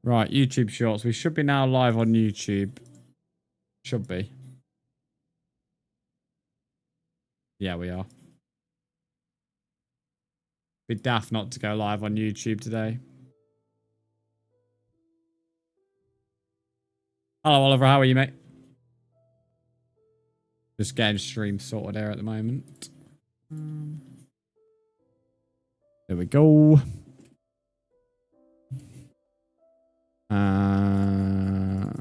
Right, YouTube Shorts. We should be now live on YouTube. Should be. Yeah, we are. Be daft not to go live on YouTube today. Hello, Oliver. How are you, mate? Just getting stream sorted there at the moment. There we go. And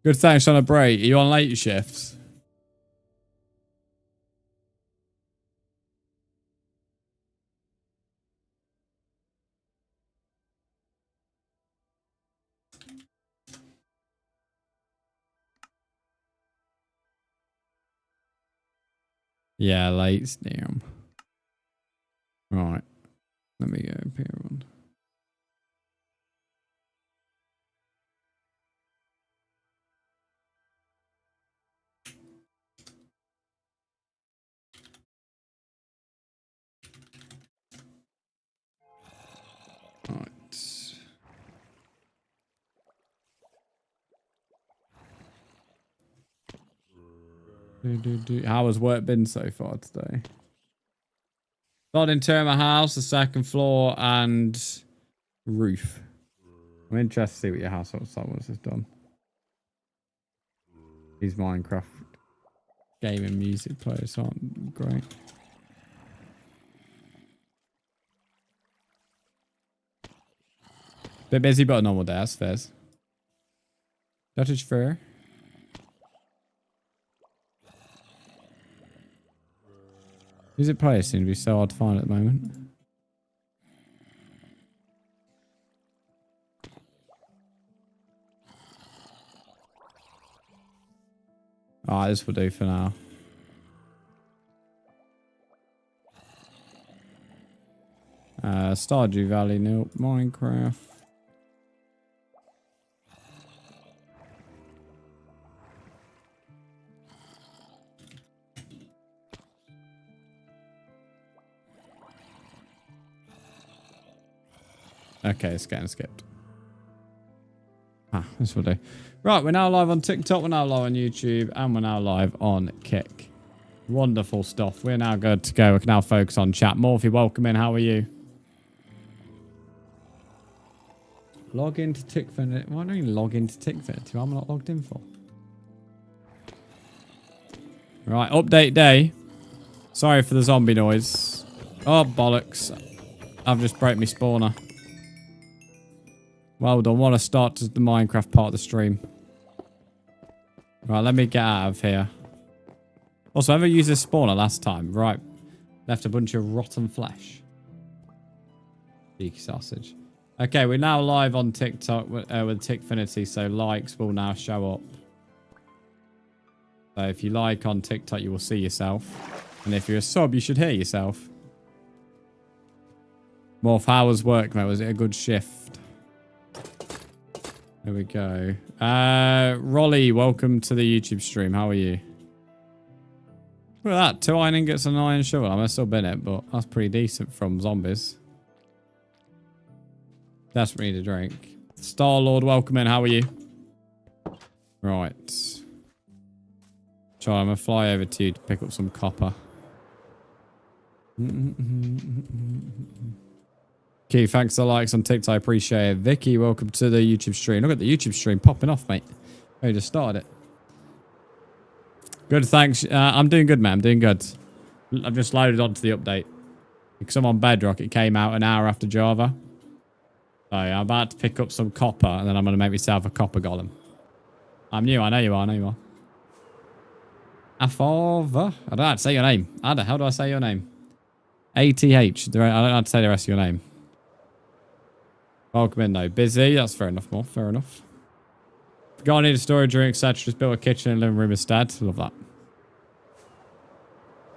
good, thanks on a break. Are you on late shifts? Yeah, late. Damn. Right. Let me go up here one. Right. How has work been so far today? Starting to turn my house, the second floor, and roof. I'm interested to see what your house looks like once it's done. These Minecraft game and music players aren't great. Bit busy, but a normal day. That's fair. That is fair. Music players seem to be so hard to find at the moment. Alright, this will do for now. Stardew Valley, nope. Minecraft. Okay, it's getting skipped. This will do. Right, we're now live on TikTok, we're now live on YouTube, and we're now live on Kick. Wonderful stuff. We're now good to go. We can now focus on chat. Morphy, welcome in. How are you? Log into Tickfinity. Why don't you log into Tickfinity? I'm not logged in for. Right, update day. Sorry for the zombie noise. Oh, bollocks. I've just broke my spawner. Well done. What a start to the Minecraft part of the stream. Right, let me get out of here. Also, I ever used this spawner last time? Right. Left a bunch of rotten flesh. Cheeky sausage. Okay, we're now live on TikTok with Tickfinity, so likes will now show up. So if you like on TikTok, you will see yourself. And if you're a sub, you should hear yourself. Morph, how was work, mate? Was it a good shift? There we go. Rolly, welcome to the YouTube stream. How are you? Look at that. 2 iron ingots and an iron shovel. I must have been it, but that's pretty decent from zombies. Desperately need a drink. Star-Lord, welcome in. How are you? Right. Charlie, I'm going to fly over to you to pick up some copper. Key, thanks for the likes on TikTok. I appreciate it. Vicky, welcome to the YouTube stream. Look at the YouTube stream popping off, mate. I just started it. Good, thanks. I'm doing good, man. I'm doing good. I've just loaded onto the update. Because I'm on Bedrock. It came out an hour after Java. So I'm about to pick up some copper, and then I'm going to make myself a copper golem. I'm new. I know you are. I know you are. Afova? I don't know how to say your name. Ada, how do I say your name? ATH. I don't know how to say the rest of your name. Welcome in, though. Busy. That's fair enough, more. Fair enough. Got need a storage room, etc. Just built a kitchen and living room instead. Love that.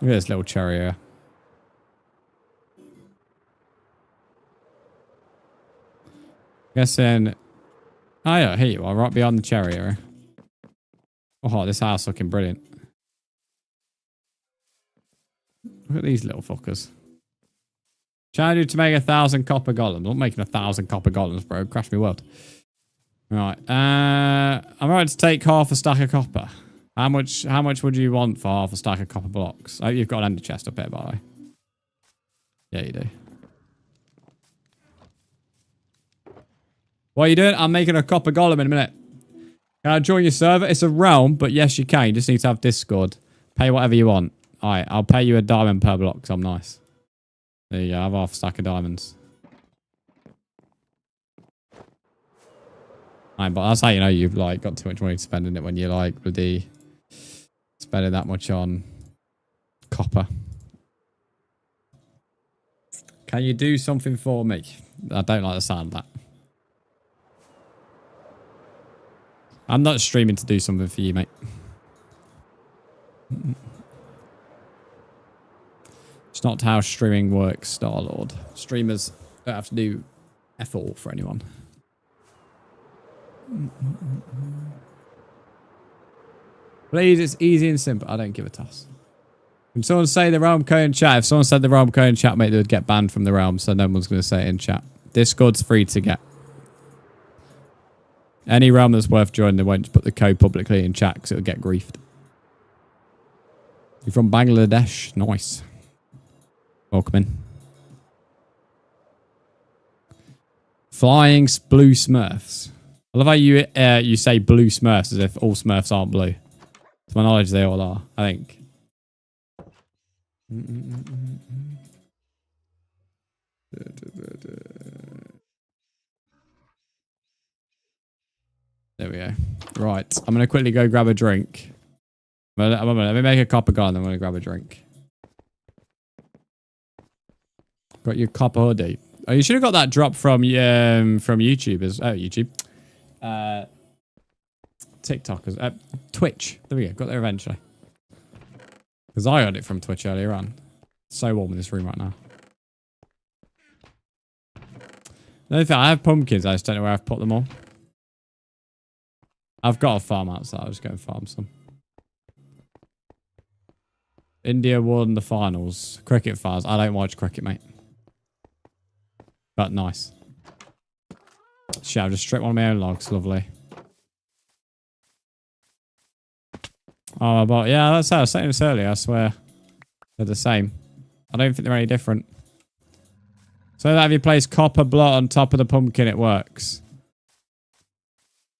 Look at this little cherry here. Guessing. Oh, yeah, here you are, right beyond the cherry area. Oh, this house looking brilliant. Look at these little fuckers. Challenge you to make 1,000 copper golems. I'm not making 1,000 copper golems, bro. Crash me world. Right. I'm right to take half a stack of copper. How much would you want for half a stack of copper blocks? Oh, you've got an ender chest up here, by the way. Yeah, you do. What are you doing? I'm making a copper golem in a minute. Can I join your server? It's a realm, but yes, you can. You just need to have Discord. Pay whatever you want. Alright, I'll pay you a diamond per block because I'm nice. There you go. I have half a stack of diamonds. Alright, but that's how you know you've like got too much money to spend in it when you're like bloody spending that much on copper. Can you do something for me? I don't like the sound of that. I'm not streaming to do something for you, mate. It's not how streaming works, Star-Lord. Streamers don't have to do F all for anyone. Please, it's easy and simple. I don't give a toss. Can someone say the realm code in chat? If someone said the realm code in chat, mate, they would get banned from the realm, so no one's going to say it in chat. Discord's free to get. Any realm that's worth joining, they won't put the code publicly in chat because it'll get griefed. You're from Bangladesh? Nice. Welcome in. Flying blue Smurfs. I love how you say blue Smurfs as if all Smurfs aren't blue. To my knowledge, they all are, I think. There we go. Right. I'm going to quickly go grab a drink. Let me make a copper gun and then I'm going to grab a drink. Got your copper hoodie. Oh, you should have got that drop from YouTube. YouTube. TikTok. Twitch. There we go. Got there eventually. Because I got it from Twitch earlier on. It's so warm in this room right now. Another thing, I have pumpkins. I just don't know where I've put them all. I've got a farm outside. I'll just go and farm some. India won the finals. Cricket fans. I don't watch cricket, mate. But nice. Shit, I've just stripped one of my own logs. Lovely. Oh, but yeah, that's how I was saying this earlier. I swear. They're the same. I don't think they're any different. So that if you place copper block on top of the pumpkin, it works.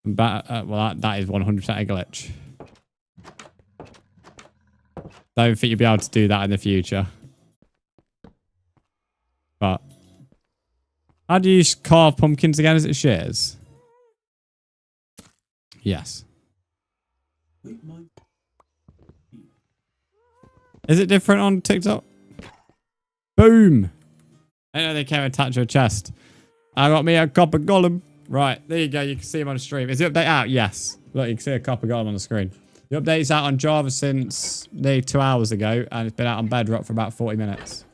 Well, that is 100% a glitch. Don't think you'll be able to do that in the future. But how do you carve pumpkins again? Is it shears? Yes. Is it different on TikTok? Boom! I know they came attached to a chest. I got me a copper golem. Right, there you go. You can see him on the stream. Is the update out? Yes. Look, you can see a copper golem on the screen. The update's out on Java since nearly 2 hours ago, and it's been out on Bedrock for about 40 minutes.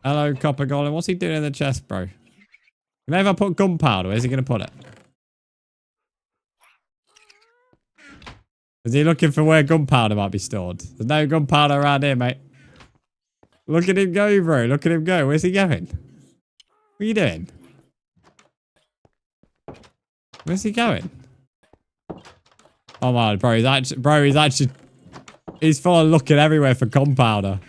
Hello, copper golem. What's he doing in the chest, bro? Can I ever put gunpowder? Where's he going to put it? Is he looking for where gunpowder might be stored? There's no gunpowder around here, mate. Look at him go, bro. Look at him go. Where's he going? What are you doing? Where's he going? Oh my, bro. He's full of looking everywhere for gunpowder.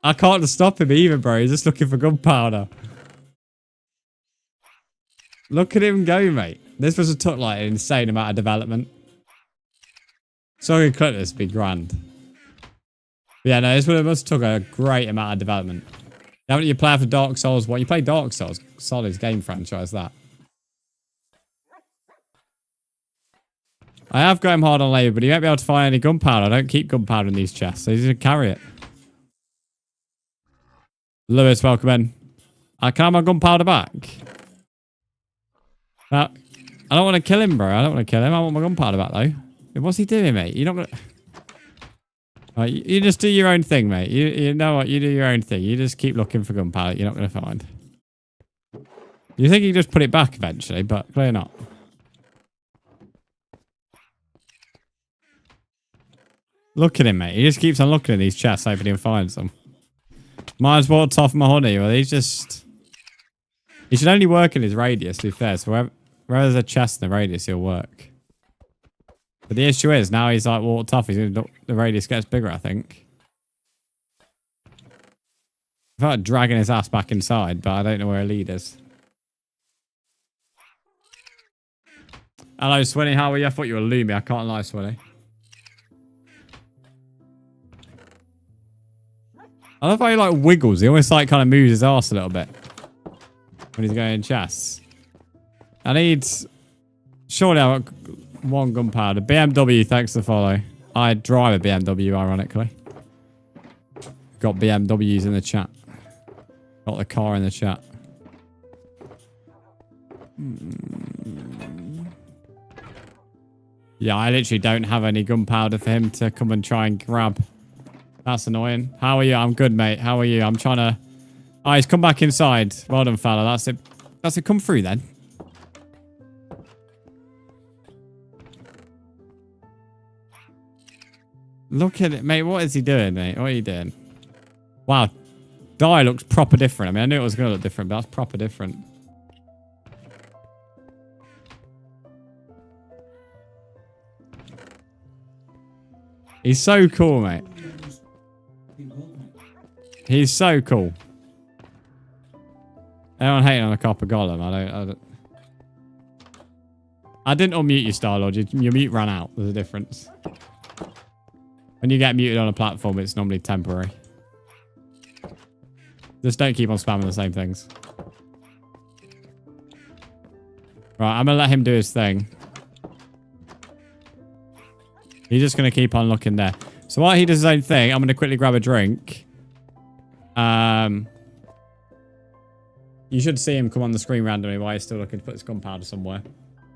I can't stop him either, bro. He's just looking for gunpowder. Look at him go, mate. This was took like an insane amount of development. So I could clip this, be grand. But yeah, no, this must have took a great amount of development. Haven't you played for Dark Souls 1? You play Dark Souls. Solid game franchise, that. I have got him hard on labour, but he won't be able to find any gunpowder. I don't keep gunpowder in these chests, so he's going to carry it. Lewis, welcome in. Can I have my gunpowder back? Now, I don't want to kill him, bro. I don't want to kill him. I want my gunpowder back, though. What's he doing, mate? You're not going to... Right, you just do your own thing, mate. You know what? You do your own thing. You just keep looking for gunpowder. You're not going to find. You think you just put it back eventually, but clearly not. Look at him, mate. He just keeps on looking at these chests, hoping he'll find some. Mine's walked off my honey. Well, he's just... He should only work in his radius, to be fair. So wherever there's a chest in the radius, he'll work. But the issue is, now he's like walked off. The radius gets bigger, I think. I felt like dragging his ass back inside, but I don't know where a lead is. Hello, Swinny. How are you? I thought you were Lumi. I can't lie, Swinny. I love how he like wiggles. He almost like kind of moves his ass a little bit when he's going in chests. I need... Surely I've got one gunpowder. BMW, thanks for the follow. I drive a BMW, ironically. Got BMWs in the chat. Got the car in the chat. Yeah, I literally don't have any gunpowder for him to come and try and grab. That's annoying. How are you? I'm good, mate. How are you? I'm trying to... Oh, he's come back inside. Well done, fella. That's it. That's it. Come through, then. Look at it, mate. What is he doing, mate? What are you doing? Wow. Dye looks proper different. I mean, I knew it was going to look different, but that's proper different. He's so cool, mate. He's so cool. Everyone hating on a copper golem. I didn't unmute you, Starlord. Your mute ran out. There's a difference. When you get muted on a platform, it's normally temporary. Just don't keep on spamming the same things. Right, I'm going to let him do his thing. He's just going to keep on looking there. So while he does his own thing, I'm going to quickly grab a drink. You should see him come on the screen randomly while he's still looking to put his gunpowder somewhere.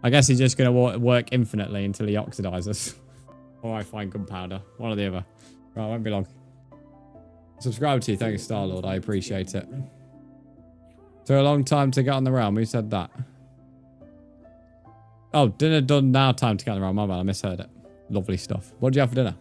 I guess he's just going to work infinitely until he oxidizes. Or I find gunpowder. One or the other. Right, won't be long. Subscribe to you. Thank you, Starlord. I appreciate it. Took a long time to get on the realm. Who said that? Oh, dinner done now. Time to get on the realm. My bad. I misheard it. Lovely stuff. What did you have for dinner?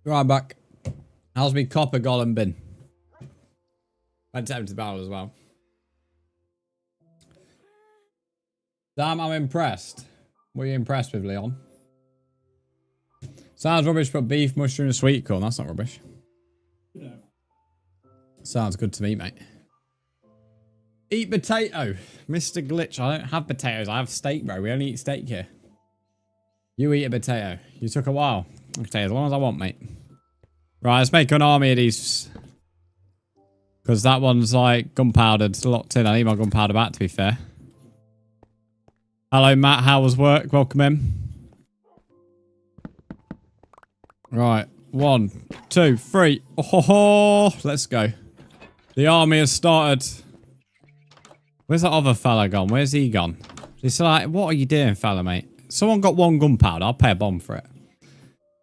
Right, back. How's me copper golem been? Went to empty barrel as well. Damn, I'm impressed. What are you impressed with, Leon? Sounds rubbish, but beef, mushroom, and sweet corn. That's not rubbish. Yeah. Sounds good to me, mate. Eat potato. Mr. Glitch. I don't have potatoes. I have steak, bro. We only eat steak here. You eat a potato. You took a while. Okay, as long as I want, mate. Right, let's make an army of these. Because that one's like gunpowder. It's locked in. I need my gunpowder back, to be fair. Hello, Matt. How was work? Welcome in. Right. 1, 2, 3. Oh, let's go. The army has started. Where's that other fella gone? Where's he gone? He's like, what are you doing, fella, mate? Someone got 1 gunpowder. I'll pay a bomb for it.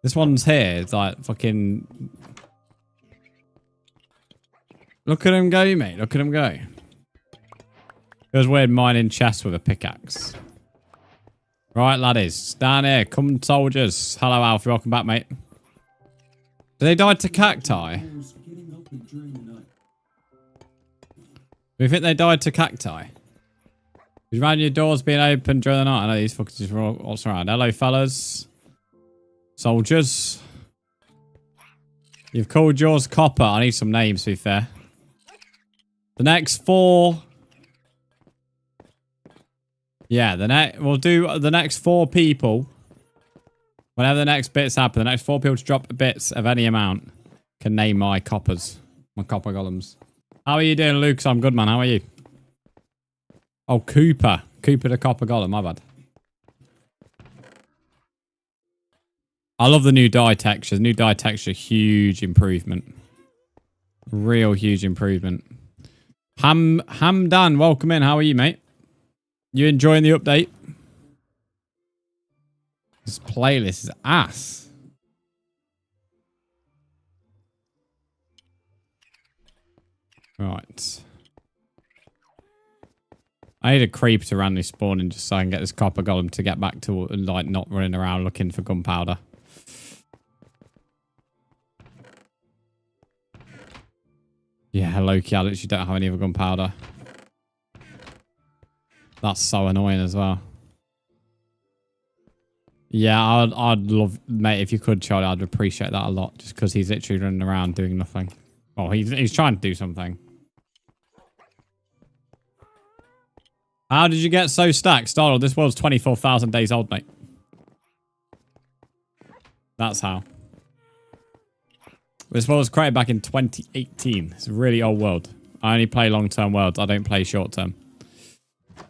This one's here. It's like fucking... Look at him go, mate. Look at him go. It was weird mining chests with a pickaxe. Right, laddies. Down here. Come, soldiers. Hello, Alfie. Welcome back, mate. Did they die to cacti? Do you think they died to cacti? You imagine your doors being open during the night? I know these fuckers just what's around. Hello, fellas. Soldiers. You've called yours copper. I need some names, to be fair. The next 4... Yeah, we'll do the next 4 people. Whenever the next bits happen, the next 4 people to drop bits of any amount can name my coppers. My copper golems. How are you doing, Lucas? I'm good, man. How are you? Oh, Cooper. Cooper the copper golem. My bad. I love the new dye textures. New dye texture, huge improvement. Real huge improvement. Hamdan, welcome in. How are you, mate? You enjoying the update? This playlist is ass. Right. I need a creeper to randomly spawn in just so I can get this copper golem to get back to like not running around looking for gunpowder. Yeah, low-key, I literally don't have any other gunpowder. That's so annoying as well. Yeah, I'd love, mate, if you could, Charlie, I'd appreciate that a lot. Just because he's literally running around doing nothing. Well, he's trying to do something. How did you get so stacked? Startled, this world's 24,000 days old, mate. That's how. This world was created back in 2018. It's a really old world. I only play long-term worlds. I don't play short-term.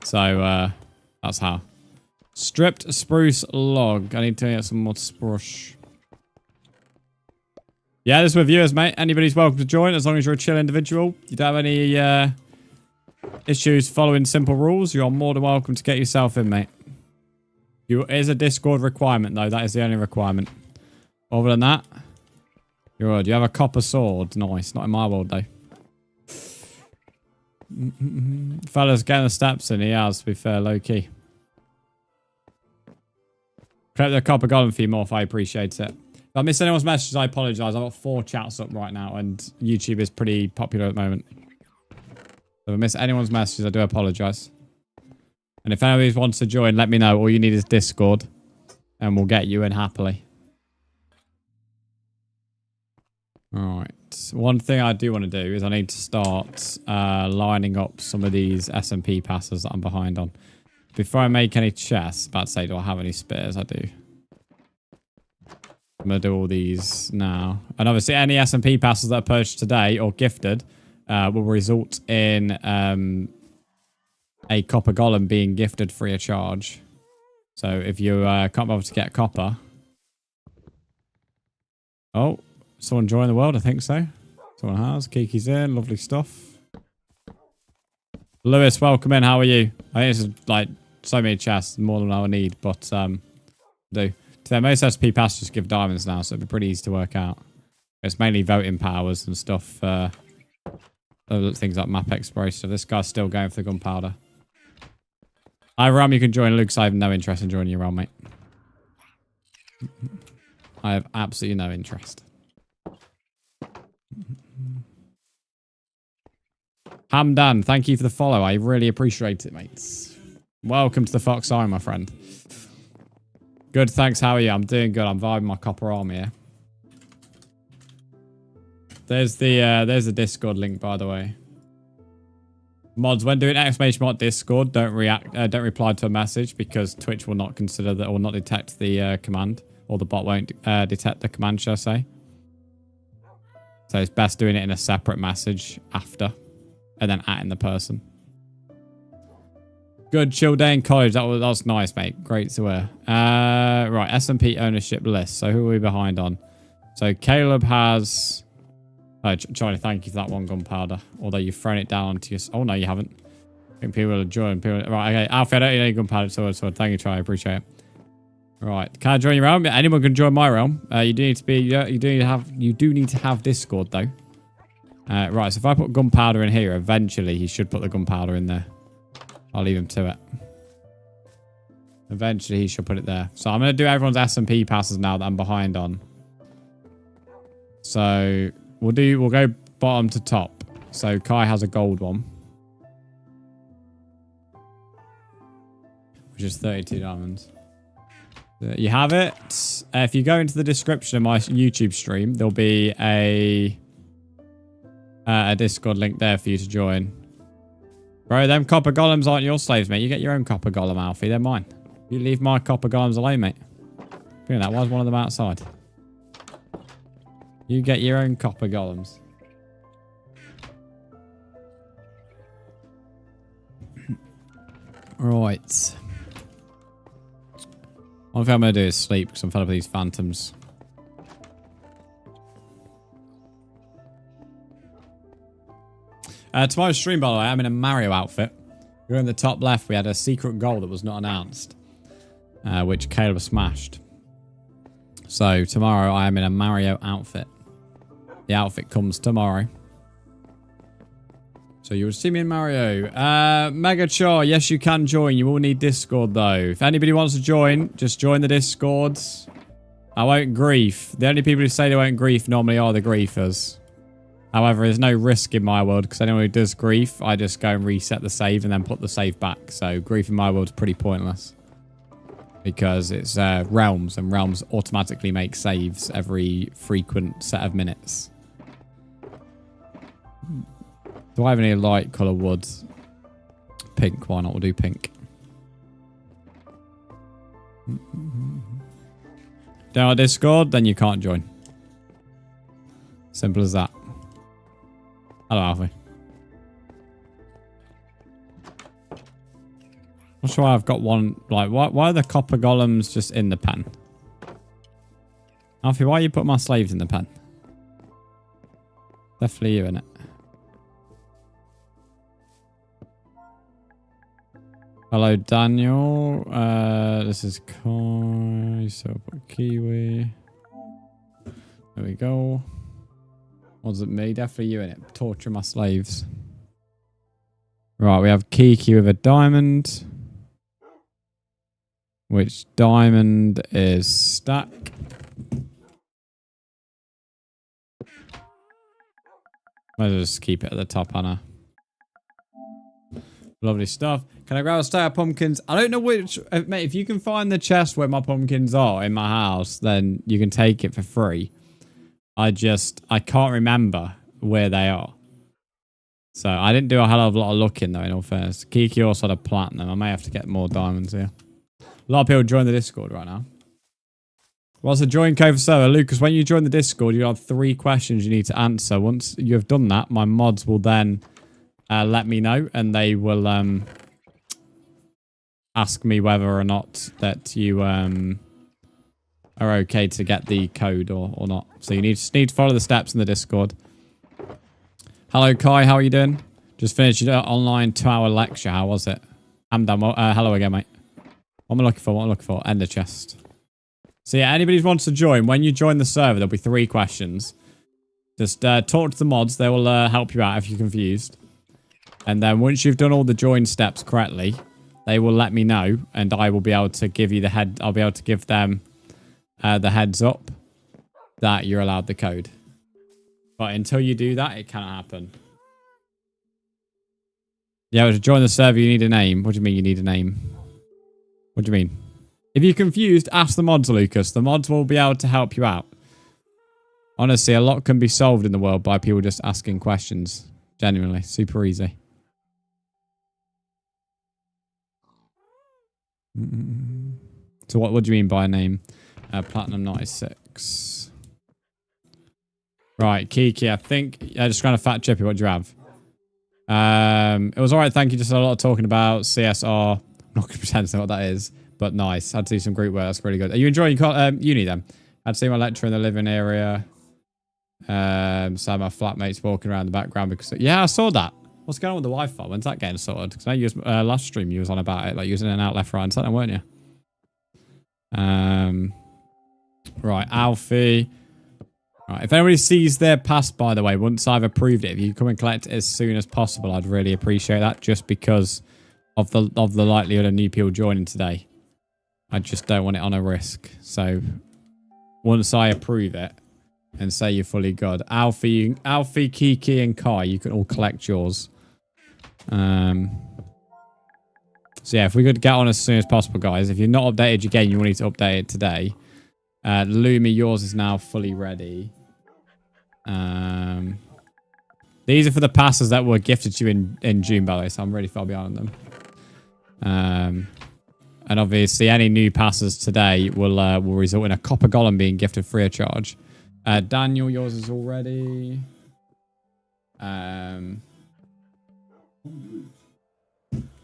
So, that's how. Stripped spruce log. I need to get some more spruce. Yeah, this is with viewers, mate. Anybody's welcome to join as long as you're a chill individual. You don't have any issues following simple rules. You're more than welcome to get yourself in, mate. It is a Discord requirement, though. That is the only requirement. Other than that, you're good. You have a copper sword. Nice. Not in my world, though. Fellas, getting the steps in. He has, to be fair, low-key. Collect the copper golem for you, Morph. I appreciate it. If I miss anyone's messages, I apologise. I've got 4 chats up right now, and YouTube is pretty popular at the moment. If I miss anyone's messages, I do apologise. And if anybody wants to join, let me know. All you need is Discord, and we'll get you in happily. Alright. One thing I do want to do is I need to start lining up some of these SMP passes that I'm behind on. Before I make any chests, about to say, do I have any spares? I do. I'm going to do all these now. And obviously, any SMP passes that are purchased today or gifted will result in a copper golem being gifted free of charge. So if you can't bother to get copper... Oh, someone joined the world, I think so. Someone has. Kiki's in. Lovely stuff. Lewis, welcome in. How are you? I think this is like so many chests, more than I would need, but do. Most SP passes just give diamonds now, so it'd be pretty easy to work out. It's mainly voting powers and stuff. Other things like map exploration. So this guy's still going for the gunpowder. Hi, Ram, you can join. Luke, I have no interest in joining your realm, mate. I have absolutely no interest. Hamdan, thank you for the follow. I really appreciate it, mates. Welcome to the Fox Eye, my friend. Good, thanks. How are you? I'm doing good. I'm vibing my copper arm here. There's the Discord link, by the way. Mods, when doing exclamation mark Discord, don't reply to a message because Twitch will not consider that or not detect the command, or the bot won't detect the command, shall I say. So it's best doing it in a separate message after, and then @ing the person. Good chill day in college. That was nice, mate. Great to hear. Right, SMP ownership list. So who are we behind on? So Caleb has. Oh, Charlie, thank you for that one gunpowder. Although you've thrown it down to your... Oh, no, you haven't. I think people are enjoying... Right, okay. Alfie, I don't need any gunpowder. So thank you, Charlie. I appreciate it. Right. Can I join your realm? Anyone can join my realm. You do need to be... You do need to have Discord, though. Right, so if I put gunpowder in here, eventually he should put the gunpowder in there. I'll leave him to it. Eventually he should put it there. So I'm going to do everyone's SMP passes now that I'm behind on. So... We'll go bottom to top. So Kai has a gold one. Which is 32 diamonds. You have it. If you go into the description of my YouTube stream, there'll be a Discord link there for you to join. Bro, them copper golems aren't your slaves, mate. You get your own copper golem, Alfie. They're mine. You leave my copper golems alone, mate. Look at that. Why is one of them outside? You get your own copper golems. Right. One thing I'm going to do is sleep because I'm fed up with these phantoms. Tomorrow's stream, by the way, I'm in a Mario outfit. You're in the top left. We had a secret goal that was not announced, which Caleb smashed. So tomorrow I am in a Mario outfit. The outfit comes tomorrow. So you'll see me in Mario. Mega Char, yes, you can join. You will need Discord, though. If anybody wants to join, just join the Discords. I won't grief. The only people who say they won't grief normally are the griefers. However, there's no risk in my world because anyone who does grief, I just go and reset the save and then put the save back. So grief in my world is pretty pointless. Because it's realms, and realms automatically make saves every frequent set of minutes. Do I have any light colour wood? Pink, why not? We'll do pink. Down our Discord, then you can't join. Simple as that. Hello, Alfie. Not sure why I've got one. Like, why are the copper golems just in the pen? Alfie, why you put my slaves in the pen? Definitely you in it. Hello, Daniel. This is Kai. So I'll put Kiwi. There we go. Was it me? Definitely you in it. Torture my slaves. Right, we have Kiki with a diamond. Which diamond is stack? I'll just keep it at the top, Anna. Lovely stuff. Can I grab a stack of pumpkins? I don't know which... Mate, if you can find the chest where my pumpkins are in my house, then you can take it for free. I can't remember where they are. So, I didn't do a hell of a lot of looking, though, in all fairness. Kiki also had a platinum. I may have to get more diamonds here. A lot of people join the Discord right now. What's the join code for server? Lucas, when you join the Discord, you have 3 questions you need to answer. Once you have done that, my mods will then let me know, and they will ask me whether or not that you are okay to get the code or not. So you need to follow the steps in the Discord. Hello, Kai. How are you doing? Just finished your online 2-hour lecture. How was it? I'm done. Hello again, mate. What am I looking for? Ender chest. So yeah, anybody who wants to join, when you join the server, there'll be 3 questions. Just talk to the mods. They will help you out if you're confused. And then once you've done all the join steps correctly, they will let me know, and I will be able to give you I'll be able to give them the heads up that you're allowed the code. But until you do that, it cannot happen. Yeah, but to join the server, you need a name. What do you mean you need a name? What do you mean? If you're confused, ask the mods, Lucas. The mods will be able to help you out. Honestly, a lot can be solved in the world by people just asking questions. Genuinely, super easy. So what do you mean by a name? Platinum 96. Right, Kiki, I think... just trying to fact check you. What do you have? It was alright, thank you. Just a lot of talking about CSR. I'm not going to pretend to know what that is, but nice. Had to do some group work. That's really good. Are you enjoying uni then? I'd see my lecture in the living area. So my flatmates walking around the background because... Yeah, I saw that. What's going on with the Wi-Fi? When's that getting sorted? Because I used last stream you was on about it, like using an out, left, right, and something, weren't you? Right, Alfie. Right, if anybody sees their pass, by the way, once I've approved it, if you come and collect it as soon as possible, I'd really appreciate that, just because of the likelihood of new people joining today. I just don't want it on a risk. So once I approve it and say you're fully good, Alfie, Kiki, and Kai, you can all collect yours. So yeah, if we could get on as soon as possible, guys. If you're not updated your game, you will need to update it today. Lumi, yours is now fully ready. These are for the passes that were gifted to you in June, by the way, so I'm really far behind them. And obviously, any new passes today will result in a copper golem being gifted free of charge. Daniel, yours is all ready. En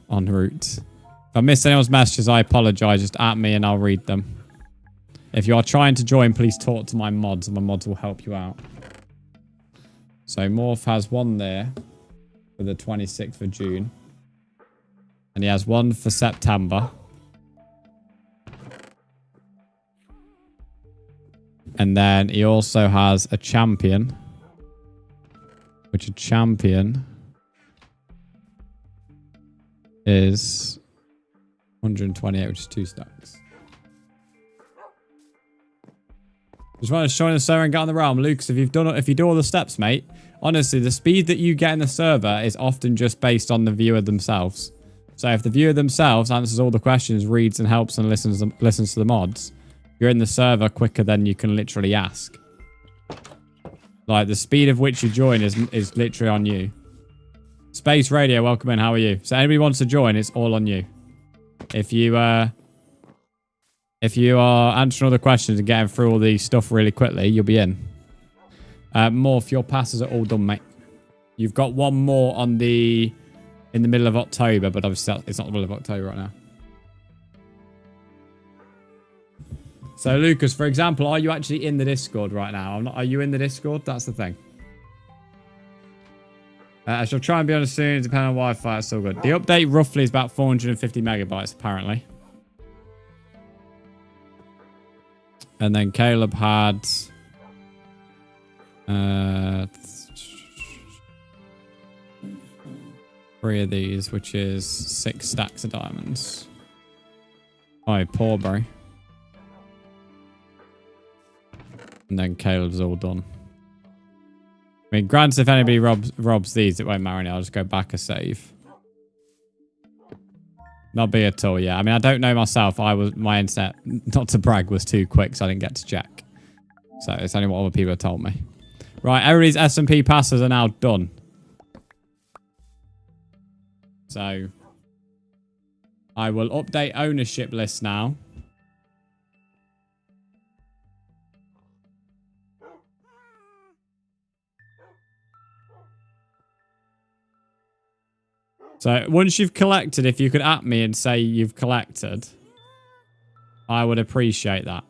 route. If I miss anyone's messages, I apologize. Just at me and I'll read them. If you are trying to join, please talk to my mods and my mods will help you out. So Morph has one there for the 26th of June. And he has one for September. And then he also has a champion. Which a champion is 128, which is 2 stacks. Just want to join the server and get on the realm. Lucas, if you do all the steps, mate, honestly, the speed that you get in the server is often just based on the viewer themselves. So if the viewer themselves answers all the questions, reads and helps and listens to the mods, you're in the server quicker than you can literally ask. Like, the speed of which you join is literally on you. Space Radio, welcome in. How are you? So anybody wants to join, it's all on you. If you are answering all the questions and getting through all the stuff really quickly, you'll be in. Morph, your passes are all done, mate. You've got one more in the middle of October, but obviously it's not the middle of October right now. So, Lucas, for example, are you actually in the Discord right now? Are you in the Discord? That's the thing. I shall try and be on as soon, depending on Wi-Fi. It's all good. The update roughly is about 450 megabytes, apparently. And then Caleb had 3 of these, which is 6 stacks of diamonds. Oh, poor bro. And then Caleb's all done. I mean, granted, if anybody robs these, it won't matter. I'll just go back a save. Not be at all, yeah. I mean, I don't know myself. My internet, not to brag, was too quick, so I didn't get to check. So it's only what other people have told me. Right, everybody's SMP passes are now done. So I will update ownership list now. So once you've collected, if you could at me and say you've collected, I would appreciate that.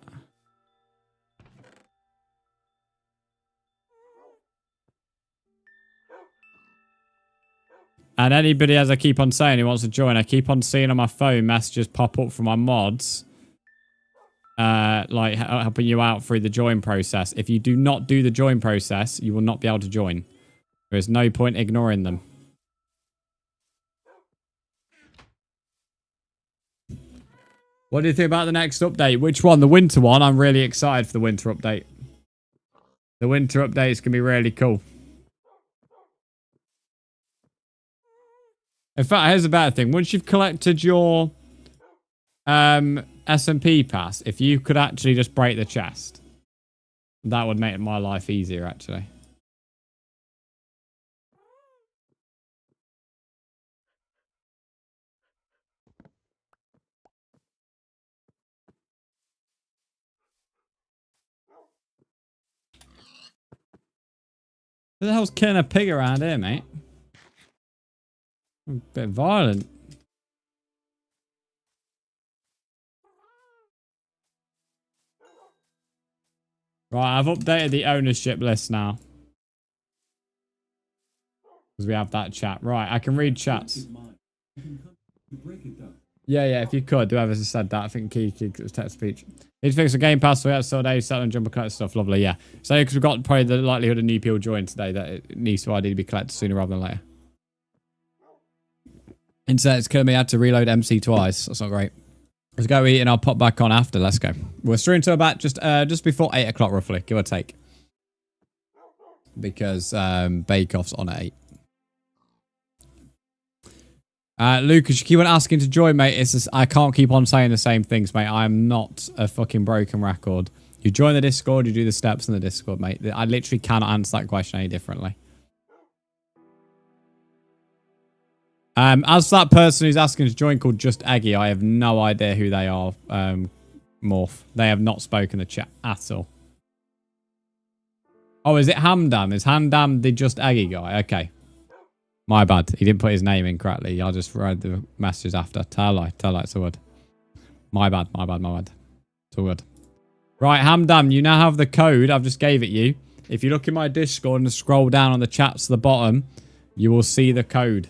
And anybody, as I keep on saying, who wants to join, I keep on seeing on my phone messages pop up from my mods, like helping you out through the join process. If you do not do the join process, you will not be able to join. There is no point ignoring them. What do you think about the next update? Which one? The winter one? I'm really excited for the winter update. The winter update is going to be really cool. In fact, here's a better thing. Once you've collected your SMP pass, if you could actually just break the chest, that would make my life easier, actually. Who the hell's killing a pig around here, mate? A bit violent. Right, I've updated the ownership list now. Because we have that chat. Right, I can read chats. Yeah, if you could, whoever said that, I think Kiki was text speech. Need to fix the Game Pass so we have so days, settle and jump and collect stuff. Lovely, yeah. So, because we've got probably the likelihood of new people joining today that it needs to ideally be collected sooner rather than later. Internet's killing me. I had to reload MC twice. That's not great. Let's go eat and I'll pop back on after. Let's go. We're streaming to about just before 8 o'clock roughly, give or take. Because Bake Off's on at 8. Lucas, you keep on asking to join, mate. It's just, I can't keep on saying the same things, mate. I'm not a fucking broken record. You join the Discord, you do the steps in the Discord, mate. I literally cannot answer that question any differently. As for that person who's asking to join called Just Eggy, I have no idea who they are, Morph. They have not spoken the chat at all. Oh, is it Hamdam? Is Hamdam the Just Eggy guy? Okay. My bad. He didn't put his name in correctly. I'll just read the messages after. Tell I, it's all good. My bad. It's all good. Right, Hamdam, you now have the code. I've just gave it you. If you look in my Discord and scroll down on the chats to the bottom, you will see the code.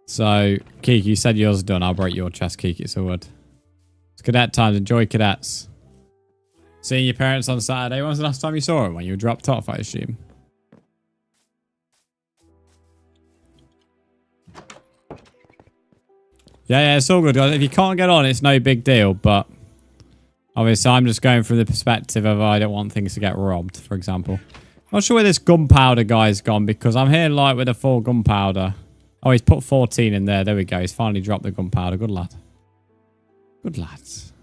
So, Kiki, you said yours is done. I'll break your chest, Kiki. It's all good. It's cadet time. Enjoy cadets. Seeing your parents on Saturday. When was the last time you saw them? When you were dropped off, I assume. Yeah, it's all good, guys. If you can't get on, it's no big deal. But obviously, I'm just going from the perspective of I don't want things to get robbed, for example. I'm not sure where this gunpowder guy's gone because I'm here like with a full gunpowder. Oh, he's put 14 in there. There we go. He's finally dropped the gunpowder. Good lad. Good lads.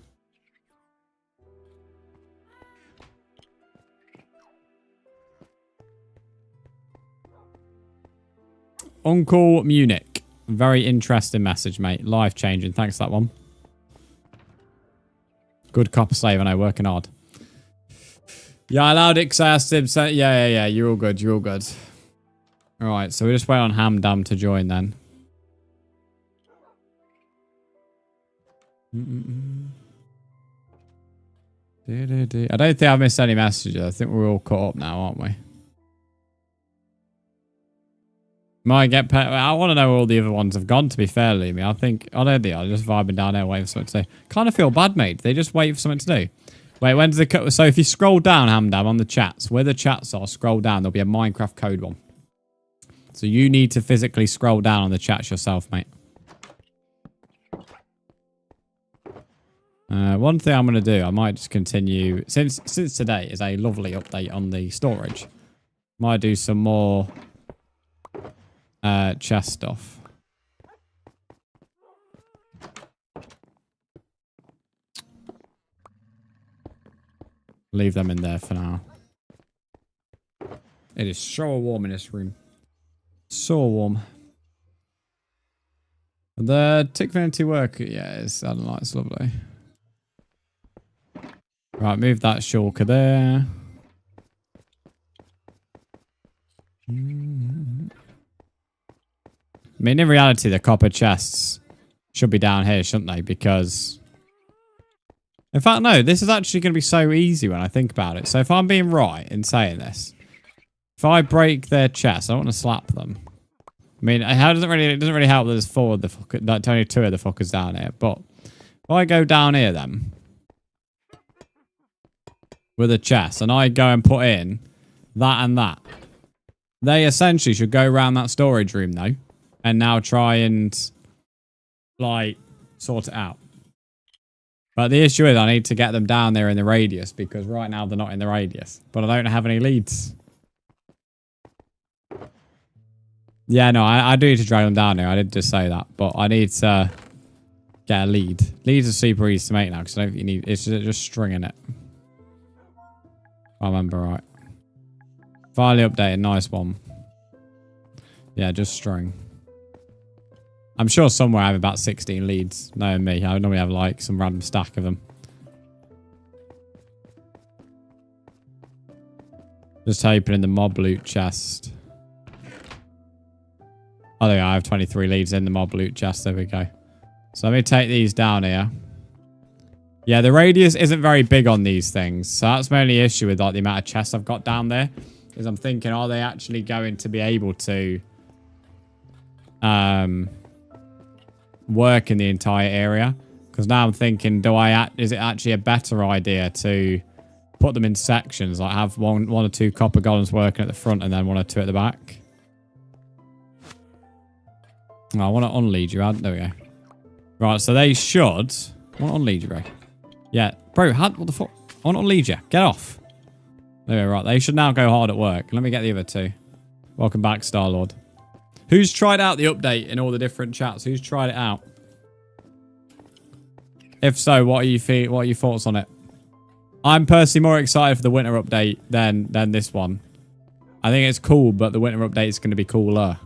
Uncle Munich. Very interesting message, mate. Life changing. Thanks for that one. Good copper slave, I know. Working hard. Yeah, I allowed it because I asked him. So, yeah. You're all good. You're all good. All right, so we just wait on Hamdam to join then. I don't think I've missed any messages. I think we're all caught up now, aren't we? Might get pet. I want to know where all the other ones have gone, to be fair, Lumi. I think, I don't know, I'm just vibing down there waiting for something to do. Kind of feel bad, mate. They just wait for something to do. Wait, when does the cut? So if you scroll down, Hamdam, on the chats, where the chats are, scroll down, there'll be a Minecraft code one. So you need to physically scroll down on the chats yourself, mate. One thing I'm going to do, I might just continue, since today is a lovely update on the storage, might do some more chest stuff. Leave them in there for now. It is so warm in this room. So warm. The Tickfinity work, yeah, I don't know, it's lovely. Right, move that shulker there. I mean, in reality, the copper chests should be down here, shouldn't they? Because... In fact, no, this is actually going to be so easy when I think about it. So if I'm being right in saying this, if I break their chest, I don't want to slap them. I mean, it doesn't really help that there's four of the fuckers, that only two of the fuckers down here. But if I go down here then with a chest and I go and put in that and that, they essentially should go around that storage room though and now try and like sort it out. But the issue is I need to get them down there in the radius because right now they're not in the radius. But I don't have any leads. Yeah, no, I do need to drag them down here. I did just say that. But I need to get a lead. Leads are super easy to make now because I don't think you need... It's just stringing it. If I remember right. Finally updated. Nice one. Yeah, just string. I'm sure somewhere I have about 16 leads. Knowing me, I normally have like some random stack of them. Just opening the mob loot chest. Oh, there we go. I have 23 leads in the mob loot chest. There we go. So let me take these down here. Yeah, the radius isn't very big on these things. So that's my only issue with like the amount of chests I've got down there. Is I'm thinking, are they actually going to be able to work in the entire area? Because now I'm thinking, is it actually a better idea to put them in sections, like have one or two copper golems working at the front and then one or two at the back? Oh, I want to unlead you. There we go. Right, so they should... I want to unlead you, bro. Yeah. Bro, what the fuck? I want to unlead you. Get off. There we go, right. They should now go hard at work. Let me get the other two. Welcome back, Star-Lord. Who's tried out the update in all the different chats? Who's tried it out? If so, what are your thoughts on it? I'm personally more excited for the winter update than this one. I think it's cool, but the winter update is going to be cooler,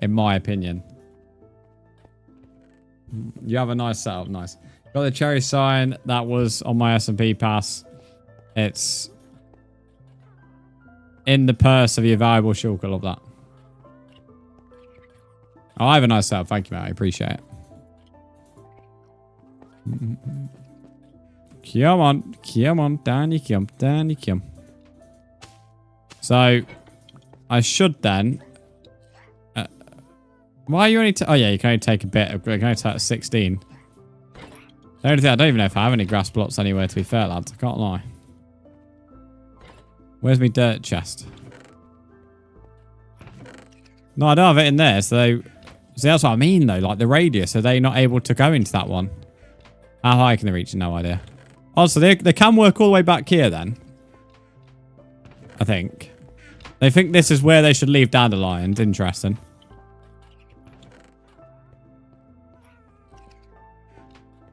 in my opinion. You have a nice setup, nice. Got the cherry sign that was on my SMP pass. It's in the purse of your valuable shulker. I love that. Oh, I have a nice setup. Thank you, mate. I appreciate it. Come on. Come on. Down you come. Down you come. So, I should then... why are you only... oh, yeah, you can only take a bit. You can only take 16. The only thing, I don't even know if I have any grass plots anywhere, to be fair, lads. I can't lie. Where's my dirt chest? No, I don't have it in there, so... see, that's what I mean, though. Like, the radius. Are they not able to go into that one? How high can they reach? No idea. Oh, so they can work all the way back here, then. I think. They think this is where they should leave dandelions. Interesting.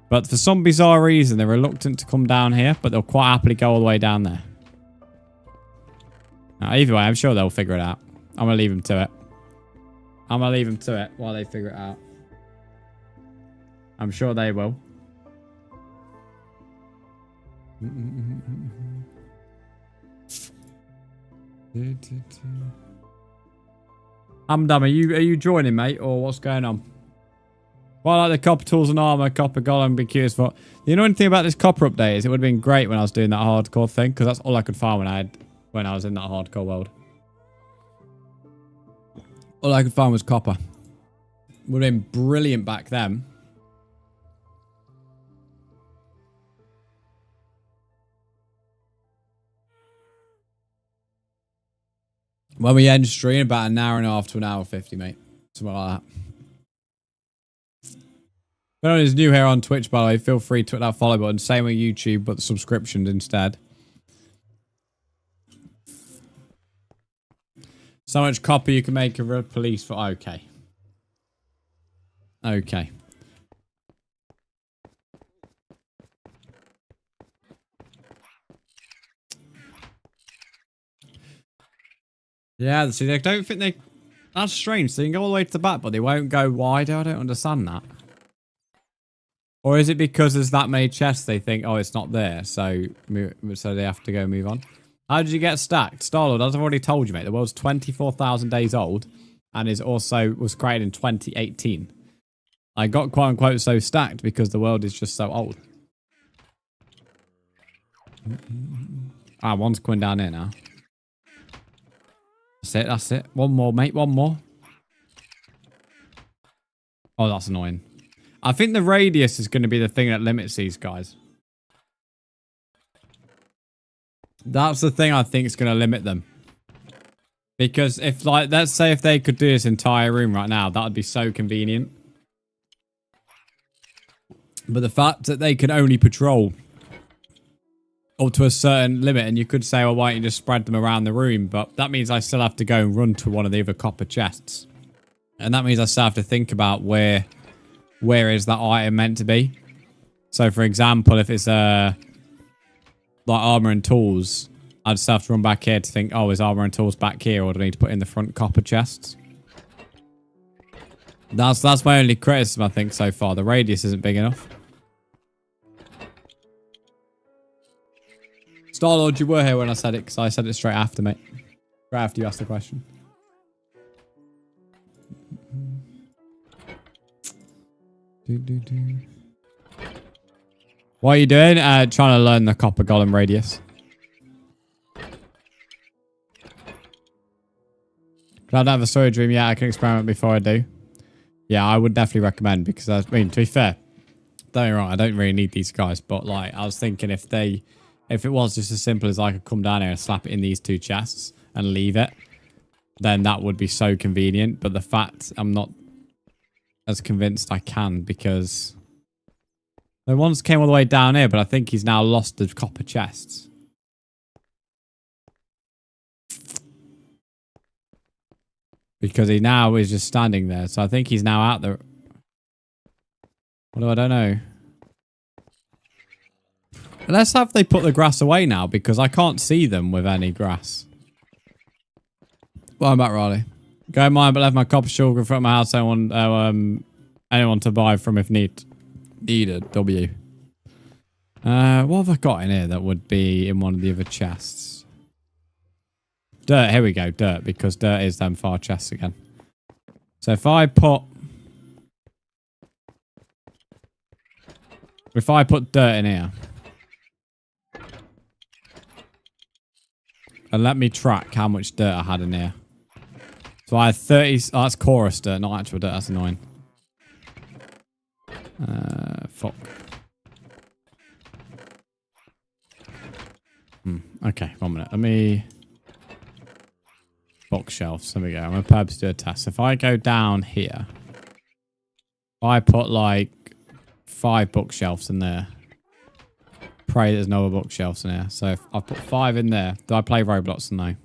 But for some bizarre reason, they're reluctant to come down here, but they'll quite happily go all the way down there. Now, either way, I'm sure they'll figure it out. I'm going to leave them to it. I'm going to leave them to it while they figure it out. I'm sure they will. Hamdam, are you joining, mate, or what's going on? Well, like the copper tools and armor, copper golem, be curious for. The annoying thing about this copper update is it would have been great when I was doing that hardcore thing, because that's all I could find when I was in that hardcore world. All I could find was copper. Would have been brilliant back then. When we end stream, about an hour and a half to an hour 50, mate. Something like that. If anyone is new here on Twitch, by the way, feel free to hit that follow button. Same with YouTube, but the subscriptions instead. So much copper you can make a police for... okay. Okay. Yeah, see, they don't think they... that's strange. So they can go all the way to the back, but they won't go wider. I don't understand that. Or is it because there's that many chests they think, oh, it's not there, so they have to go move on? How did you get stacked? Starlord, as I've already told you, mate, the world's 24,000 days old and was created in 2018. I got quote-unquote so stacked because the world is just so old. Ah, one's coming down here now. That's it, that's it. One more, mate, one more. Oh, that's annoying. I think the radius is going to be the thing that limits these guys. That's the thing I think is going to limit them. Because if, like, let's say if they could do this entire room right now, that would be so convenient. But the fact that they can only patrol up to a certain limit, and you could say, well, why don't you just spread them around the room? But that means I still have to go and run to one of the other copper chests. And that means I still have to think about where is that item meant to be. So, for example, if it's like armor and tools, I'd just have to run back here to think, oh, is armor and tools back here, or do I need to put in the front copper chests? That's my only criticism, I think, so far. The radius isn't big enough. Star-Lord, you were here when I said it, because I said it straight after, mate. Right after you asked the question. What are you doing? Trying to learn the copper golem radius. Glad I have a story dream. Yeah, I can experiment before I do. Yeah, I would definitely recommend, because I mean, to be fair, don't get me wrong, I don't really need these guys, but like I was thinking if it was just as simple as I could come down here and slap it in these 2 chests and leave it, then that would be so convenient. But the fact I'm not as convinced I can, because the ones came all the way down here, but I think he's now lost the copper chests. Because he now is just standing there. So I think he's now out there. Although I don't know. Let's have they put the grass away now, because I can't see them with any grass. Well, I'm back, Riley. Go mine, but left my copper sugar in front of my house. Anyone to buy from if needed. W. What have I got in here that would be in one of the other chests? Dirt. Here we go. Dirt, because dirt is them far chests again. So if I put dirt in here, and let me track how much dirt I had in here. So I had 30. Oh, that's chorus dirt, not actual dirt. That's annoying. Fuck. Okay, 1 minute. Let me... Bookshelves. There we go. I'm going to purpose do a test. If I go down here, if I put like 5 bookshelves in there, pray there's no other bookshelves in here. So if I put 5 in there, do I play Roblox? No.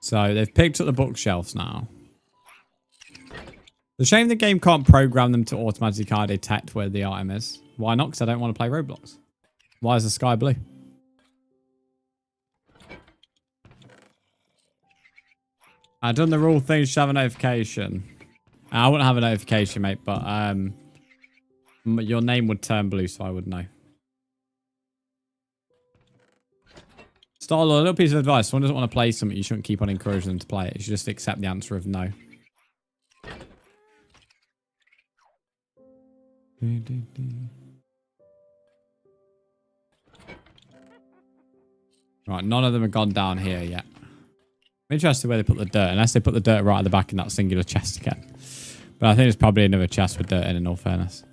So they've picked up the bookshelves now. The shame the game can't program them to automatically detect where the item is. Why not? Because I don't want to play Roblox. Why is the sky blue? I've done the rule thing. Should have a notification. I wouldn't have a notification, mate, but your name would turn blue, so I would know. Star-Lord, a little piece of advice. If someone doesn't want to play something, you shouldn't keep on encouraging them to play it. You should just accept the answer of no. Right, none of them have gone down here yet. I'm interested where they put the dirt, unless they put the dirt right at the back in that singular chest again. But I think there's probably another chest with dirt in all fairness.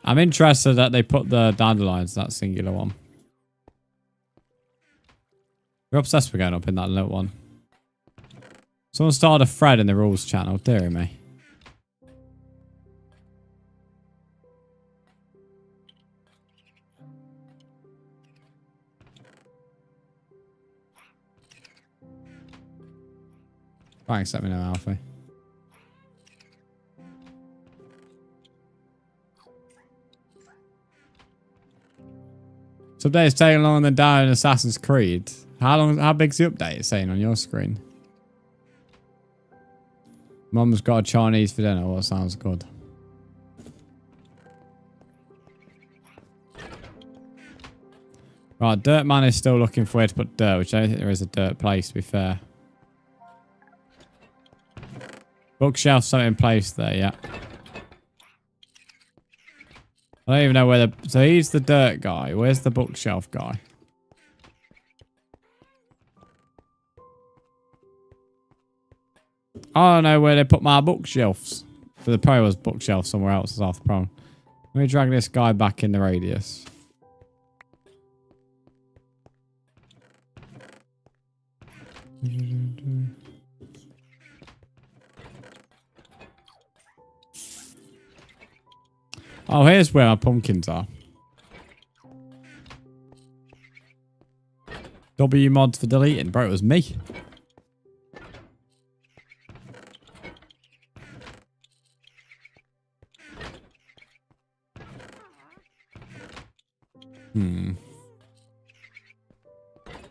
I'm interested that they put the dandelions, that singular one. We're obsessed with going up in that little one. Someone started a thread in the rules channel, dearie me. Thanks, let me know, Alfie. This update is taking longer than down in Assassin's Creed. How big's the update saying on your screen? Mum's got a Chinese for dinner. Well, sounds good. Right, Dirt Man is still looking for where to put dirt, which I don't think there is a dirt place, to be fair. Bookshelf something in place there, yeah. I don't even know where the... So he's the dirt guy. Where's the bookshelf guy? I don't know where they put my bookshelves. So there probably was bookshelf somewhere else. Is half the problem. Let me drag this guy back in the radius. Oh, here's where our pumpkins are. W mods for deleting. Bro, it was me.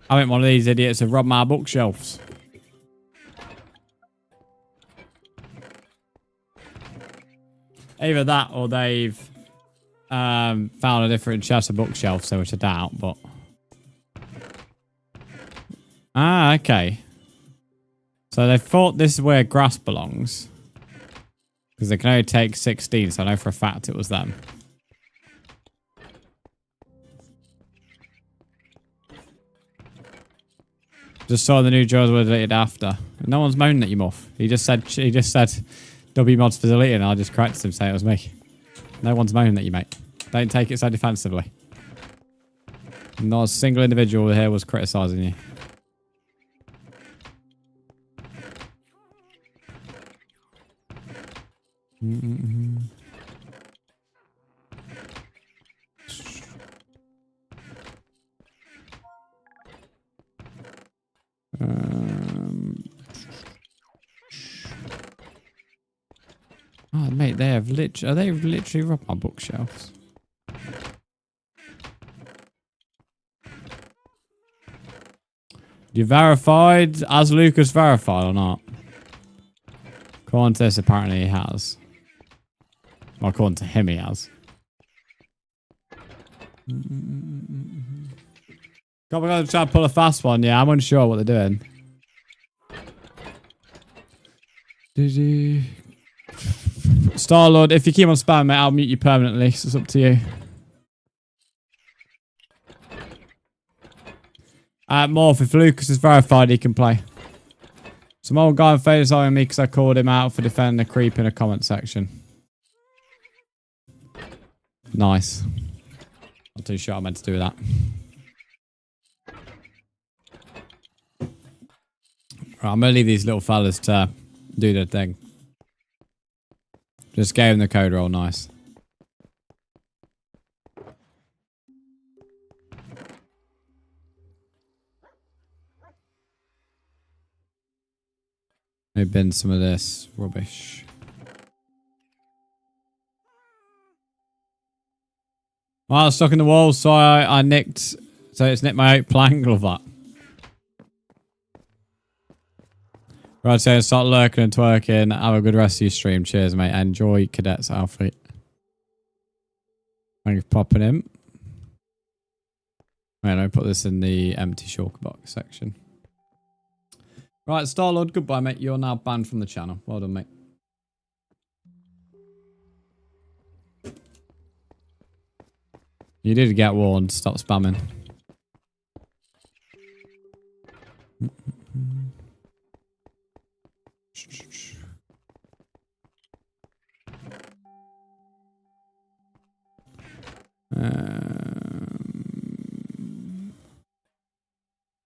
I think one of these idiots have robbed my bookshelves. Either that or they've found a different chest of bookshelves, which I doubt, but... Ah, okay. So they thought this is where grass belongs. Because they can only take 16, so I know for a fact it was them. Just saw the new drawers were deleted after. No one's moaning at you, Muff. He just said W mods for deleting, and I just corrected him saying it was me. No one's moaning at you, mate. Don't take it so defensively. Not a single individual here was criticising you. Oh, mate, they have literally robbed my bookshelves. You verified as Lucas verified or not? According to this, apparently he has. Well, according to him, he has. God, we're going to try to pull a fast one. Yeah, I'm unsure what they're doing. Star-Lord, if you keep on spamming, mate, I'll mute you permanently. So it's up to you. Morph, if Lucas is verified, he can play. Some old guy on Facebook on me because I called him out for defending a creep in a comment section. Nice. Not too sure I meant to do that. Right, I'm going to leave these little fellas to do their thing. Just gave them the code roll, nice. Maybe bin some of this rubbish. Well, I was stuck in the wall, so I nicked... So it's nicked my oak plank. Love that. Right, so start lurking and twerking. Have a good rest of your stream. Cheers, mate. Enjoy Cadet's outfit. Thank you for popping in. Right, I'll put this in the empty shulker box section. Right, Star-Lord, goodbye, mate. You're now banned from the channel. Well done, mate. You did get warned. Stop spamming.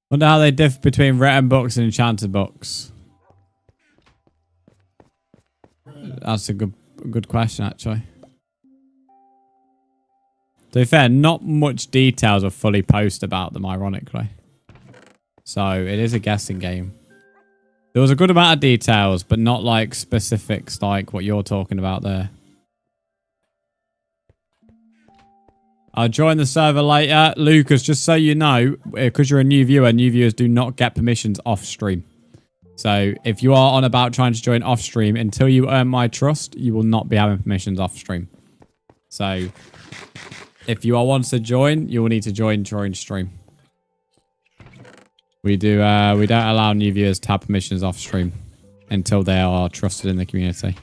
Wonder how they differ between written books and enchanted books. That's a good question, actually. To be fair, not much details are fully posted about them, ironically. So it is a guessing game. There was a good amount of details, but not like specifics like what you're talking about there. I'll join the server later. Lucas, just so you know, because you're a new viewer, new viewers do not get permissions off stream. So if you are on about trying to join off stream, until you earn my trust, you will not be having permissions off stream. So if you are wanting to join, you will need to join during stream. We don't allow new viewers to have permissions off stream until they are trusted in the community.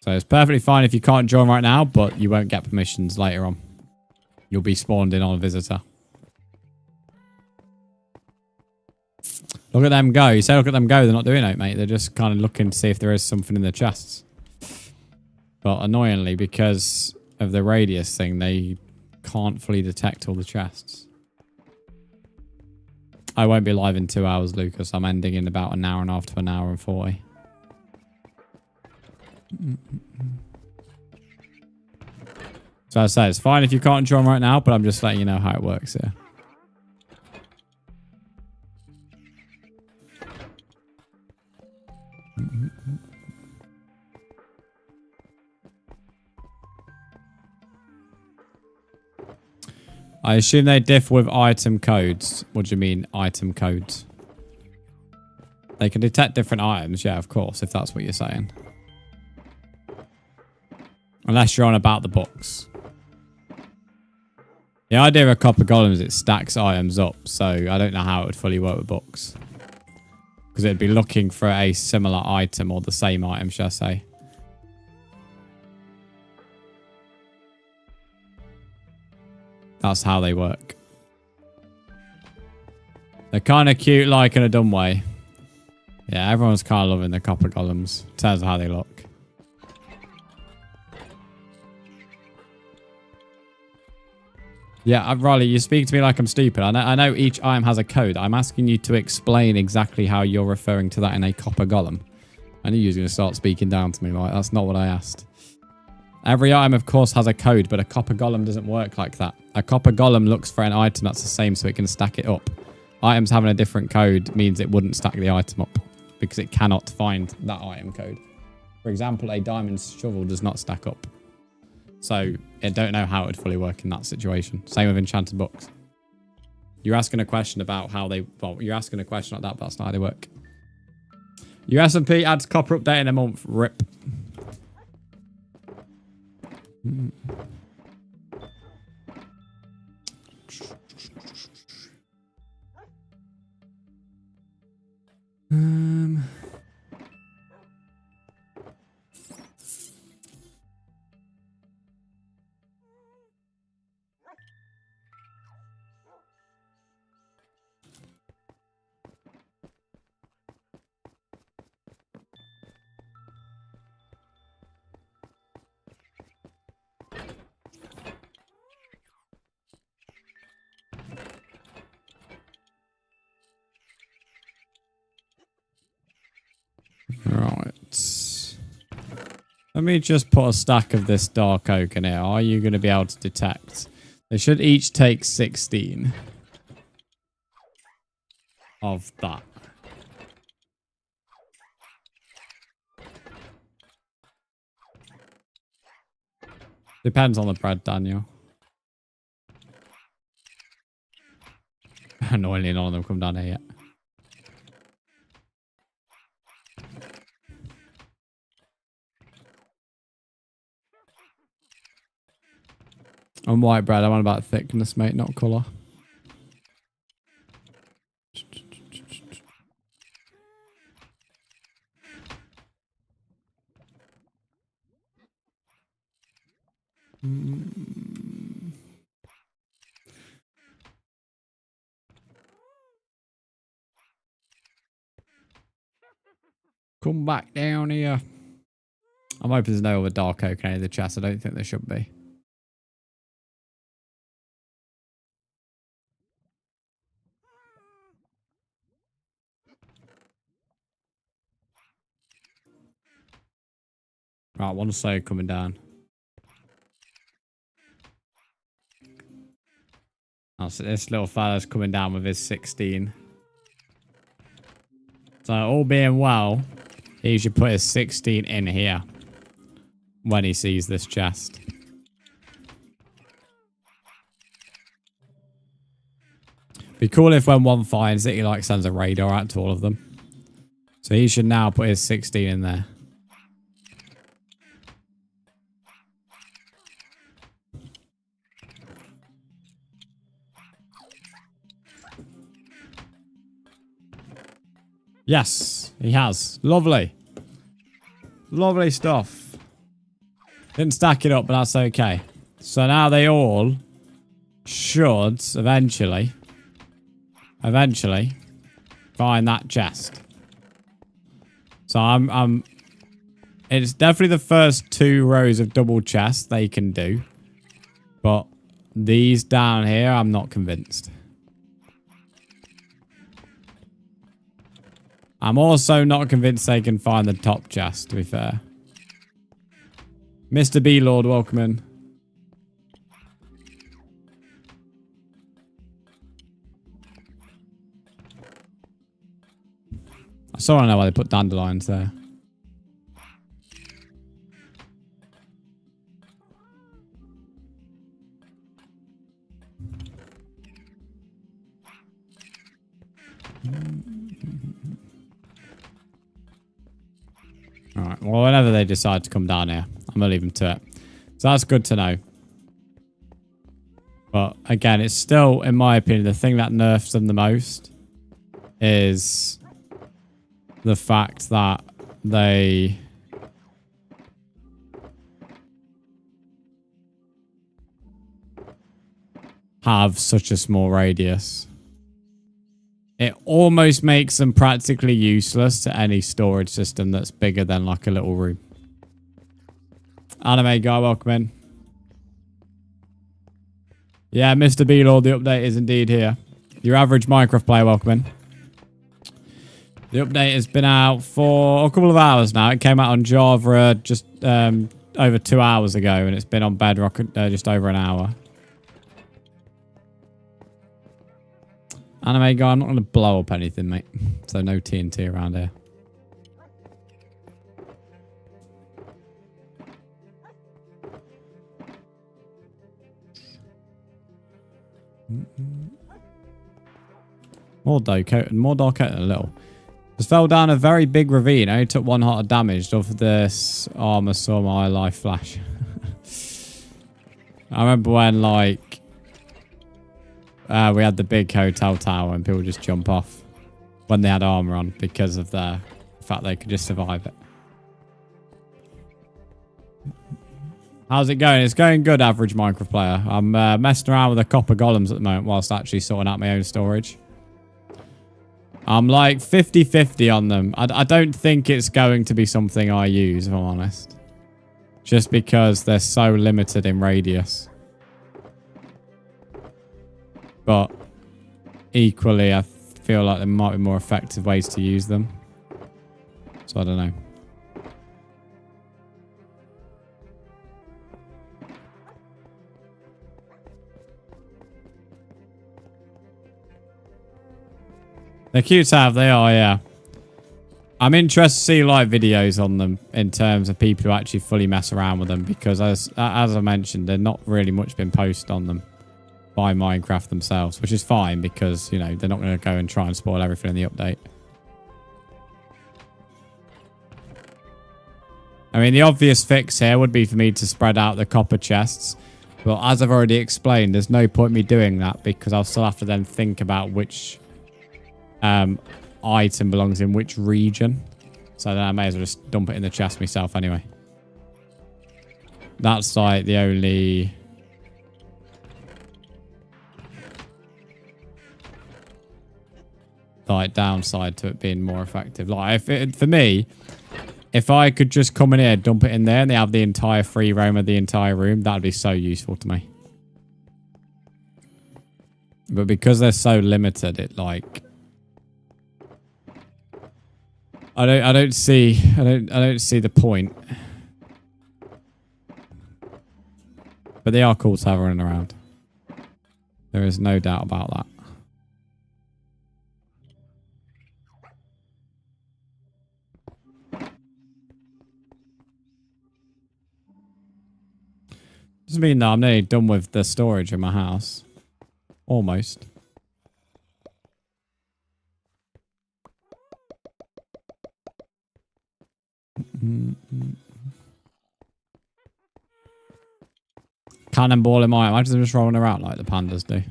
So it's perfectly fine if you can't join right now, but you won't get permissions later on. You'll be spawned in on a visitor. Look at them go. You say look at them go. They're not doing it, mate. They're just kind of looking to see if there is something in the chests. But annoyingly, because of the radius thing, they can't fully detect all the chests. I won't be live in 2 hours, Lucas. I'm ending in about an hour and a half to an hour and 40. So I say it's fine if you can't join right now, but I'm just letting you know how it works here. I assume they differ with item codes. What do you mean, item codes? They can detect different items, yeah, of course, if that's what you're saying. Unless you're on about the books. The idea of copper golems is it stacks items up, so I don't know how it would fully work with books. Because it'd be looking for a similar item or the same item, shall I say. That's how they work. They're kind of cute, like in a dumb way. Yeah, everyone's kind of loving the copper golems. In terms of how they look. Yeah, Riley, you speak to me like I'm stupid. I know each item has a code. I'm asking you to explain exactly how you're referring to that in a copper golem. I knew you were going to start speaking down to me, right? That's not what I asked. Every item, of course, has a code, but a copper golem doesn't work like that. A copper golem looks for an item that's the same so it can stack it up. Items having a different code means it wouldn't stack the item up because it cannot find that item code. For example, a diamond shovel does not stack up. So I don't know how it would fully work in that situation. Same with enchanted books. You're asking a question about how they... Well, you're asking a question like that, but that's not how they work. USMP adds copper update in a month. RIP. Right. Let me just put a stack of this dark oak in here. Are you going to be able to detect? They should each take 16 of that. Depends on the bread, Daniel. Annoyingly, none of them come down here yet. On white bread, I'm on about thickness, mate, not colour. Come back down here. I'm hoping there's no other dark oak in any of the chests. I don't think there should be. Right, one slave coming down. Oh, so this little fella's coming down with his 16. So all being well, he should put his 16 in here when he sees this chest. Be cool if when one finds it, he like sends a radar out to all of them. So he should now put his 16 in there. Yes, he has. Lovely. Lovely stuff. Didn't stack it up, but that's okay. So now they all should eventually find that chest. So it's definitely the first 2 rows of double chests they can do. But these down here, I'm not convinced. I'm also not convinced they can find the top chest, to be fair. Mr. B-Lord, welcome in. I still don't know why they put dandelions there. Alright, well, whenever they decide to come down here, I'm going to leave them to it. So that's good to know. But again, it's still, in my opinion, the thing that nerfs them the most is the fact that they have such a small radius. It almost makes them practically useless to any storage system that's bigger than like a little room. Anime guy, welcome in. Yeah, Mr. B-Lord, the update is indeed here. Your average Minecraft player, welcome in. The update has been out for a couple of hours now. It came out on Java just over 2 hours ago, and it's been on Bedrock just over an hour. Anime guy, I'm not going to blow up anything, mate. So no TNT around here. More dark out a little. Just fell down a very big ravine. I only took 1 heart of damage off of this armor saw my life flash. I remember when like we had the big hotel tower and people just jump off when they had armor on because of the fact they could just survive it. How's it going? It's going good, average Minecraft player. I'm messing around with the copper golems at the moment whilst actually sorting out my own storage. I'm like 50-50 on them. I don't think it's going to be something I use, if I'm honest. Just because they're so limited in radius. But equally, I feel like there might be more effective ways to use them. So I don't know. They're cute to have, they are, yeah. I'm interested to see like videos on them in terms of people who actually fully mess around with them, because as I mentioned, there's not really much been posted on them by Minecraft themselves, which is fine because, you know, they're not going to go and try and spoil everything in the update. I mean, the obvious fix here would be for me to spread out the copper chests. But as I've already explained, there's no point me doing that because I'll still have to then think about which item belongs in which region. So then I may as well just dump it in the chest myself anyway. That's like the only... like downside to it being more effective. Like for me, if I could just come in here, dump it in there, and they have the entire free roam of the entire room, that'd be so useful to me. But because they're so limited, it like I don't see the point. But they are cool to have running around. There is no doubt about that. Doesn't mean that I'm nearly done with the storage in my house. Almost. Cannonball in my... Imagine them just rolling around like the pandas do.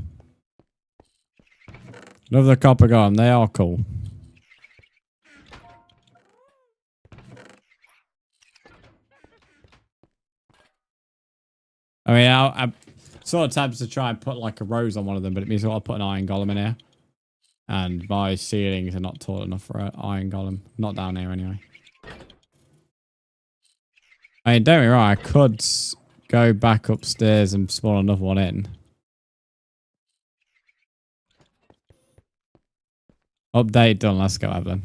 Love the copper golem. They are cool. I mean, I'm sort of tempted to try and put like a rose on one of them, but it means I'll put an iron golem in here. And my ceilings are not tall enough for an iron golem. Not down here anyway. I mean, don't get me wrong, I could go back upstairs and spawn another one in. Update done, let's go, Evelyn.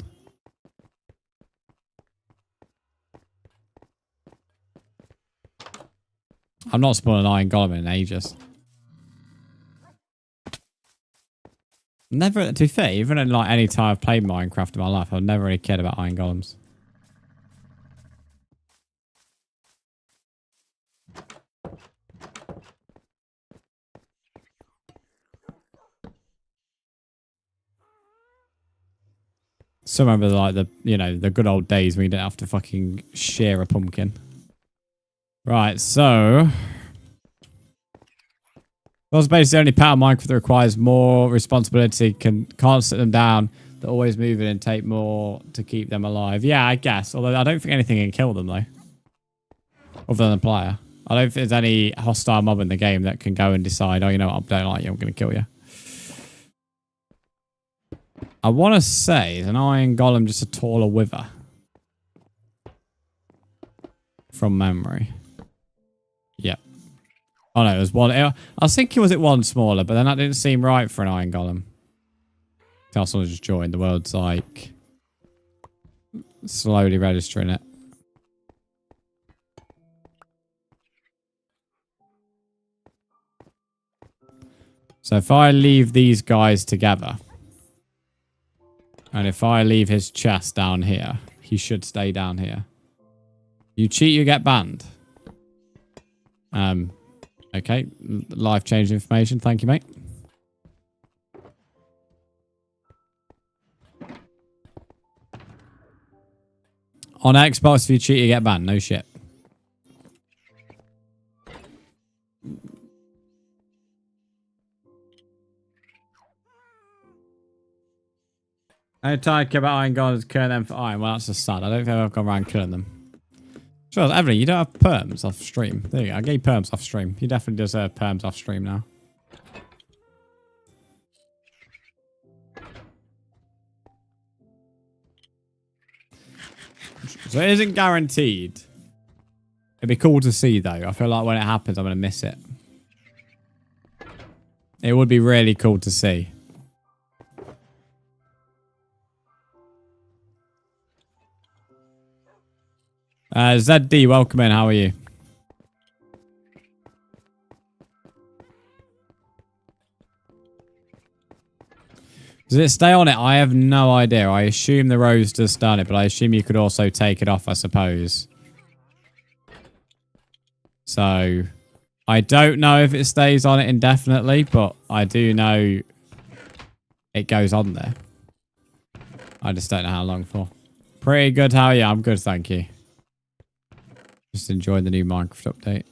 I'm not spawning an iron golem in ages. Never, to be fair, even in like any time I've played Minecraft in my life, I've never really cared about iron golems. So remember like the good old days when you didn't have to fucking shear a pumpkin. Right, so that's basically the only part of Minecraft that requires more responsibility, can't sit them down, they're always moving and take more to keep them alive. Yeah, I guess. Although I don't think anything can kill them though. Other than the player. I don't think there's any hostile mob in the game that can go and decide, oh, you know what, I don't like you, I'm going to kill you. I want to say, is an iron golem just a taller wither? From memory. Yep. Oh no, it was one. I was thinking, was it one smaller, but then that didn't seem right for an iron golem. Tell someone just joined. The world's like slowly registering it. So if I leave these guys together, and if I leave his chest down here, he should stay down here. You cheat, you get banned. Okay. Life change information. Thank you, mate. On Xbox, if you cheat, you get banned. No shit. Anytime I care about iron golems, killing them for iron. Well, that's just sad. I don't think I've gone around killing them. Sure, Evelyn, you don't have perms off stream. There you go. I gave perms off stream. You definitely deserve perms off stream now. So it isn't guaranteed. It'd be cool to see, though. I feel like when it happens, I'm going to miss it. It would be really cool to see. ZD, welcome in. How are you? Does it stay on it? I have no idea. I assume the rose does stay on it, but I assume you could also take it off, I suppose. So, I don't know if it stays on it indefinitely, but I do know it goes on there. I just don't know how long for. Pretty good. How are you? I'm good, thank you. Just enjoying the new Minecraft update.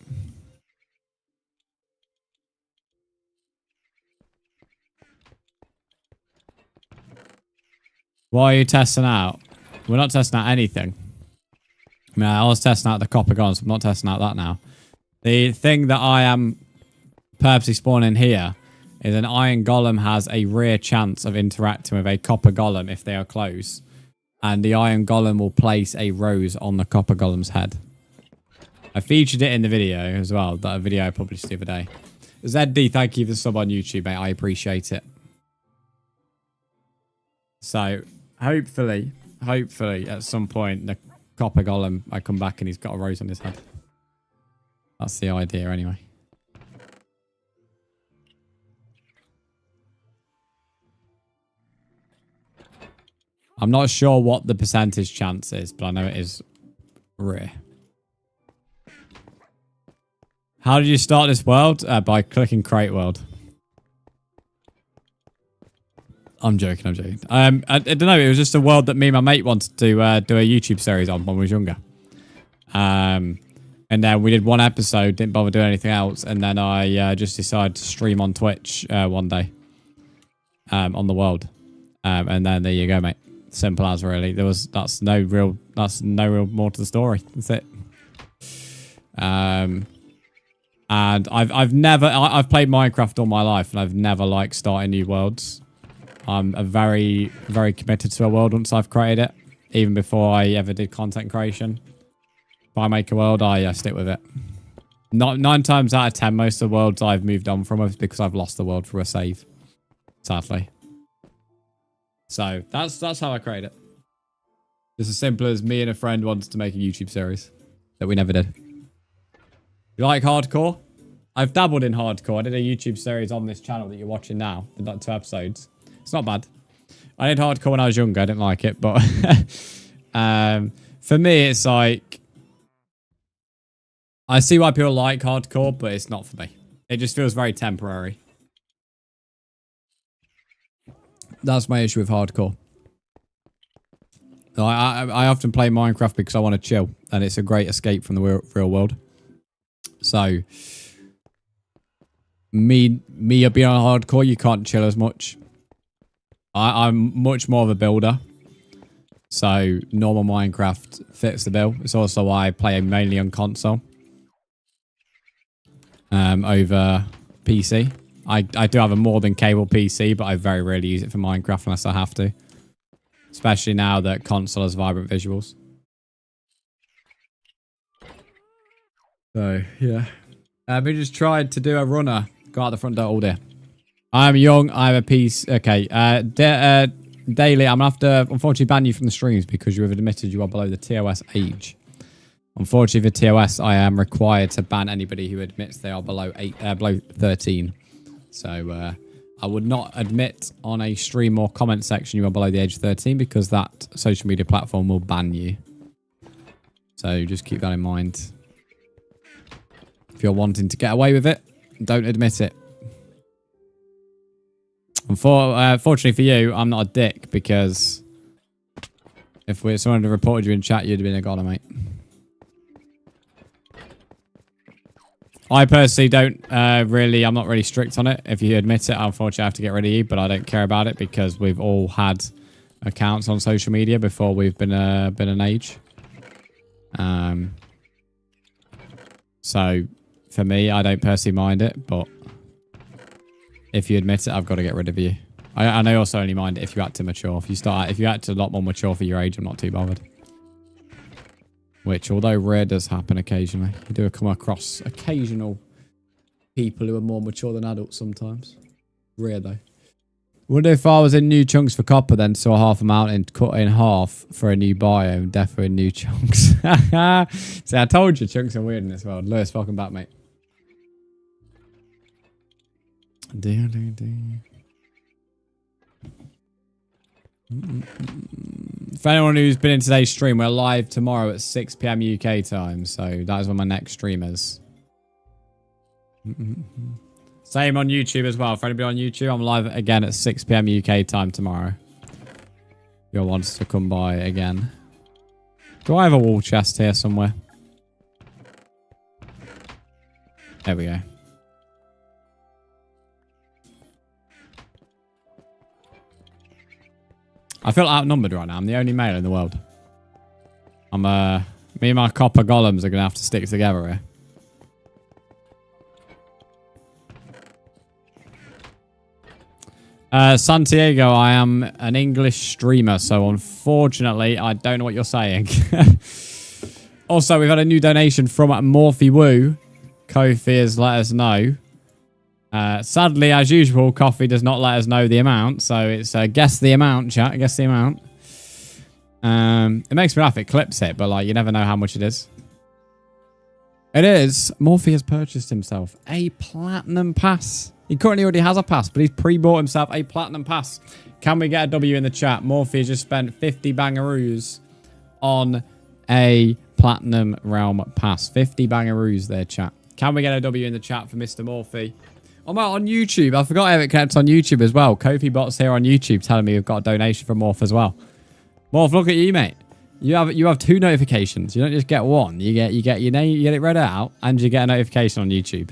What are you testing out? We're not testing out anything. I mean, I was testing out the copper golems. I'm not testing out that now. The thing that I am purposely spawning here is an iron golem has a rare chance of interacting with a copper golem if they are close. And the iron golem will place a rose on the copper golem's head. I featured it in the video as well. That video I published the other day. ZD, thank you for the sub on YouTube, mate. I appreciate it. So, hopefully, at some point, the copper golem, I come back and he's got a rose on his head. That's the idea, anyway. I'm not sure what the percentage chance is, but I know it is rare. How did you start this world? By clicking create world. I'm joking. I don't know. It was just a world that me and my mate wanted to do a YouTube series on when we was younger. And then we did one episode, didn't bother doing anything else. And then I just decided to stream on Twitch one day on the world. And then there you go, mate. Simple as really. That's no real more to the story. That's it. And I've played Minecraft all my life, and I've never liked starting new worlds. I'm a very, very committed to a world once I've created it, even before I ever did content creation. If I make a world, I stick with it. 9 times out of 10, most of the worlds I've moved on from is because I've lost the world for a save, sadly. So that's how I create it. Just as simple as me and a friend wanted to make a YouTube series that we never did. You like hardcore? I've dabbled in hardcore. I did a YouTube series on this channel that you're watching now. Did like 2 episodes. It's not bad. I did hardcore when I was younger. I didn't like it, but for me, it's like I see why people like hardcore, but it's not for me. It just feels very temporary. That's my issue with hardcore. I often play Minecraft because I want to chill, and it's a great escape from the real world. So, me being on hardcore, you can't chill as much. I'm much more of a builder. So, normal Minecraft fits the bill. It's also why I play mainly on console. Over PC. I do have a more than cable PC, but I very rarely use it for Minecraft unless I have to. Especially now that console has vibrant visuals. So, yeah. We just tried to do a runner. Go out the front door all day. I'm young. I have a piece. Okay. Daily, I'm going to have to, unfortunately, ban you from the streams because you have admitted you are below the TOS age. Unfortunately, for TOS, I am required to ban anybody who admits they are below 13. So, I would not admit on a stream or comment section you are below the age of 13 because that social media platform will ban you. So, just keep that in mind. If you're wanting to get away with it, don't admit it. Fortunately for you, I'm not a dick because if someone had reported you in chat, you'd have been a goner, mate. I personally don't I'm not really strict on it. If you admit it, unfortunately I have to get rid of you, but I don't care about it because we've all had accounts on social media before we've been an age. So for me, I don't personally mind it, but if you admit it, I've got to get rid of you. I also only mind it if you act immature. If you act a lot more mature for your age, I'm not too bothered. Which, although rare, does happen occasionally. You do come across occasional people who are more mature than adults sometimes. Rare, though. What if I was in new chunks for copper, then saw half a mountain cut in half for a new biome? Defo in new chunks. See, I told you chunks are weird in this world. Lewis, welcome back, mate. For anyone who's been in today's stream, we're live tomorrow at 6 PM UK time. So that is when my next stream is. Same on YouTube as well. For anybody on YouTube, I'm live again at 6 PM UK time tomorrow. If you wants to come by again. Do I have a wall chest here somewhere? There we go. I feel outnumbered right now. I'm the only male in the world. Me and my copper golems are going to have to stick together here. Santiago, I am an English streamer, so unfortunately, I don't know what you're saying. Also, we've had a new donation from Morphy Woo. Kofi has let us know. Sadly, as usual, Coffee does not let us know the amount, so it's guess the amount, chat. Guess the amount. It makes me laugh. It clips it, but like you never know how much it is. It is. Morphe has purchased himself a platinum pass. He currently already has a pass, but he's pre-bought himself a platinum pass. Can we get a W in the chat? Morphe has just spent 50 bangaroos on a platinum realm pass. 50 bangaroos there, chat. Can we get a W in the chat for Mr. Morphe? I'm out on YouTube. I forgot Eric Connects on YouTube as well. Kofi Bot's here on YouTube telling me we've got a donation from Morph as well. Morph, look at you, mate. You have 2 notifications. You don't just get one. You get your name, you get it read out, and you get a notification on YouTube.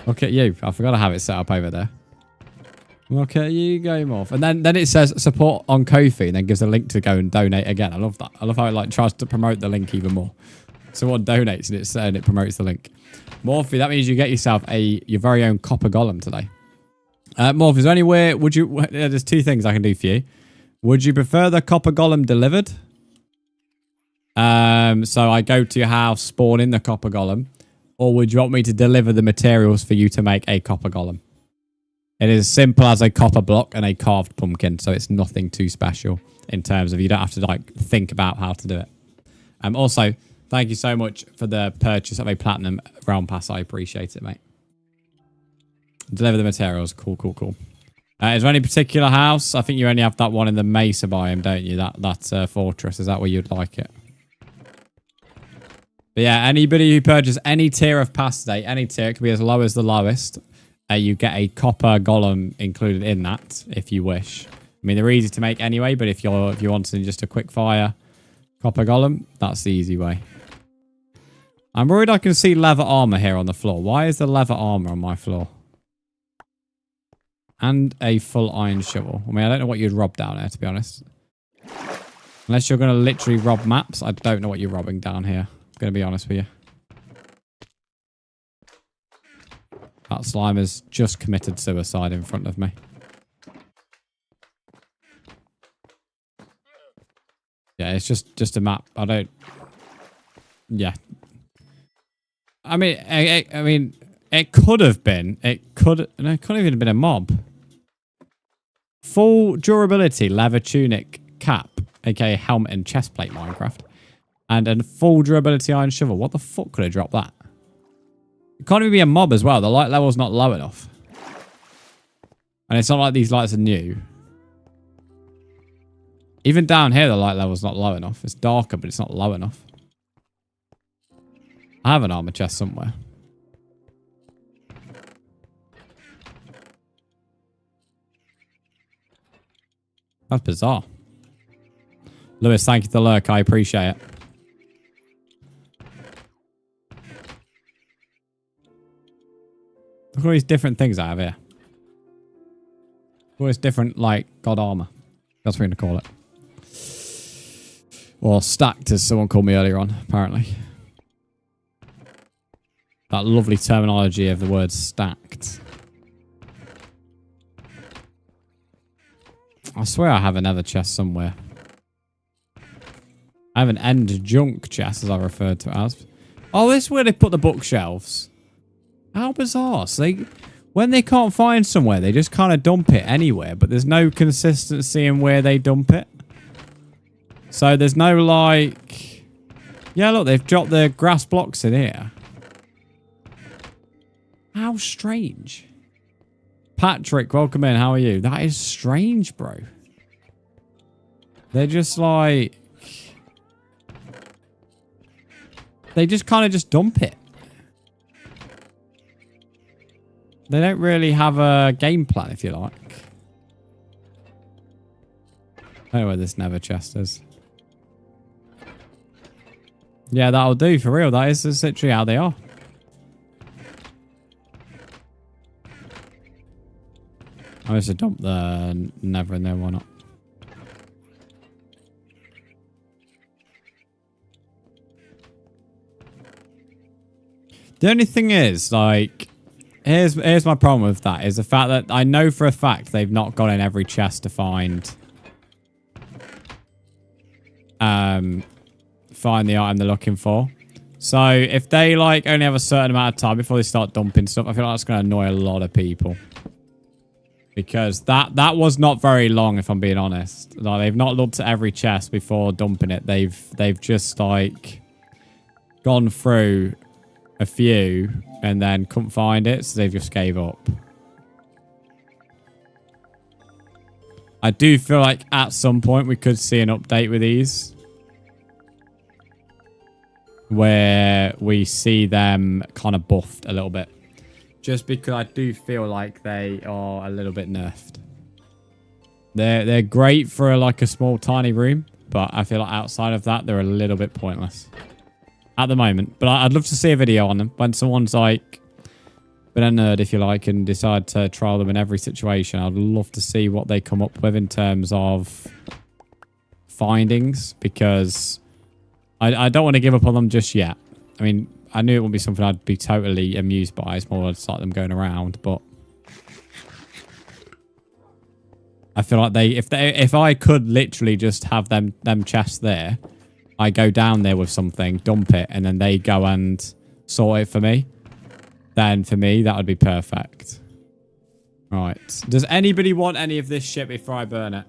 Look at you. I forgot to have it set up over there. Look at you go, Morph. And then it says support on Kofi and then gives a link to go and donate again. I love that. I love how it like tries to promote the link even more. Someone donates and it promotes the link. Morphe, that means you get yourself your very own copper golem today. Morphe, is there anywhere there's 2 things I can do for you. Would you prefer the copper golem delivered? So I go to your house, spawn in the copper golem, or would you want me to deliver the materials for you to make a copper golem? It is as simple as a copper block and a carved pumpkin, so it's nothing too special in terms of you don't have to like think about how to do it. Also, thank you so much for the purchase of a platinum realm pass. I appreciate it, mate. Deliver the materials. Cool, cool, cool. Is there any particular house? I think you only have that one in the Mesa biome, don't you? That fortress. Is that where you'd like it? But yeah, anybody who purchases any tier of past today, any tier, it could be as low as the lowest. You get a copper golem included in that, if you wish. I mean, they're easy to make anyway, but if you wanted just a quick fire copper golem, that's the easy way. I'm worried I can see leather armor here on the floor. Why is there leather armor on my floor? And a full iron shovel. I mean, I don't know what you'd rob down here, to be honest. Unless you're going to literally rob maps, I don't know what you're robbing down here. I'm going to be honest with you. That slime has just committed suicide in front of me. Yeah, it's just a map. I don't... Yeah. I mean, it could have been. It couldn't even have been a mob. Full durability leather tunic cap, aka helmet and chestplate Minecraft. And a full durability iron shovel. What the fuck could have dropped that? It can't even be a mob as well. The light level's not low enough. And it's not like these lights are new. Even down here, the light level's not low enough. It's darker, but it's not low enough. I have an armor chest somewhere. That's bizarre. Lewis, thank you for the lurk. I appreciate it. Look at all these different things I have here. All this different, like, god armor. That's what we're going to call it. Or stacked, as someone called me earlier on, apparently. That lovely terminology of the word stacked. I swear I have another chest somewhere. I have an end junk chest, as I referred to it as. Oh, this is where they put the bookshelves. How bizarre. So when they can't find somewhere, they just kind of dump it anywhere, but there's no consistency in where they dump it. So there's no, like... Yeah, look, they've dropped the grass blocks in here. How strange. Patrick, welcome in. How are you? That is strange, bro. They're just like... They just kind of just dump it. They don't really have a game plan, if you like. I don't know where this nether chest is. Yeah, that'll do, for real. That is literally how they are. I must have dumped the nether in there, why not? The only thing is, like, here's my problem with that, is the fact that I know for a fact they've not gone in every chest to find the item they're looking for. So if they like only have a certain amount of time before they start dumping stuff, I feel like that's going to annoy a lot of people. Because that was not very long, if I'm being honest. Like, they've not looked at every chest before dumping it. They've just like gone through a few and then couldn't find it, so they've just gave up. I do feel like at some point we could see an update with these where we see them kind of buffed a little bit. Just because I do feel like they are a little bit nerfed. They're great for like a small tiny room, but I feel like outside of that they're a little bit pointless at the moment. But I'd love to see a video on them when someone's like been a nerd, if you like, and decide to trial them in every situation. I'd love to see what they come up with in terms of findings, because I don't want to give up on them just yet. I mean, I knew it wouldn't be something I'd be totally amused by. It's more just like them going around, but I feel like if I could literally just have them chests there, I go down there with something, dump it, and then they go and sort it for me, then for me that would be perfect. Right. Does anybody want any of this shit before I burn it?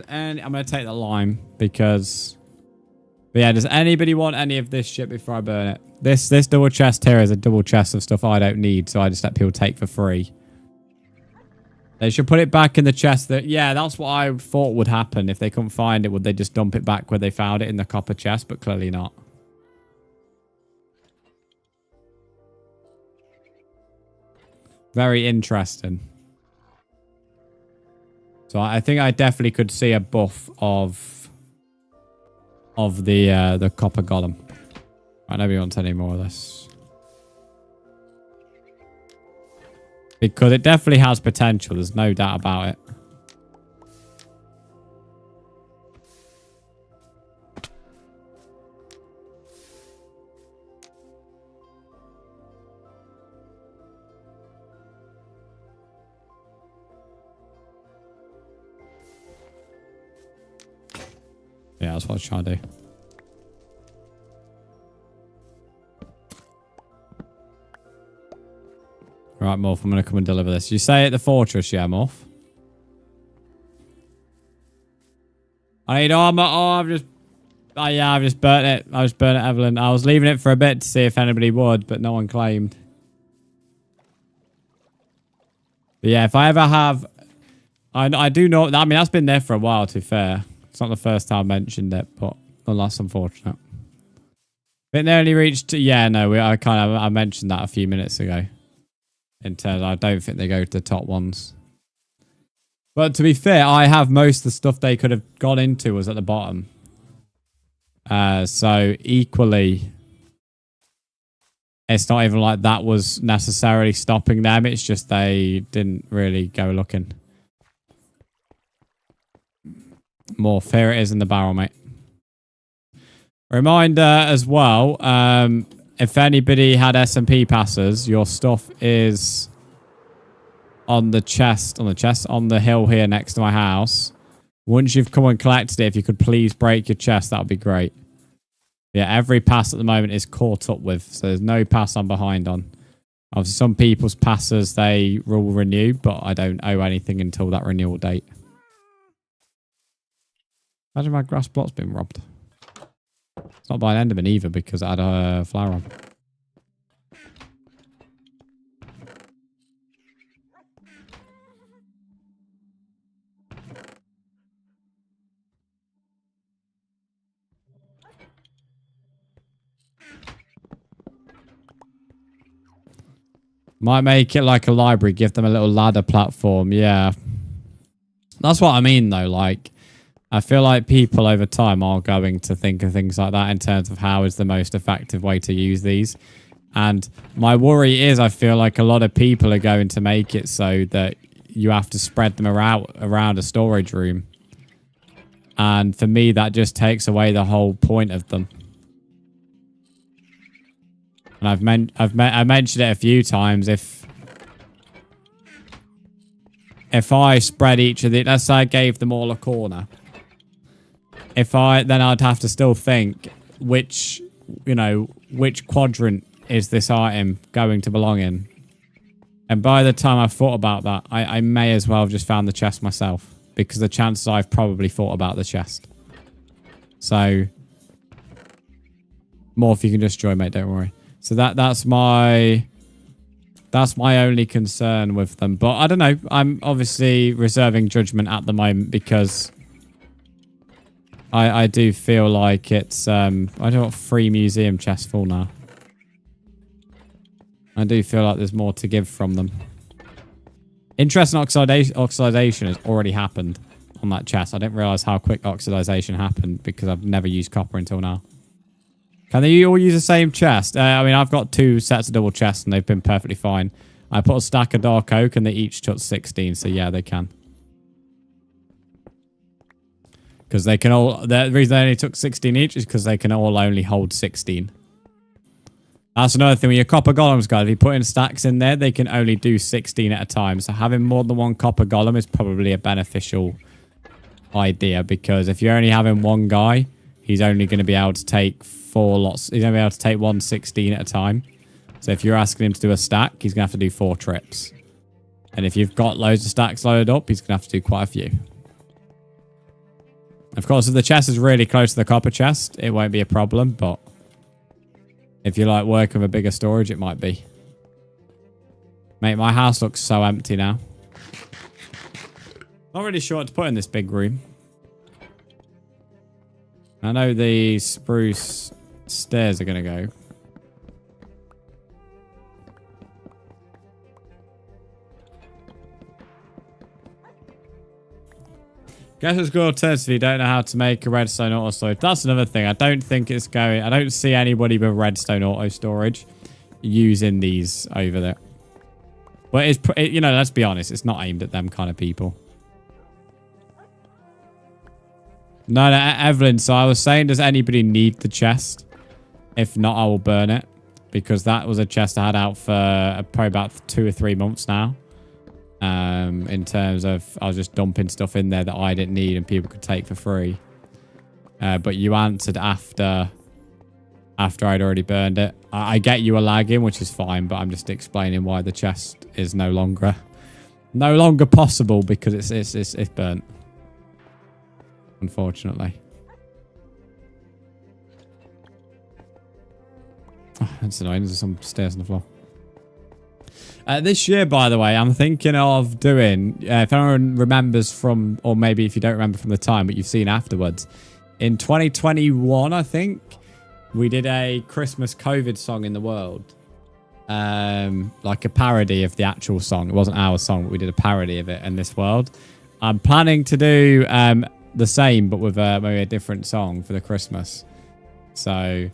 I'm going to take the lime because... But yeah, does anybody want any of this shit before I burn it? This double chest here is a double chest of stuff I don't need, so I just let people take for free. They should put it back in the chest. Yeah, that's what I thought would happen. If they couldn't find it, would they just dump it back where they found it in the copper chest? But clearly not. Very interesting. So I think I definitely could see a buff of the copper golem. Right, nobody wants any more of this. Because it definitely has potential. There's no doubt about it. Yeah, that's what I was trying to do. Right, Morph, I'm going to come and deliver this. You say at the fortress, yeah, Morph? I've just burnt it. I just burnt it, Evelyn. I was leaving it for a bit to see if anybody would, but no one claimed. But yeah, if I ever have... I do know... I mean, that's been there for a while, to be fair. It's not the first time I mentioned it, but that's unfortunate. It nearly reached... Yeah, no, I mentioned that a few minutes ago. In terms, I don't think they go to the top ones. But to be fair, I have most of the stuff they could have gone into was at the bottom. So equally, it's not even like that was necessarily stopping them. It's just they didn't really go looking. More fear it is in the barrel, mate. Reminder as well, if anybody had SMP passes, your stuff is on the hill here next to my house. Once you've come and collected it, if you could please break your chest, that would be great. Yeah, every pass at the moment is caught up with, so there's no pass I'm behind on. Obviously, some people's passes, they will renew, but I don't owe anything until that renewal date. Imagine my grass plot's been robbed. It's not by an enderman either because I had a flower on. Might make it like a library, give them a little ladder platform. Yeah. That's what I mean though. Like, I feel like people over time are going to think of things like that in terms of how is the most effective way to use these. And my worry is I feel like a lot of people are going to make it so that you have to spread them around a storage room. And for me, that just takes away the whole point of them. And I've mentioned it a few times. If I spread each of the, let's say I gave them all a corner. Then I'd have to still think which quadrant is this item going to belong in. And by the time I've thought about that, I may as well have just found the chest myself. Because the chances I've probably thought about the chest. So, more if you can just join, mate, don't worry. So that's my only concern with them. But I don't know. I'm obviously reserving judgment at the moment because I do feel like it's I don't want free museum chests full now. I do feel like there's more to give from them. Interesting oxidation has already happened on that chest. I didn't realize how quick oxidation happened because I've never used copper until now. Can they all use the same chest? I mean, I've got 2 sets of double chests and they've been perfectly fine. I put a stack of dark oak and they each took 16, so yeah, they can. Because they can all... The reason they only took 16 each is because they can all only hold 16. That's another thing with your copper golems, guys. If you put in stacks in there, they can only do 16 at a time. So having more than one copper golem is probably a beneficial idea. Because if you're only having one guy, he's only going to be able to take 4 lots. He's going to be able to take 1 16 at a time. So if you're asking him to do a stack, he's going to have to do 4 trips. And if you've got loads of stacks loaded up, he's going to have to do quite a few. Of course, if the chest is really close to the copper chest, it won't be a problem. But if you like working with a bigger storage, it might be. Mate, my house looks so empty now. Not really sure what to put in this big room. I know the spruce stairs are going to go. Guess it's good alternative. You don't know how to make a redstone auto storage. That's another thing. I don't think it's going. I don't see anybody with redstone auto storage using these over there. But it's, you know, let's be honest. It's not aimed at them kind of people. No, Evelyn. So I was saying, does anybody need the chest? If not, I will burn it because that was a chest I had out for probably about 2 or 3 months now. In terms of I was just dumping stuff in there that I didn't need and people could take for free. But you answered after I'd already burned it. I get you were lagging, which is fine, but I'm just explaining why the chest is no longer possible because it's burnt. Unfortunately. Oh, that's annoying. There's some stairs on the floor. This year, by the way, I'm thinking of doing, if anyone remembers from, or maybe if you don't remember from the time, but you've seen afterwards, in 2021, I think, we did a Christmas COVID song in the world. Like a parody of the actual song. It wasn't our song, but we did a parody of it in this world. I'm planning to do the same, but with maybe a different song for the Christmas. So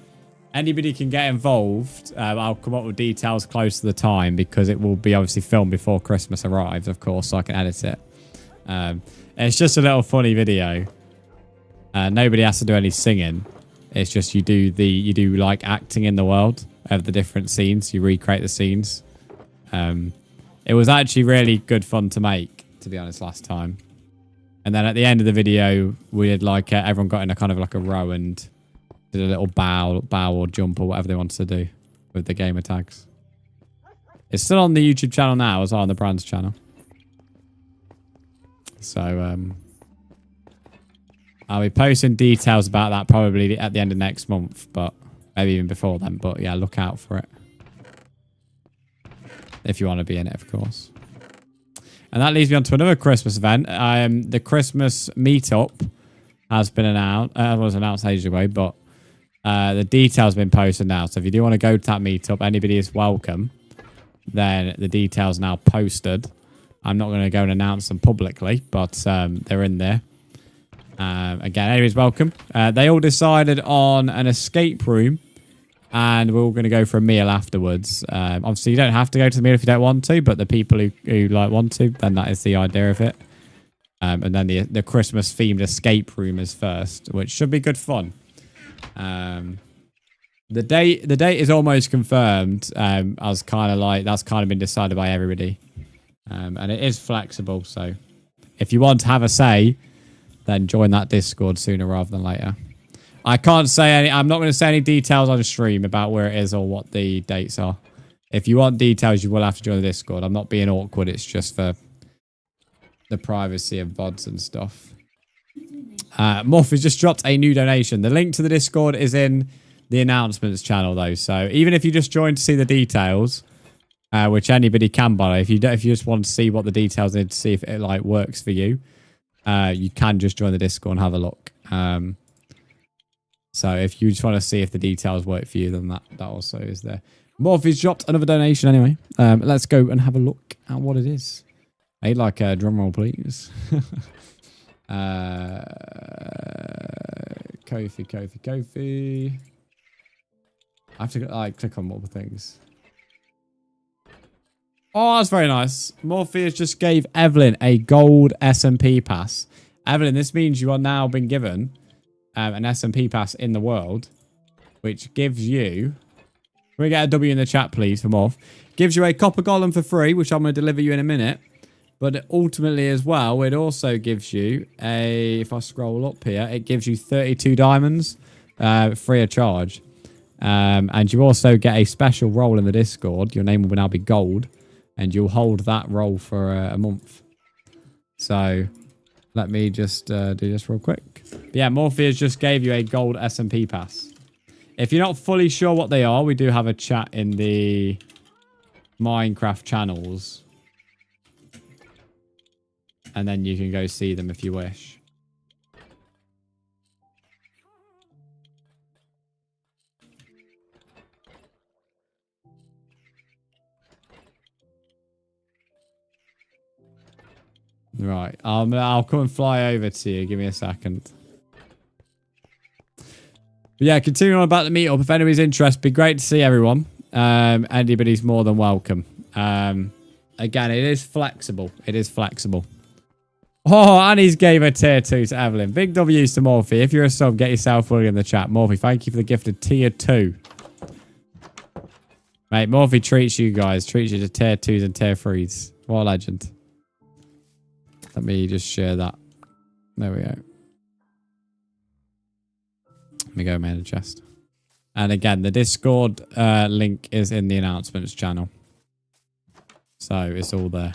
anybody can get involved. I'll come up with details close to the time because it will be obviously filmed before Christmas arrives, of course, so I can edit it. It's just a little funny video. Nobody has to do any singing. It's just you do like acting in the world of the different scenes. You recreate the scenes. It was actually really good fun to make, to be honest, last time. And then at the end of the video, we did like everyone got in a kind of like a row and did a little bow or jump or whatever they wanted to do with the gamer tags. It's still on the YouTube channel now as well, on the Brzndz channel. So I'll be posting details about that probably at the end of next month, but maybe even before then. But yeah, look out for it. If you want to be in it, of course. And that leads me on to another Christmas event. The Christmas meetup has been announced. It was announced ages ago, but the details have been posted now. So if you do want to go to that meetup, anybody is welcome. Then the details are now posted. I'm not going to go and announce them publicly, but they're in there. Again, anybody's welcome. They all decided on an escape room, and we're all going to go for a meal afterwards. Obviously, you don't have to go to the meal if you don't want to, but the people who like want to, then that is the idea of it. And then the Christmas-themed escape room is first, which should be good fun. The date is almost confirmed. As kind of like that's kind of been decided by everybody, and it is flexible. So if you want to have a say, then join that Discord sooner rather than later. I can't say any. I'm not going to say any details on the stream about where it is or what the dates are. If you want details, you will have to join the Discord. I'm not being awkward. It's just for the privacy of VODs and stuff. Morph has just dropped a new donation. The link to the Discord is in the announcements channel, though. So even if you just join to see the details, which anybody can buy, if you just want to see what the details are, to see if it like works for you, you can just join the Discord and have a look. So if you just want to see if the details work for you, then that also is there. Morph has dropped another donation anyway. Let's go and have a look at what it is. I'd like a drum roll, please. Kofi. I have to click on multiple things. Oh, that's very nice. Morpheus just gave Evelyn a gold SMP pass. Evelyn, this means you are now been given an SMP pass in the world, which gives you... Can we get a W in the chat, please, for Morph? Gives you a copper golem for free, which I'm going to deliver you in a minute. But ultimately as well, it also gives you a... If I scroll up here, it gives you 32 diamonds free of charge. And you also get a special role in the Discord. Your name will now be gold. And you'll hold that role for a month. So let me just do this real quick. But yeah, Morpheus just gave you a gold SMP pass. If you're not fully sure what they are, we do have a chat in the Minecraft channels. And then you can go see them if you wish. Right. I'll come and fly over to you. Give me a second. But yeah, continuing on about the meetup. If anybody's interested, it'd be great to see everyone. Anybody's more than welcome. Again, it is flexible. It is flexible. Oh, and he's gave a tier 2 to Evelyn. Big W's to Morphe. If you're a sub, get yourself fully in the chat. Morphe, thank you for the gifted tier 2. Mate, Morphe treats you guys. Treats you to tier 2s and tier 3s. What a legend. Let me just share that. There we go. Let me go man the chest. And again, the Discord link is in the announcements channel. So it's all there.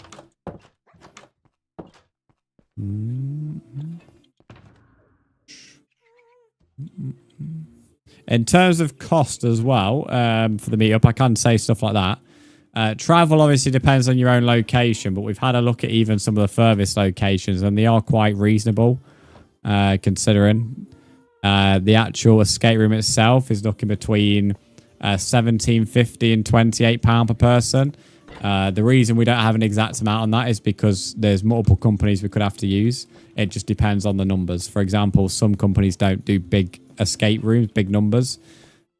In terms of cost as well, for the meetup, I can say stuff like that. Travel obviously depends on your own location, but we've had a look at even some of the furthest locations, and they are quite reasonable, considering the actual escape room itself is looking between £17.50 and £28 per person. The reason we don't have an exact amount on that is because there's multiple companies we could have to use. It just depends on the numbers. For example, some companies don't do big escape rooms, big numbers.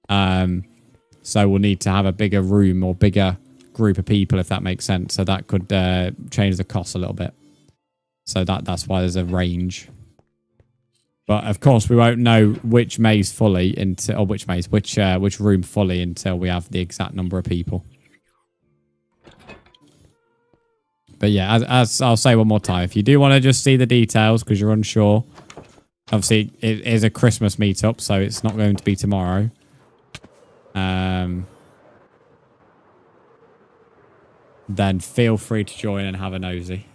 So we'll need to have a bigger room or bigger group of people, if that makes sense. So that could change the cost a little bit. So that's why there's a range. But of course, we won't know which maze fully until, or which room fully until we have the exact number of people. But yeah, as I'll say one more time, if you do want to just see the details because you're unsure, obviously it is a Christmas meetup, so it's not going to be tomorrow. Then feel free to join and have a nosy.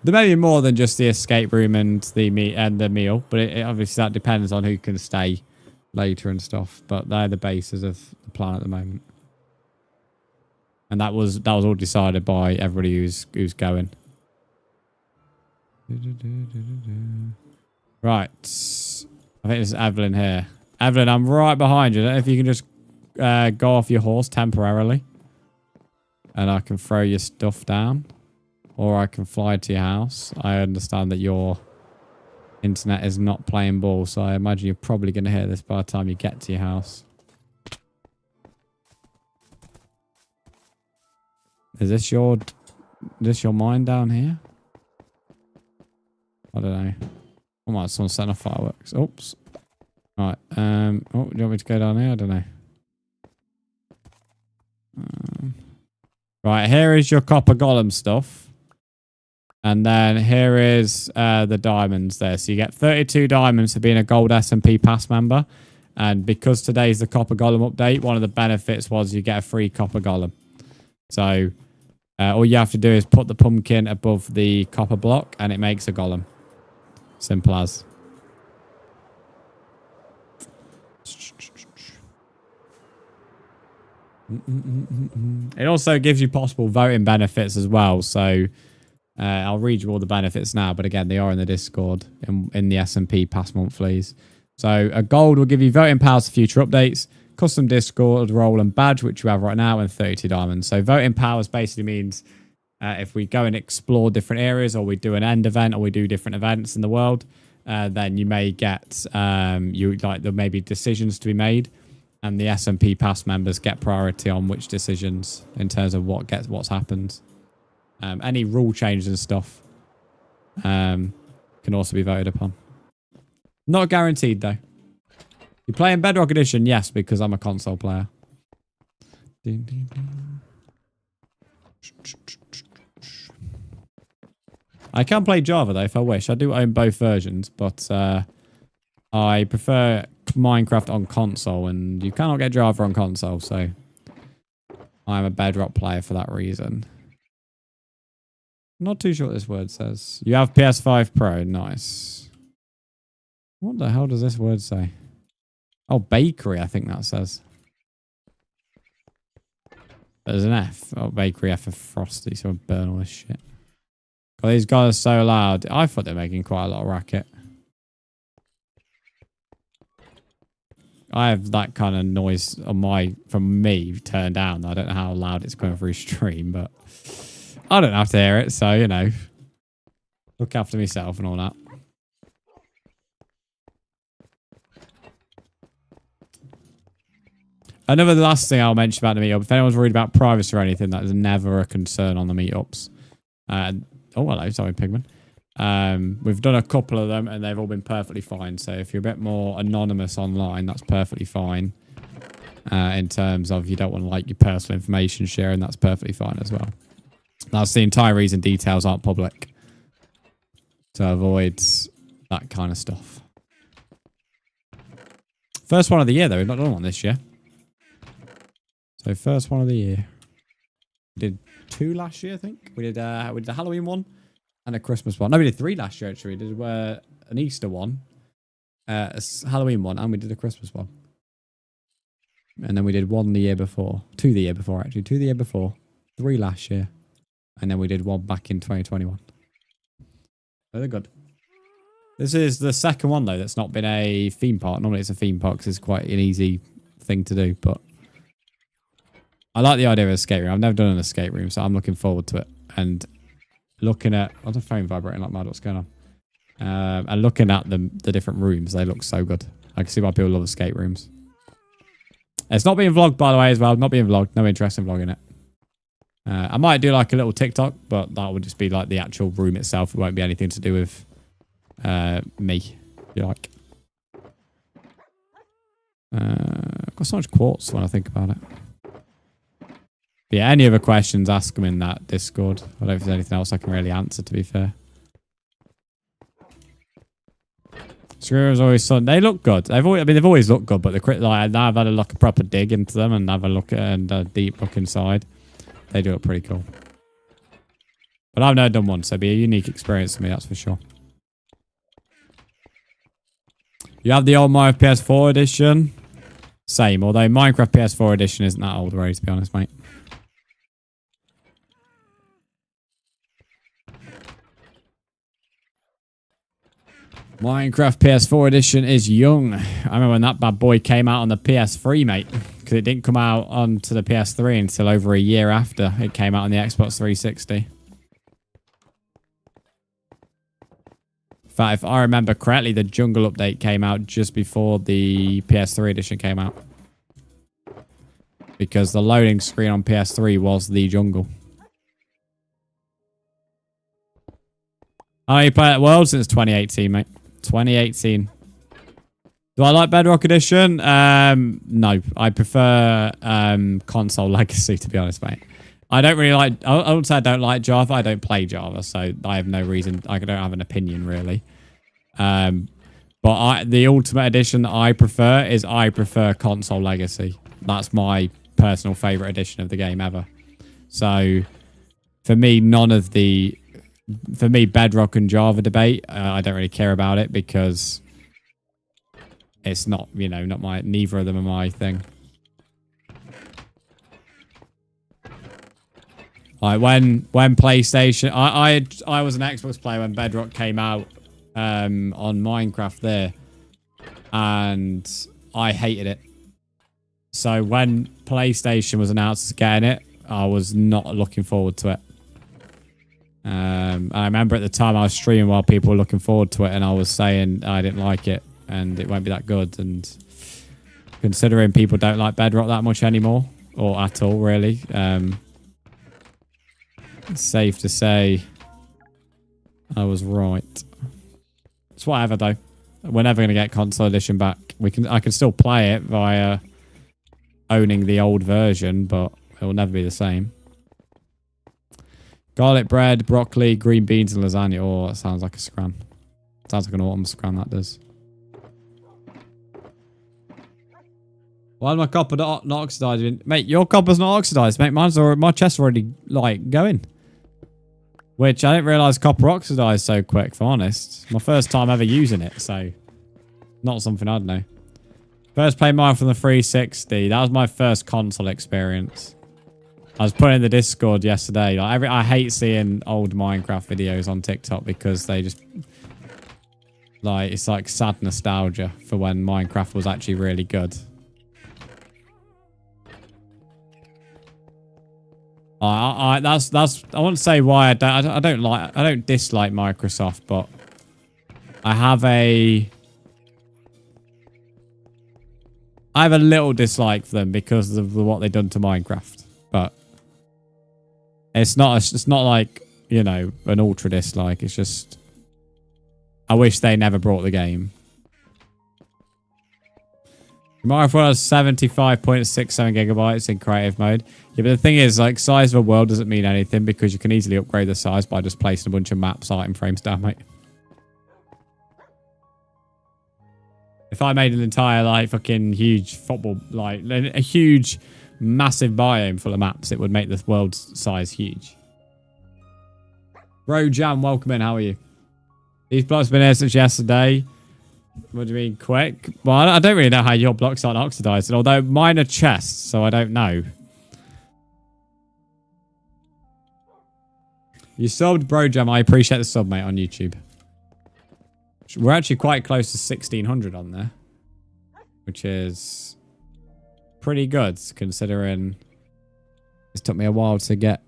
There may be more than just the escape room and the meal, but it obviously that depends on who can stay later and stuff. But they're the bases of the plan at the moment, and that was all decided by everybody who's going. Right, I think this is Evelyn here. Evelyn, I'm right behind you. I don't know if you can just go off your horse temporarily, and I can throw your stuff down, or I can fly to your house. I understand that your internet is not playing ball, so I imagine you're probably going to hear this by the time you get to your house. Is this your mine down here? I don't know. I might have someone setting off fireworks. Oops. Right. Oh, do you want me to go down here? I don't know. Right. Here is your copper golem stuff. And then here is the diamonds there. So you get 32 diamonds for being a gold SMP pass member. And because today's the copper golem update, one of the benefits was you get a free copper golem. So all you have to do is put the pumpkin above the copper block and it makes a golem. Simple as. It also gives you possible voting benefits as well. So I'll read you all the benefits now. But again, they are in the Discord in the SMP Pass Monthlies. So a gold will give you voting powers for future updates, custom Discord role and badge, which you have right now, and 32 diamonds. So voting powers basically means if we go and explore different areas, or we do an end event, or we do different events in the world, then you may get there may be decisions to be made, and the SMP Pass members get priority on which decisions in terms of what's happened. Any rule changes and stuff can also be voted upon. Not guaranteed though. You play in Bedrock Edition? Yes, because I'm a console player. I can play Java though if I wish. I do own both versions, but I prefer Minecraft on console, and you cannot get Java on console, so I'm a Bedrock player for that reason. Not too sure what this word says. You have PS5 Pro. Nice. What the hell does this word say? Oh, bakery, I think that says. There's an F. Oh, bakery F for frosty, so I'll burn all this shit. God, these guys are so loud. I thought they're making quite a lot of racket. I have that kind of noise on from me turned down. I don't know how loud it's coming through stream, but I don't have to hear it, so, you know, look after myself and all that. Another last thing I'll mention about the meetup, if anyone's worried about privacy or anything, that is never a concern on the meetups. Oh, hello, sorry, Pigman. We've done a couple of them and they've all been perfectly fine. So if you're a bit more anonymous online, that's perfectly fine. In terms of you don't want to like your personal information sharing, that's perfectly fine as well. That's the entire reason details aren't public. To avoid that kind of stuff. First one of the year though, we've not done one this year. So first one of the year. We did 2 last year, I think. We did a Halloween one and a Christmas one. No, we did 3 last year actually. We did an Easter one, a Halloween one, and we did a Christmas one. And then we did 1 the year before. 2 the year before actually. 2 the year before. 3 last year. And then we did 1 back in 2021. So they're good. This is the second one though that's not been a theme park. Normally it's a theme park because it's quite an easy thing to do, but I like the idea of an escape room. I've never done an escape room, so I'm looking forward to it. And looking at... Oh, the phone vibrating like mad. What's going on? And looking at the different rooms, they look so good. I can see why people love escape rooms. It's not being vlogged, by the way, as well. Not being vlogged. No interest in vlogging it. I might do like a little TikTok, but that would just be like the actual room itself. It won't be anything to do with me, if you like. I've got so much quartz when I think about it. But yeah, any other questions, ask them in that Discord. I don't know if there's anything else I can really answer, to be fair. Screwers always fun. They look good. They've always looked good, but like, now I've had a proper dig into them and have a look at and a deep look inside. They do look pretty cool. But I've never done one, so it'd be a unique experience for me, that's for sure. You have the old Minecraft PS4 edition. Same, although Minecraft PS4 edition isn't that old, really, to be honest, mate. Minecraft PS4 edition is young. I remember when that bad boy came out on the PS3, mate. Because it didn't come out onto the PS3 until over a year after it came out on the Xbox 360. In fact, if I remember correctly, the Jungle update came out just before the PS3 edition came out. Because the loading screen on PS3 was the Jungle. I only played at World since 2018, mate. 2018. Do I like Bedrock Edition? No. I prefer console legacy, to be honest, mate. I don't really like... I wouldn't say I don't like Java. I don't play Java, so I have no reason... I don't have an opinion, really. But the Ultimate Edition that I prefer is I prefer console legacy. That's my personal favourite edition of the game ever. So, for me, none of the... For me, Bedrock and Java debate, I don't really care about it because it's not, you know, not my, neither of them are my thing. Like when PlayStation, I was an Xbox player when Bedrock came out on Minecraft there, and I hated it. So when PlayStation was announced as getting it, I was not looking forward to it. I remember at the time I was streaming while people were looking forward to it, and I was saying I didn't like it and it won't be that good. And considering people don't like Bedrock that much anymore, or at all really, it's safe to say I was right. It's whatever though. We're never going to get console edition back. I can still play it via owning the old version, but it will never be the same. Garlic bread, broccoli, green beans, and lasagna. Oh, that sounds like a scram. Sounds like an autumn scram, that does. Why is my copper not oxidizing? Mate, your copper's not oxidized, mate. My chest's already, like, going. Which I didn't realise copper oxidized so quick, if I'm honest. My first time ever using it, so... Not something I'd know. First played mine from the 360. That was my first console experience. I was putting in the Discord yesterday. Like I hate seeing old Minecraft videos on TikTok because they just like it's like sad nostalgia for when Minecraft was actually really good. That's I wouldn't say why I don't dislike Microsoft, but I have a little dislike for them because of what they've done to Minecraft. But it's not like, you know, an ultra dislike. It's just I wish they never brought the game. Minecraft has 75.67 gigabytes in creative mode. Yeah, but the thing is, like, size of a world doesn't mean anything because you can easily upgrade the size by just placing a bunch of maps item frames down, mate. If I made an entire, like, fucking huge football, like, a huge, massive biome full of maps, it would make the world's size huge. Bro Jam, welcome in. How are you? These blocks have been here since yesterday. What do you mean, quick? Well, I don't really know how your blocks aren't oxidized, although mine are chests, so I don't know. You subbed, Bro Jam. I appreciate the sub, mate, on YouTube. We're actually quite close to 1600 on there, which is pretty good considering it took me a while to get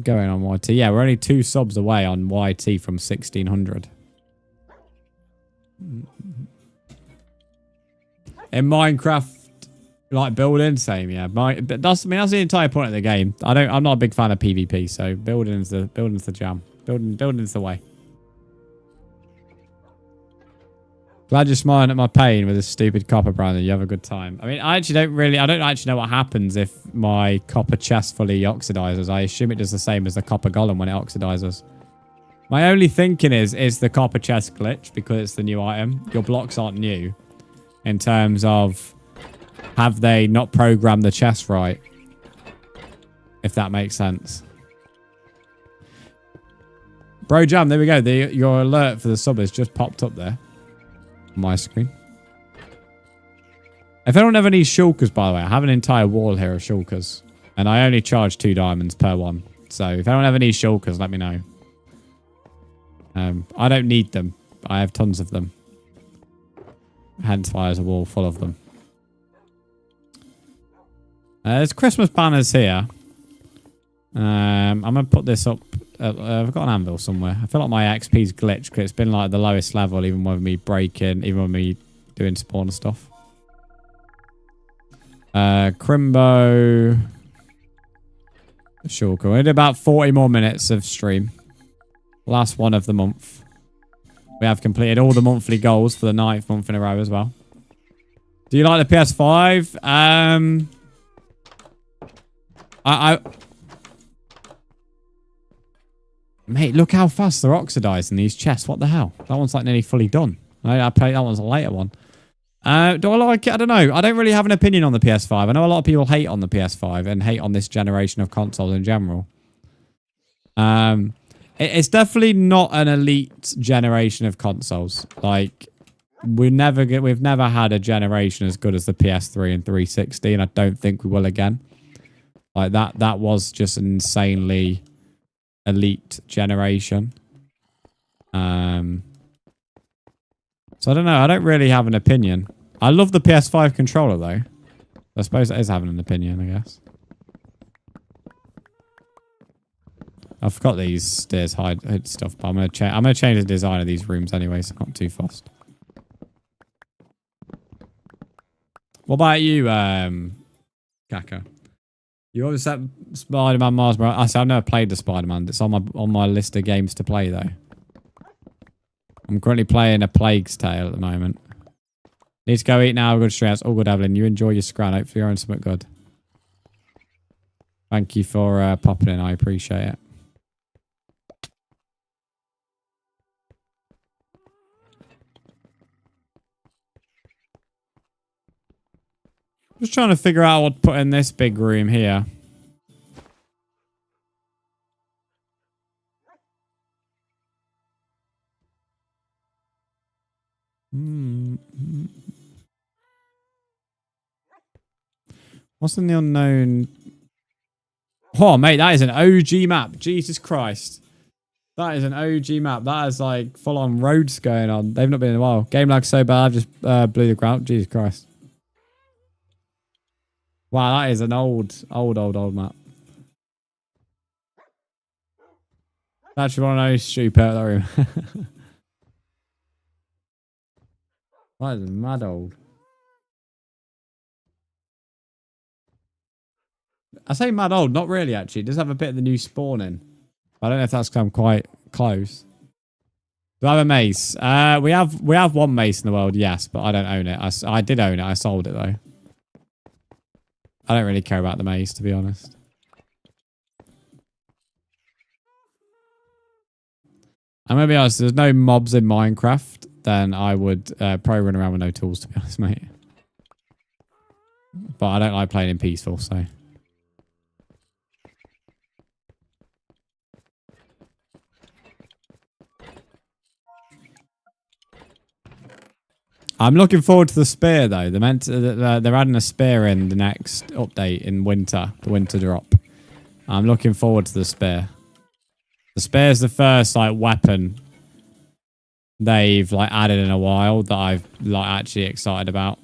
going on YT. Yeah, we're only 2 subs away on YT from 1600. In Minecraft, like building, same, yeah. That's the entire point of the game. I'm not a big fan of PvP, so building's the jam. Building's the way. Glad you're smiling at my pain with this stupid copper, Brandon. You have a good time. I mean, I don't actually know what happens if my copper chest fully oxidizes. I assume it does the same as the copper golem when it oxidizes. My only thinking is the copper chest glitch because it's the new item. Your blocks aren't new in terms of have they not programmed the chest right? If that makes sense. Bro Jam, there we go. Your alert for the sub has just popped up there. My screen. If anyone ever needs shulkers, by the way, I have an entire wall here of shulkers. And I only charge 2 diamonds per one. So if anyone ever needs shulkers, let me know. I don't need them. I have tons of them. Hence why there's a wall full of them. There's Christmas banners here. I'm going to put this up. I've got an anvil somewhere. I feel like my XP's glitched because it's been like the lowest level, even with me breaking, even with me doing spawner stuff. Crimbo. Sure, cool. We did about 40 more minutes of stream. Last one of the month. We have completed all the monthly goals for the 9th month in a row as well. Do you like the PS5? Mate, look how fast they're oxidizing these chests. What the hell? That one's like nearly fully done. I played that one's a later one. Do I like it? I don't know. I don't really have an opinion on the PS5. I know a lot of people hate on the PS5 and hate on this generation of consoles in general. It's definitely not an elite generation of consoles. Like, we've never had a generation as good as the PS3 and 360, and I don't think we will again. Like that was just an insanely elite generation. So I don't know. I don't really have an opinion. I love the PS5 controller though. I suppose it is having an opinion, I guess. I forgot these stairs hide stuff, but I'm gonna change the design of these rooms anyway, so I'm not too fussed. What about you, Kaka? You always said Spider-Man Mars, bro. I said I've never played the Spider-Man. It's on my list of games to play though. I'm currently playing A Plague's Tale at the moment. Need to go eat now. Good stress. All good, Evelyn. You enjoy your scran. Hopefully you're on something good. Thank you for popping in. I appreciate it. Just trying to figure out what to put in this big room here. What's in the unknown? Oh, mate, that is an OG map. Jesus Christ. That is an OG map. That is like full-on roads going on. They've not been in a while. Game lag's so bad, I've just blew the ground. Jesus Christ. Wow, that is an old map. Actually, one of those stupid out of the room. That is mad old. I say mad old, not really actually. It does have a bit of the new spawn in. I don't know if that's because I'm quite close. Do I have a mace? We have one mace in the world, yes, but I don't own it. I did own it. I sold it though. I don't really care about the mace, to be honest. I'm gonna be honest. If there's no mobs in Minecraft, then I would probably run around with no tools, to be honest, mate. But I don't like playing in peaceful, so. I'm looking forward to the spear though. They're adding a spear in the next update in winter, the winter drop. I'm looking forward to the spear. The spear's the first like weapon they've like added in a while that I've like actually excited about.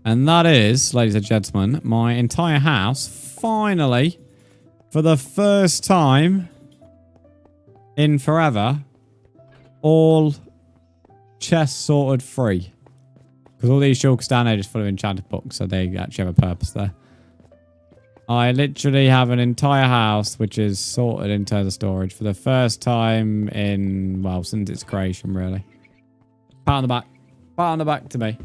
And that is, ladies and gentlemen, my entire house finally, for the first time in forever, all chests sorted free. Because all these shulkers down there are just full of enchanted books, so they actually have a purpose there. I literally have an entire house which is sorted in terms of storage for the first time in, well, since its creation, really. Pat on the back. Pat on the back to me.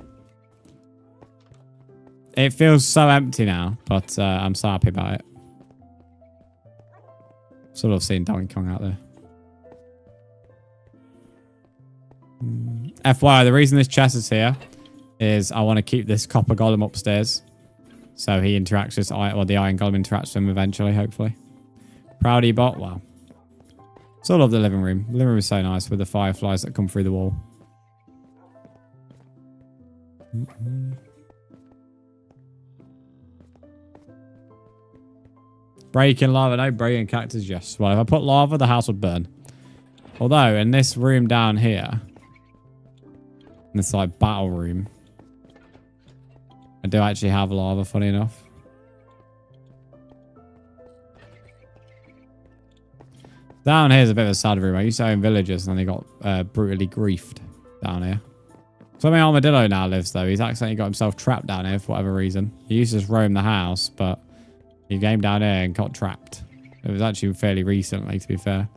It feels so empty now, but I'm so happy about it. Sort of seeing Donkey Kong out there. FYI, the reason this chest is here is I want to keep this copper golem upstairs. So he interacts with, well, the iron golem interacts with him eventually, hopefully. Proudy bot, wow. So I love the living room. The living room is so nice with the fireflies that come through the wall. Breaking lava, no. Breaking cactus, yes. Well, if I put lava, the house would burn. Although, in this room down here, in this like battle room, I do actually have lava, funny enough. Down here's a bit of a sad room. I used to own villagers and then they got brutally griefed down here. So my armadillo now lives though. He's accidentally got himself trapped down here for whatever reason. He used to just roam the house, but he came down here and got trapped. It was actually fairly recently, to be fair.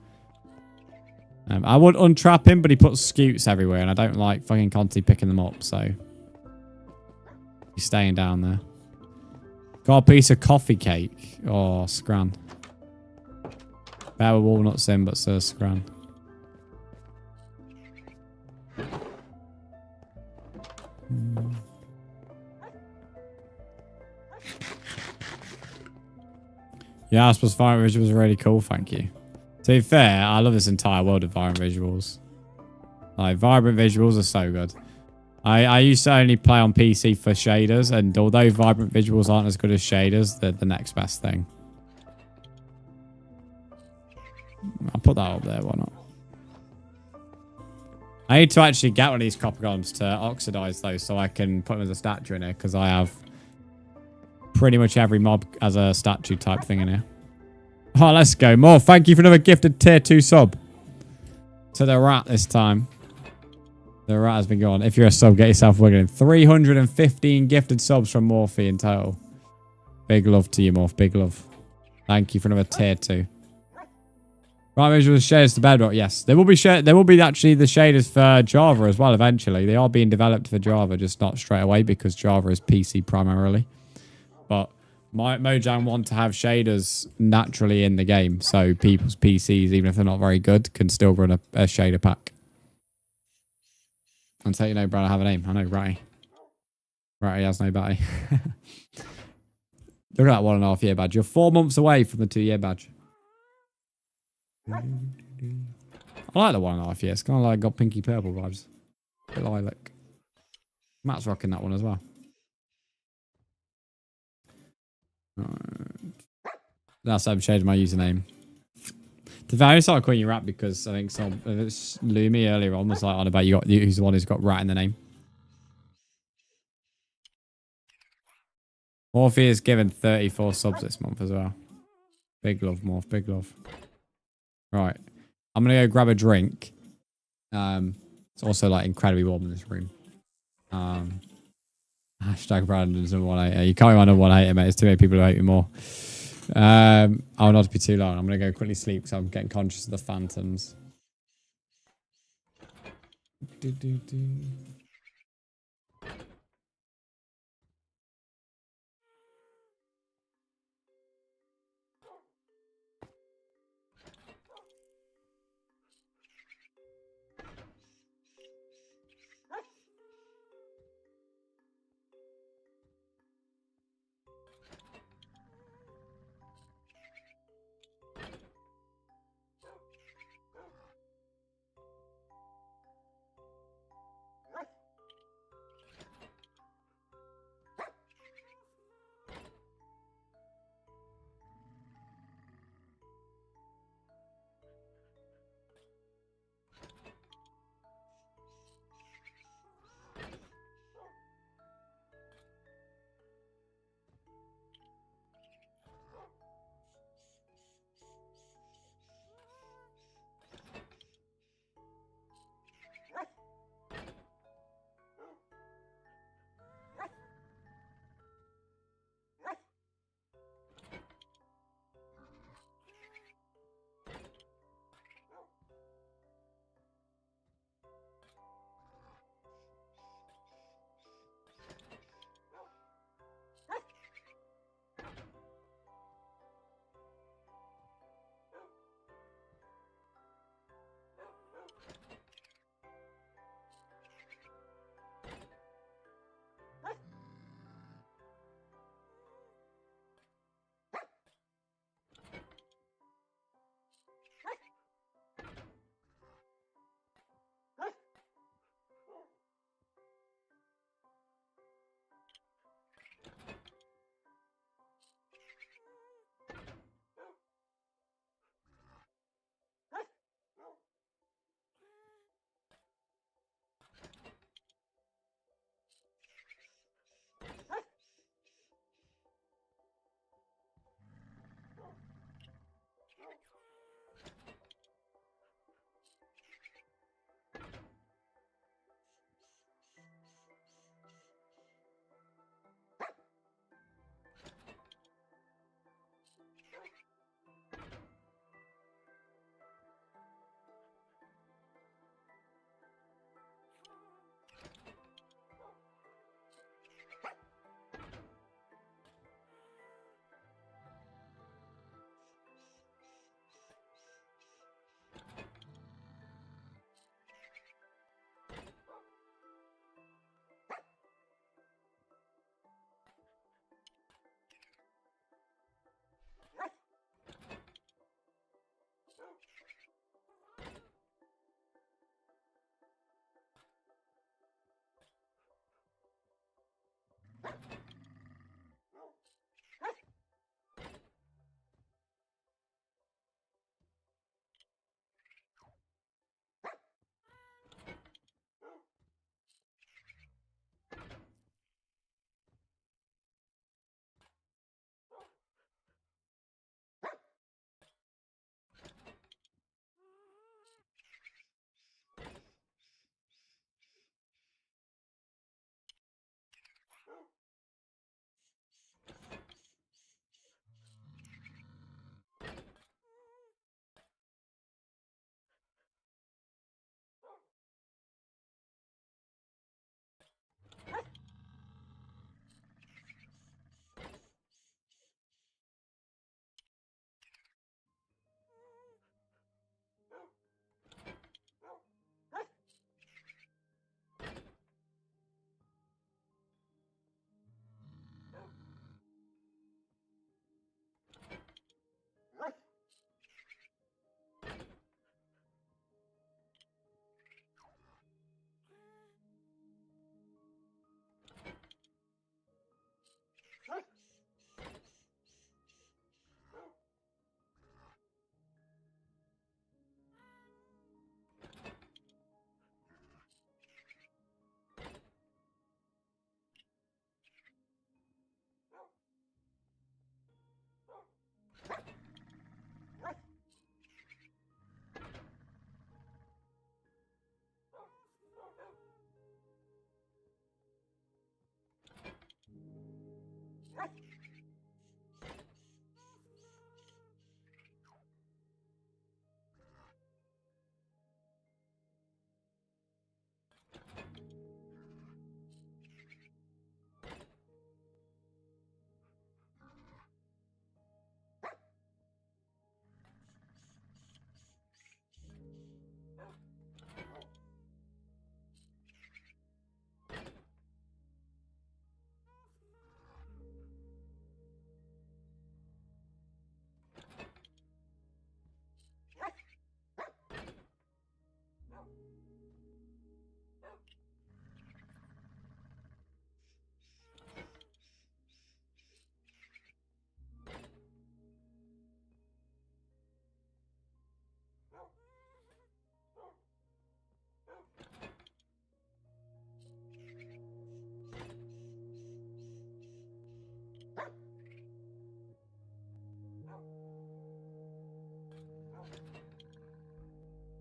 I would untrap him, but he puts scoots everywhere and I don't like fucking constantly picking them up, so he's staying down there. Got a piece of coffee cake. Oh, scran. Better with walnuts in, but so scran. Yeah, I suppose Vibrant Visuals are really cool, thank you. To be fair, I love this entire world of Vibrant Visuals. Like, Vibrant Visuals are so good. I used to only play on PC for shaders, and although Vibrant Visuals aren't as good as shaders, they're the next best thing. I'll put that up there, why not? I need to actually get one of these copper golems to oxidize those so I can put them as a statue in here, because I have pretty much every mob as a statue type thing in here. Oh, let's go. More. Thank you for another gifted tier 2 sub. To the rat this time. The rat has been gone. If you're a sub, get yourself wiggling. 315 gifted subs from Morphe in total. Big love to you, Morph. Big love. Thank you for another tier 2. Right, visual shaders to bedrock. Yes, there will be actually the shaders for Java as well eventually. They are being developed for Java, just not straight away because Java is PC primarily. But Mojang want to have shaders naturally in the game, so people's PCs, even if they're not very good, can still run a shader pack. And so you know, Brad, I have a name. I know, right? Right, he has no battery. Look at that 1.5 year badge. You're 4 months away from the 2 year badge. I like the 1.5 year. It's kind of like got pinky purple vibes. A bit lilac. Matt's rocking that one as well. That's why I've changed my username. The very started calling you Rat because I think it's Lumi earlier on was like on about who's the one who's got Rat in the name. Morphe is given 34 subs this month as well. Big love, Morph. Big love. Right. I'm going to go grab a drink. It's also like incredibly warm in this room. Hashtag Brandon's number 1 You can't be my number 1 hater, mate. There's too many people who hate me more. I'll not be too long. I'm going to go quickly sleep because I'm getting conscious of the phantoms.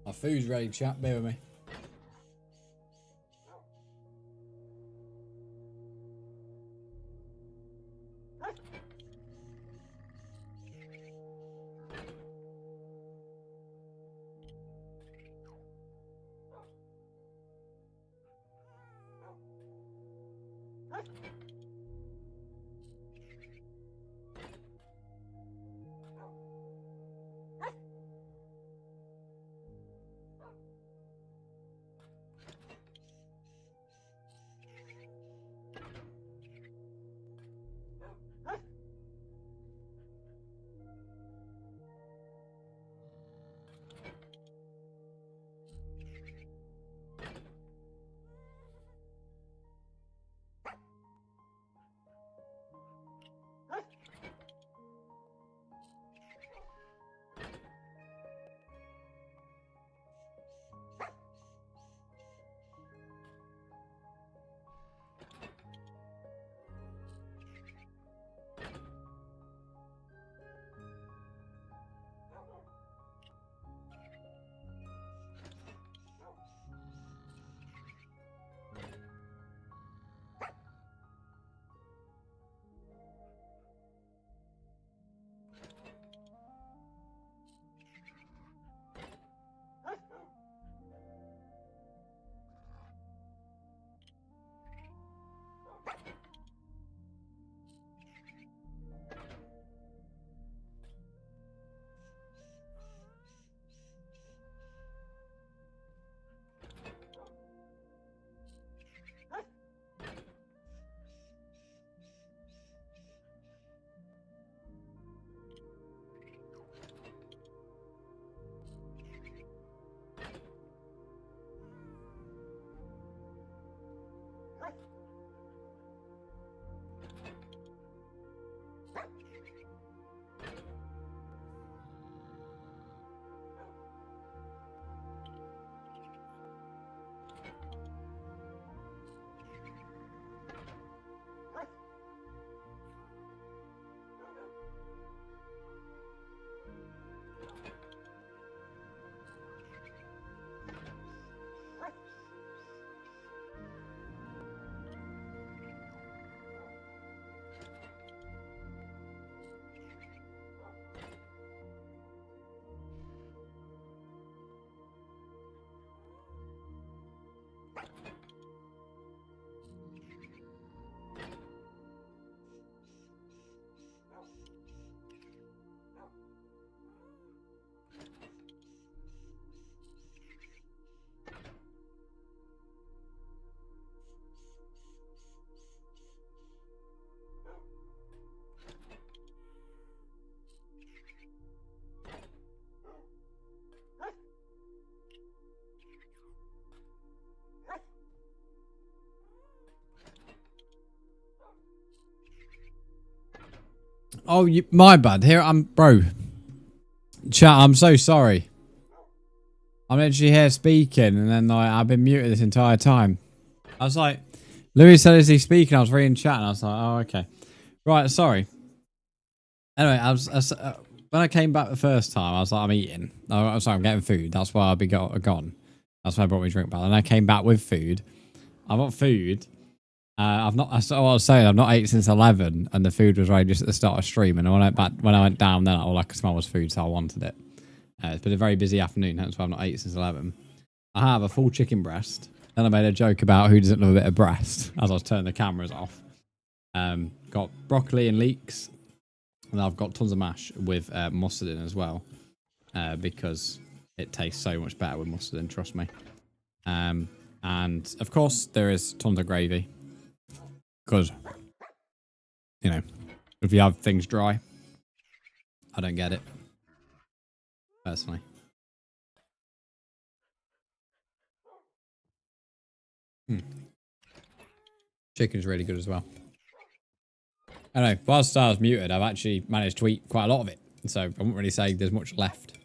My food's ready, chat. Bear with me. Oh, my bad. Here I'm, bro. Chat, I'm so sorry. I'm literally here speaking, and then like I've been muted this entire time. I was like, Louis said, "Is he speaking?" I was reading chat, and I was like, "Oh, okay, right, sorry." Anyway, when I came back the first time, I was like, "I'm eating." Oh, I'm sorry, I'm getting food. That's why I'll be gone. That's why I brought me drink back. And I came back with food. I got food, I've not. That's what I was saying. I've not ate since 11, and the food was ready just at the start of stream. And when I went down, then all I could smell was food, so I wanted it. It's been a very busy afternoon, hence why I've not ate since 11. I have a full chicken breast. Then I made a joke about who doesn't love a bit of breast as I was turning the cameras off. Got broccoli and leeks, and I've got tons of mash with mustard in as well, because it tastes so much better with mustard in. Trust me. And of course there is tons of gravy. Because, you know, if you have things dry, I don't get it. Personally. Chicken's really good as well. I don't know, whilst I was muted, I've actually managed to eat quite a lot of it. So I wouldn't really say there's much left,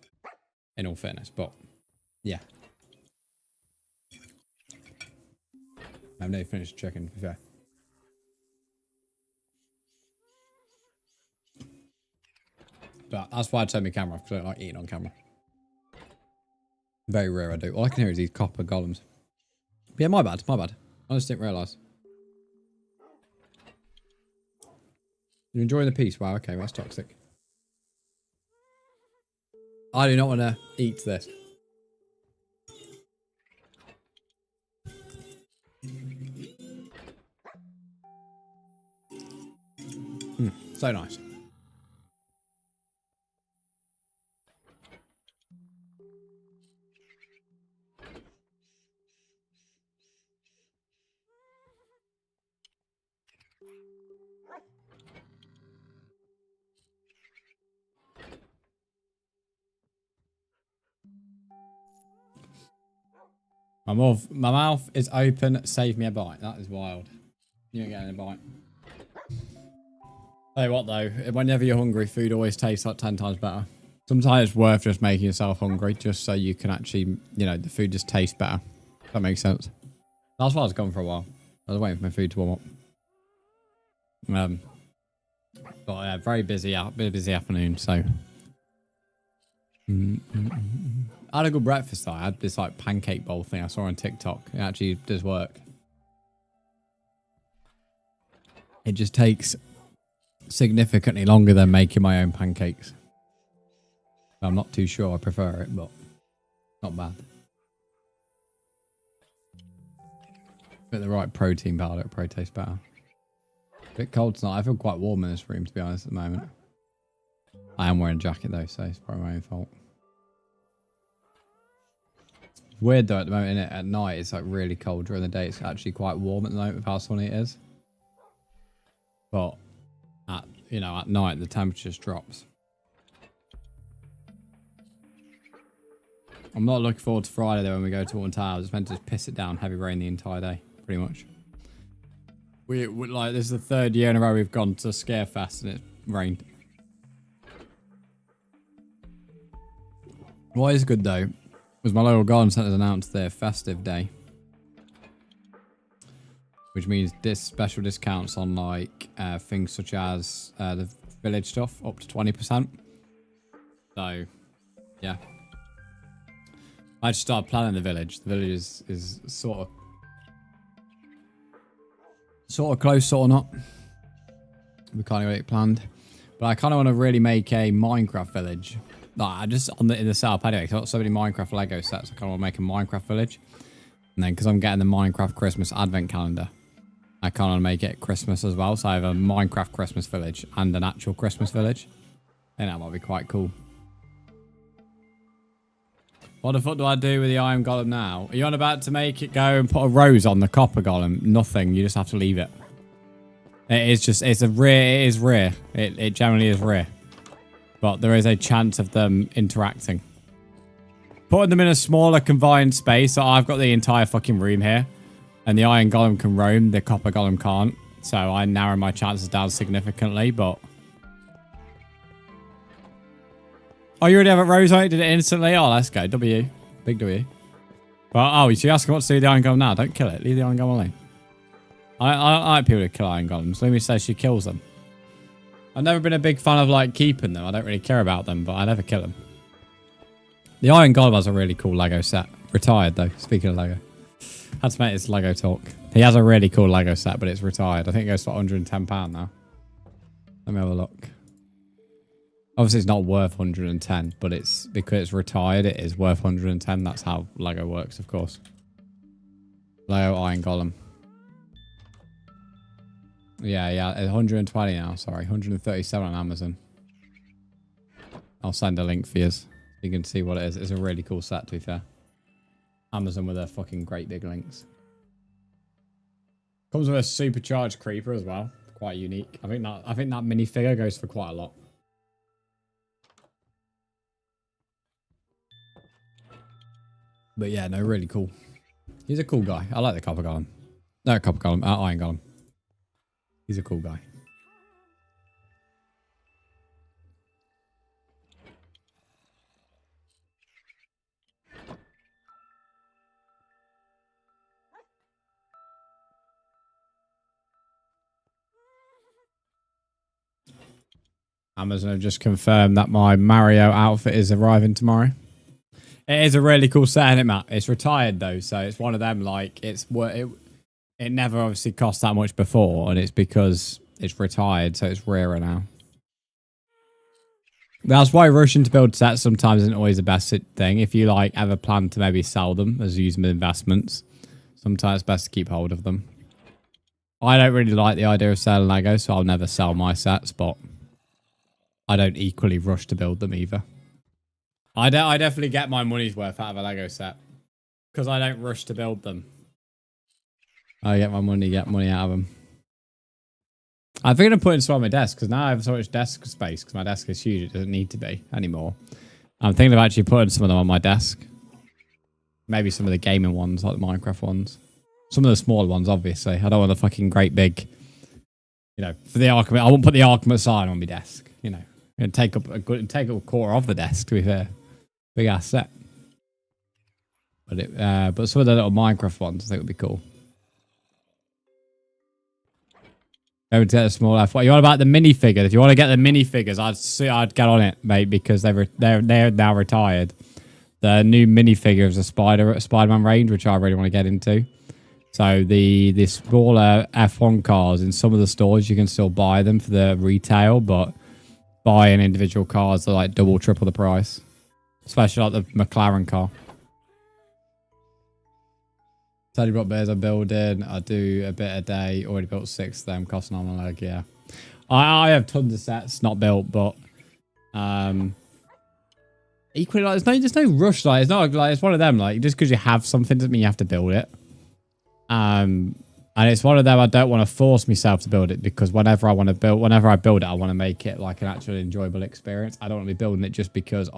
in all fairness, but yeah. I've never finished chicken, to be fair. But that's why I turned my camera off, because I don't like eating on camera. Very rare I do. All I can hear is these copper golems. But yeah, my bad, my bad. I just didn't realise. You're enjoying the piece? Wow, okay, that's toxic. I do not want to eat this. So nice. My mouth is open. Save me a bite. That is wild. You ain't getting a bite. Tell you what though, whenever you're hungry, food always tastes like 10 times better. Sometimes it's worth just making yourself hungry just so you can actually, you know, the food just tastes better. If that makes sense. That's why I was gone for a while. I was waiting for my food to warm up. But yeah, very busy afternoon, so. I had a good breakfast though. I had this like pancake bowl thing I saw on TikTok. It actually does work. It just takes significantly longer than making my own pancakes. I'm not too sure I prefer it, but not bad. But the right protein powder, it probably tastes better. A bit cold tonight. I feel quite warm in this room, to be honest, at the moment. I am wearing a jacket though, so it's probably my own fault. It's weird though at the moment, isn't it? At night it's like really cold. During the day it's actually quite warm at the moment with how sunny it is. But at, you know, at night the temperature just drops. I'm not looking forward to Friday though when we go to Alton Towers. It's meant to just piss it down, heavy rain the entire day, pretty much. We like, this is the third year in a row we've gone to Scarefest and it rained. What is good though was my local garden centre announced their festive day, which means this special discounts on like things such as the village stuff up to 20%. So yeah, I just started planning the village. The village is sort of close, sort of not. We kind of got it planned, but I kind of want to really make a Minecraft village. Like, I just in the setup anyway. I've got so many Minecraft Lego sets. I kind of want to make a Minecraft village, and then because I'm getting the Minecraft Christmas Advent calendar, I kind of want to make it Christmas as well. So I have a Minecraft Christmas village and an actual Christmas village. I think that might be quite cool. What the fuck do I do with the iron golem now? Are you on about to make it go and put a rose on the copper golem? Nothing. You just have to leave it. It is just, it's a rare, it is rare. It generally is rare. But there is a chance of them interacting. Putting them in a smaller confined space. So I've got the entire fucking room here. And the iron golem can roam. The copper golem can't. So I narrow my chances down significantly. But... oh, you already have a rose on it? Did it instantly? Oh, let's go. W. Big W. Well, oh, so you're asking what to do with the iron golem now? Don't kill it. Leave the iron golem alone. I like people who kill iron golems. Lumi says she kills them. I've never been a big fan of like keeping them. I don't really care about them, but I never kill them. The iron golem has a really cool Lego set. Retired though, speaking of Lego. Had to make this Lego talk. He has a really cool Lego set, but it's retired. I think it goes for £110 now. Let me have a look. Obviously, it's not worth 110, but it's because it's retired, it is worth 110. That's how Lego works, of course. Lego Iron Golem. Yeah, 120 now. Sorry, 137 on Amazon. I'll send a link for you so you can see what it is. It's a really cool set, to be fair. Amazon with their fucking great big links. Comes with a supercharged creeper as well. Quite unique. I think that minifigure goes for quite a lot. But yeah, no, really cool. He's a cool guy. I like the copper golem. No, copper golem. Iron golem. He's a cool guy. Amazon have just confirmed that my Mario outfit is arriving tomorrow. It is a really cool set, isn't it, Matt? It's retired though, so it's one of them like it never obviously cost that much before, and it's because it's retired, so it's rarer now. That's why rushing to build sets sometimes isn't always the best thing. If you like ever plan to maybe sell them as use them as investments, sometimes it's best to keep hold of them. I don't really like the idea of selling Lego, so I'll never sell my sets, but I don't equally rush to build them either. I definitely get my money's worth out of a Lego set because I don't rush to build them. I get my money, out of them. I'm thinking of putting some on my desk because now I have so much desk space because my desk is huge. It doesn't need to be anymore. I'm thinking of actually putting some of them on my desk. Maybe some of the gaming ones, like the Minecraft ones. Some of the smaller ones, obviously. I don't want a fucking great big, for the Arkham. I won't put the Arkham sign on my desk, It'd take up a quarter of the desk, to be fair. Big ass set. But some of the little Minecraft ones I think would be cool. Maybe to get a small F. What you want about the minifigures? If you want to get the minifigures, I'd get on it, mate, because they're now retired. The new minifigure is a Spider-Man range, which I really want to get into. So the smaller F1 cars in some of the stores you can still buy them for the retail, but buying individual cars are like double, triple the price. Especially like the McLaren car. Teddy Rock Bears I'm building. I do a bit a day. Already built 6 of them. Costing on my leg, yeah. I have tons of sets not built, but equally like there's no rush. Like it's not like it's one of them. Like just because you have something doesn't mean you have to build it. And it's one of them I don't want to force myself to build it because whenever I build it, I want to make it like an actual enjoyable experience. I don't want to be building it just because,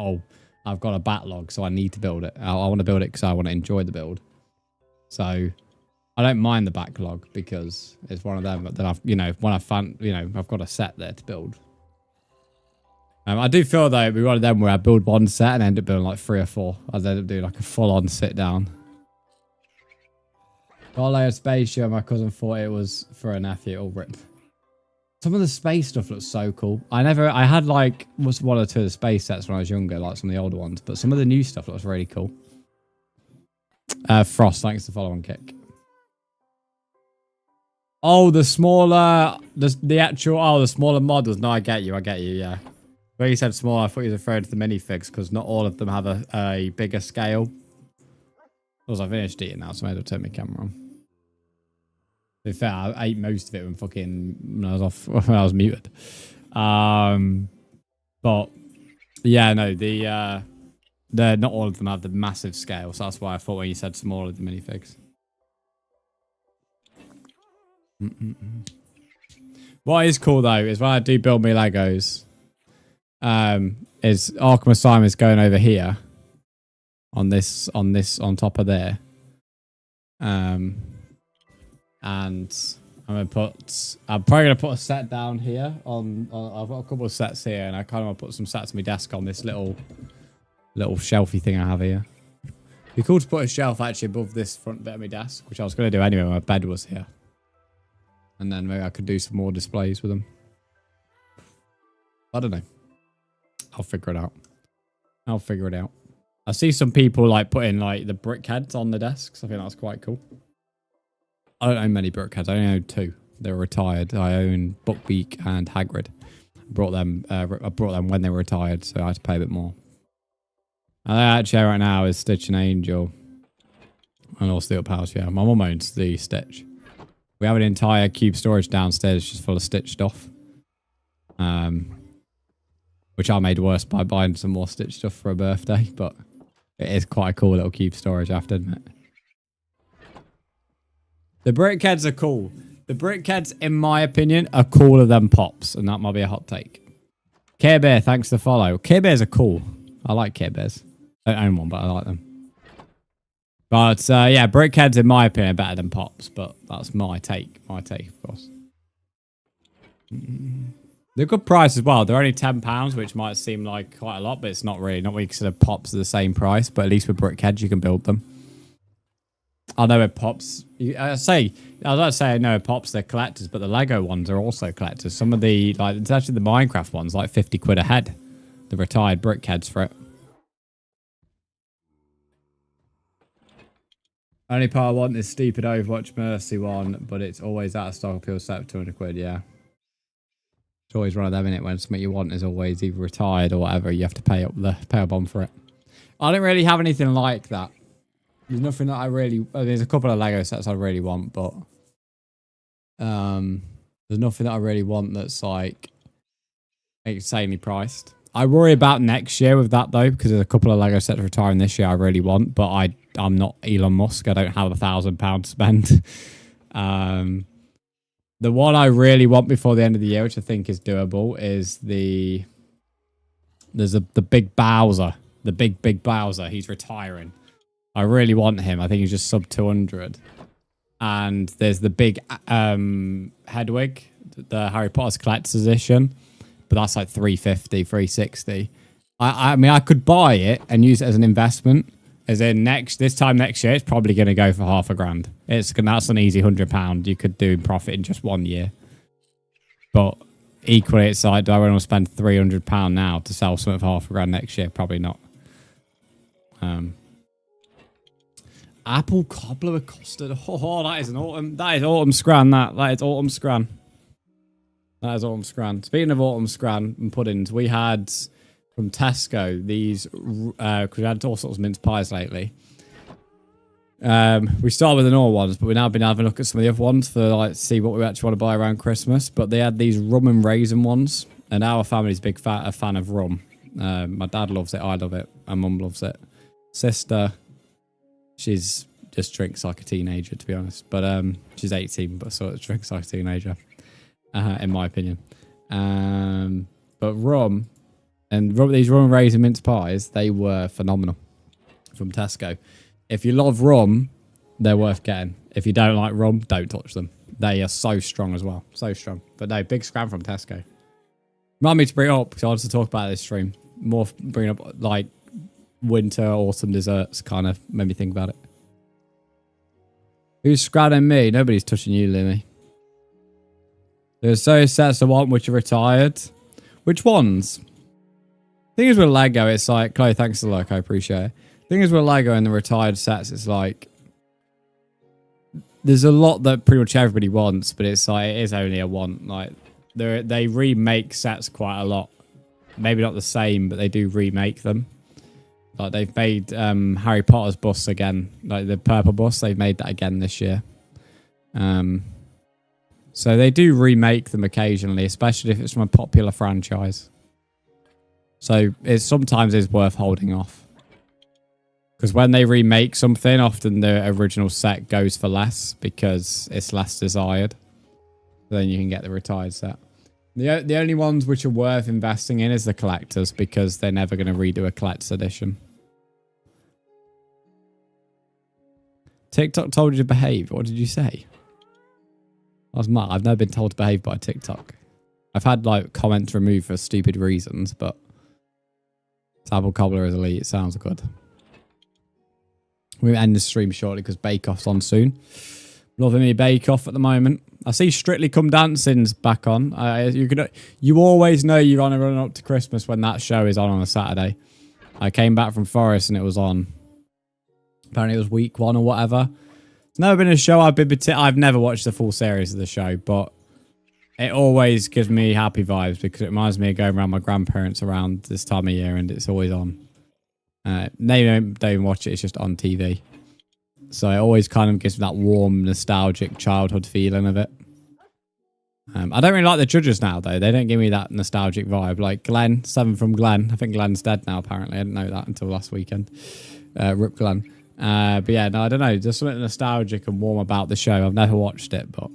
I've got a backlog, so I need to build it. I want to build it because I want to enjoy the build. So I don't mind the backlog because it's one of them that I've got a set there to build. I do feel though it'd be one of them where I build one set and end up building like 3 or 4. I'd end up doing like a full-on sit down. Got a layer of space ship. My cousin thought it was for a nephew. All rip. Some of the space stuff looks so cool. I had like one or two of the space sets when I was younger, like some of the older ones, but some of the new stuff looks really cool. Frost, thanks to follow on kick. Oh, the smaller, the smaller models. No, I get you, yeah. When you said small, I thought you were referring to the minifigs because not all of them have a bigger scale. Because I finished eating now, so I had to turn my camera on. To be fair, I ate most of it when I was muted. But yeah, no, the not all of them have the massive scale, so that's why I thought when you said smaller, the minifigs. What is cool though is when I do build my Legos, is Arkham Asylum is going over here on top of there. And I'm probably gonna put a set down here I've got a couple of sets here, and I kind of want to put some sets on my desk on this little shelfy thing I have here. It'd be cool to put a shelf actually above this front bit of my desk, which I was going to do anyway when my bed was here. And then maybe I could do some more displays with them. I don't know. I'll figure it out. I see some people like putting like the brick heads on the desks. I think that's quite cool. I don't own many Brickheads. I only own 2. They're retired. I own Buckbeak and Hagrid. I brought them when they were retired, so I had to pay a bit more. And actually right now is Stitch and Angel. And also the up house, yeah. My mum owns the Stitch. We have an entire cube storage downstairs just full of Stitch stuff. Which I made worse by buying some more Stitch stuff for a birthday, but it is quite a cool little cube storage, I have to admit. The Brickheads are cool. The Brickheads, in my opinion, are cooler than Pops, and that might be a hot take. Care Bear, thanks for the follow. Care Bears are cool. I like Care Bears. I don't own one, but I like them. But, yeah, Brickheads, in my opinion, are better than Pops, but that's my take. My take, of course. They're a good price as well. They're only £10, which might seem like quite a lot, but it's not really. Not when you consider Pops are the same price, but at least with Brickheads, you can build them. I know with Pops, I was about to say I know with Pops they're collectors, but the Lego ones are also collectors. Some of the, like, it's actually the Minecraft ones, like 50 quid a head. The retired Brickheads for it. Only part I want is stupid Overwatch Mercy one, but it's always out of stock. People set for 200 quid, yeah. It's always one of them, innit? When something you want is always either retired or whatever, you have to pay a bomb for it. I don't really have anything like that. There's nothing that I really... there's a couple of Lego sets I really want, but... there's nothing that I really want that's, like, insanely priced. I worry about next year with that, though, because there's a couple of Lego sets retiring this year I really want, but I'm not Elon Musk. I don't have £1,000 to spend. The one I really want before the end of the year, which I think is doable, is the big Bowser. The big Bowser. He's retiring. I really want him. I think he's just sub 200. And there's the big Hedwig, the Harry Potter's collector's edition, but that's like 350, 360. I mean, I could buy it and use it as an investment. As in this time next year, it's probably going to go for £500. That's an easy £100 you could do in profit in just 1 year. But equally, it's like, do I want to spend £300 now to sell something for £500 next year? Probably not. Apple cobbler with custard. Oh, that is autumn scran. That is autumn scran. That is autumn scran. Speaking of autumn scran and puddings, we had from Tesco these, because we had all sorts of mince pies lately. We started with the normal ones, but we've now been having a look at some of the other ones for like see what we actually want to buy around Christmas. But they had these rum and raisin ones, and our family's a fan of rum. My dad loves it, I love it, my mum loves it. Sister, she's just drinks like a teenager, to be honest. But she's 18, but sort of drinks like a teenager, in my opinion. But rum and these rum and raisin mince pies, they were phenomenal from Tesco. If you love rum, they're worth getting. If you don't like rum, don't touch them. They are so strong as well. So strong. But no, big scam from Tesco. Remind me to bring it up because I wanted to talk about this stream. More bring up like winter, autumn desserts kind of made me think about it. Who's scrabbing me? Nobody's touching you, Limmy. There's so sets I want which are retired. Which ones? Thing is with Lego, it's like, Chloe, thanks for the like, I appreciate it. Thing is with Lego and the retired sets, it's like there's a lot that pretty much everybody wants, but it's like it is only a want. Like they remake sets quite a lot. Maybe not the same, but they do remake them. Like they've made Harry Potter's bus again, like the purple bus. They've made that again this year. So they do remake them occasionally, especially if it's from a popular franchise. So it sometimes is worth holding off. Because when they remake something, often the original set goes for less because it's less desired. Then you can get the retired set. The only ones which are worth investing in is the collectors because they're never going to redo a collector's edition. TikTok told you to behave. What did you say? I was mad. I've never been told to behave by TikTok. I've had like comments removed for stupid reasons, but Apple Cobbler is elite. It sounds good. We'll end the stream shortly because Bake Off's on soon. Loving me Bake Off at the moment. I see Strictly Come Dancing's back on. You always know you're on a run up to Christmas when that show is on a Saturday. I came back from Forest and it was on. Apparently it was week 1 or whatever. It's never been a show I've never watched the full series of the show, but it always gives me happy vibes because it reminds me of going around my grandparents around this time of year and it's always on. They don't even watch it, it's just on TV. So it always kind of gives me that warm, nostalgic childhood feeling of it. I don't really like the judges now, though. They don't give me that nostalgic vibe. Like Glenn, 7 from Glenn. I think Glenn's dead now, apparently. I didn't know that until last weekend. Rip Glenn. But yeah, no, I don't know. There's something nostalgic and warm about the show. I've never watched it, but...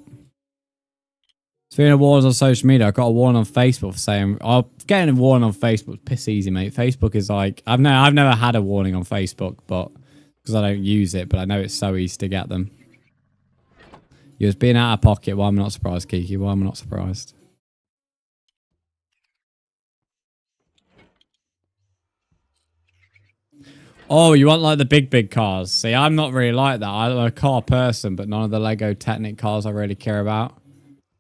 Speaking of warnings on social media, I got a warning on Facebook for saying... getting a warning on Facebook is piss easy, mate. Facebook is like... I've never had a warning on Facebook, but... Because I don't use it, but I know it's so easy to get them. You was being out of pocket. Why am I not surprised, Kiki? Why am I not surprised? Oh, you want like the big cars? See, I'm not really like that. I'm a car person, but none of the Lego Technic cars I really care about.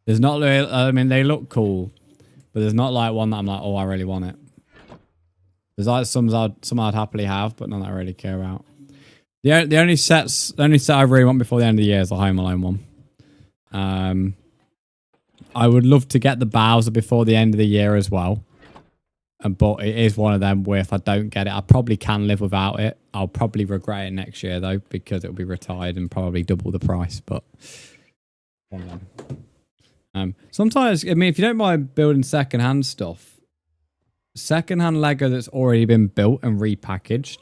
There's not really, I mean, they look cool, but there's not like one that I'm like, oh, I really want it. There's like some I'd happily have, but none that I really care about. The only set I really want before the end of the year is the Home Alone one. I would love to get the Bowser before the end of the year as well. But it is one of them where if I don't get it, I probably can live without it. I'll probably regret it next year though, because it'll be retired and probably double the price. But one of them. Sometimes, I mean, if you don't mind building secondhand stuff, secondhand Lego that's already been built and repackaged,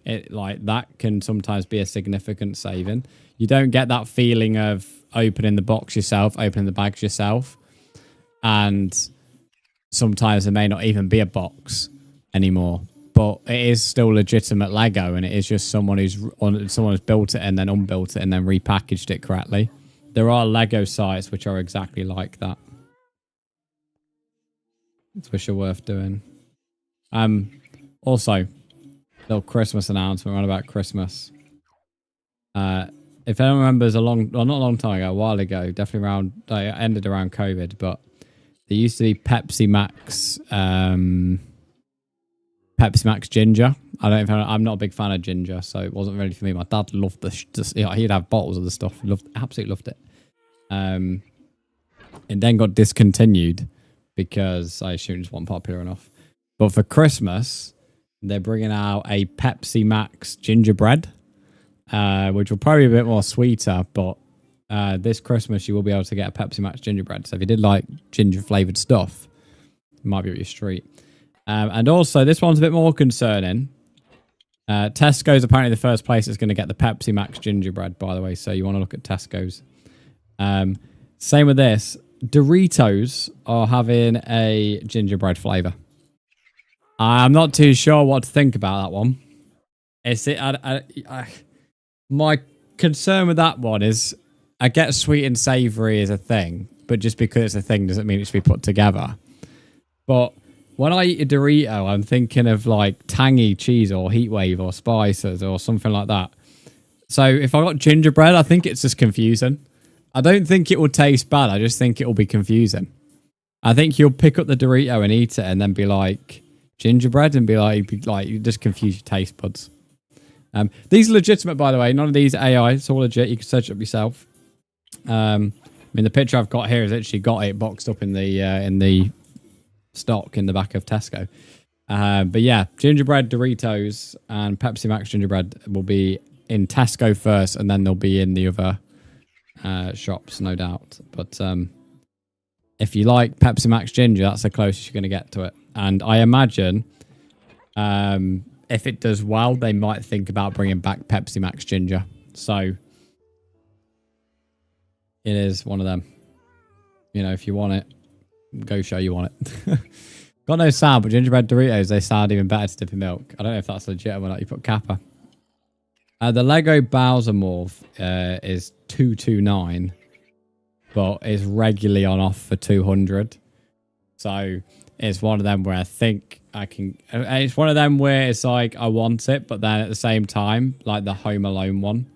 it like that can sometimes be a significant saving. You don't get that feeling of opening the box yourself, opening the bags yourself, and sometimes there may not even be a box anymore. But it is still legitimate Lego, and it is just someone who's built it and then unbuilt it and then repackaged it correctly. There are Lego sites which are exactly like that, which are worth doing. Also, little Christmas announcement. We're on about Christmas. If anyone remembers not a long time ago, a while ago, definitely around, ended around COVID, but there used to be Pepsi Max Ginger. I'm not a big fan of ginger, so it wasn't really for me. My dad loved he'd have bottles of the stuff. Absolutely loved it. It then got discontinued because I assume it just wasn't popular enough. But for Christmas, they're bringing out a Pepsi Max gingerbread, which will probably be a bit more sweeter, but this Christmas you will be able to get a Pepsi Max gingerbread. So if you did like ginger flavoured stuff, it might be up your street. And also, this one's a bit more concerning. Tesco's apparently the first place that's going to get the Pepsi Max gingerbread, by the way, so you want to look at Tesco's. Same with this. Doritos are having a gingerbread flavour. I'm not too sure what to think about that one. My concern with that one is I get sweet and savoury as a thing, but just because it's a thing doesn't mean it should be put together. But when I eat a Dorito, I'm thinking of like tangy cheese or heatwave or spices or something like that. So if I got gingerbread, I think it's just confusing. I don't think it will taste bad. I just think it will be confusing. I think you'll pick up the Dorito and eat it and then be like gingerbread and be like you just confuse your taste buds. These are legitimate, by the way. None of these AI. It's all legit. You can search it up yourself. I mean, the picture I've got here has actually got it boxed up in the stock in the back of Tesco. But yeah, gingerbread Doritos and Pepsi Max gingerbread will be in Tesco first, and then they'll be in the other shops, no doubt. But if you like Pepsi Max ginger, that's the closest you're going to get to it. And I imagine if it does well, they might think about bringing back Pepsi Max ginger. So it is one of them. You know, if you want it, go show you want it. Got no sound, but gingerbread Doritos, they sound even better to dip in milk. I don't know if that's legit or not. You put Kappa. The Lego Bowser Morph is $229, but it's regularly on offer for $200. So it's one of them where I think I can... It's one of them where it's like, I want it, but then at the same time, like the Home Alone one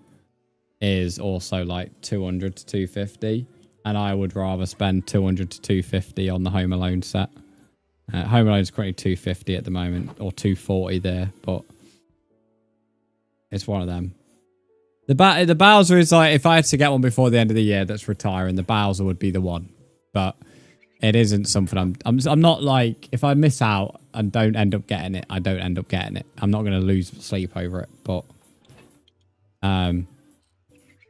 is also like $200 to $250. And I would rather spend $200 to $250 on the Home Alone set. Home Alone is currently $250 at the moment, or $240 there, but it's one of them. The Bowser is like, if I had to get one before the end of the year that's retiring, the Bowser would be the one. But it isn't something I'm not like, if I miss out and don't end up getting it, I don't end up getting it. I'm not going to lose sleep over it. But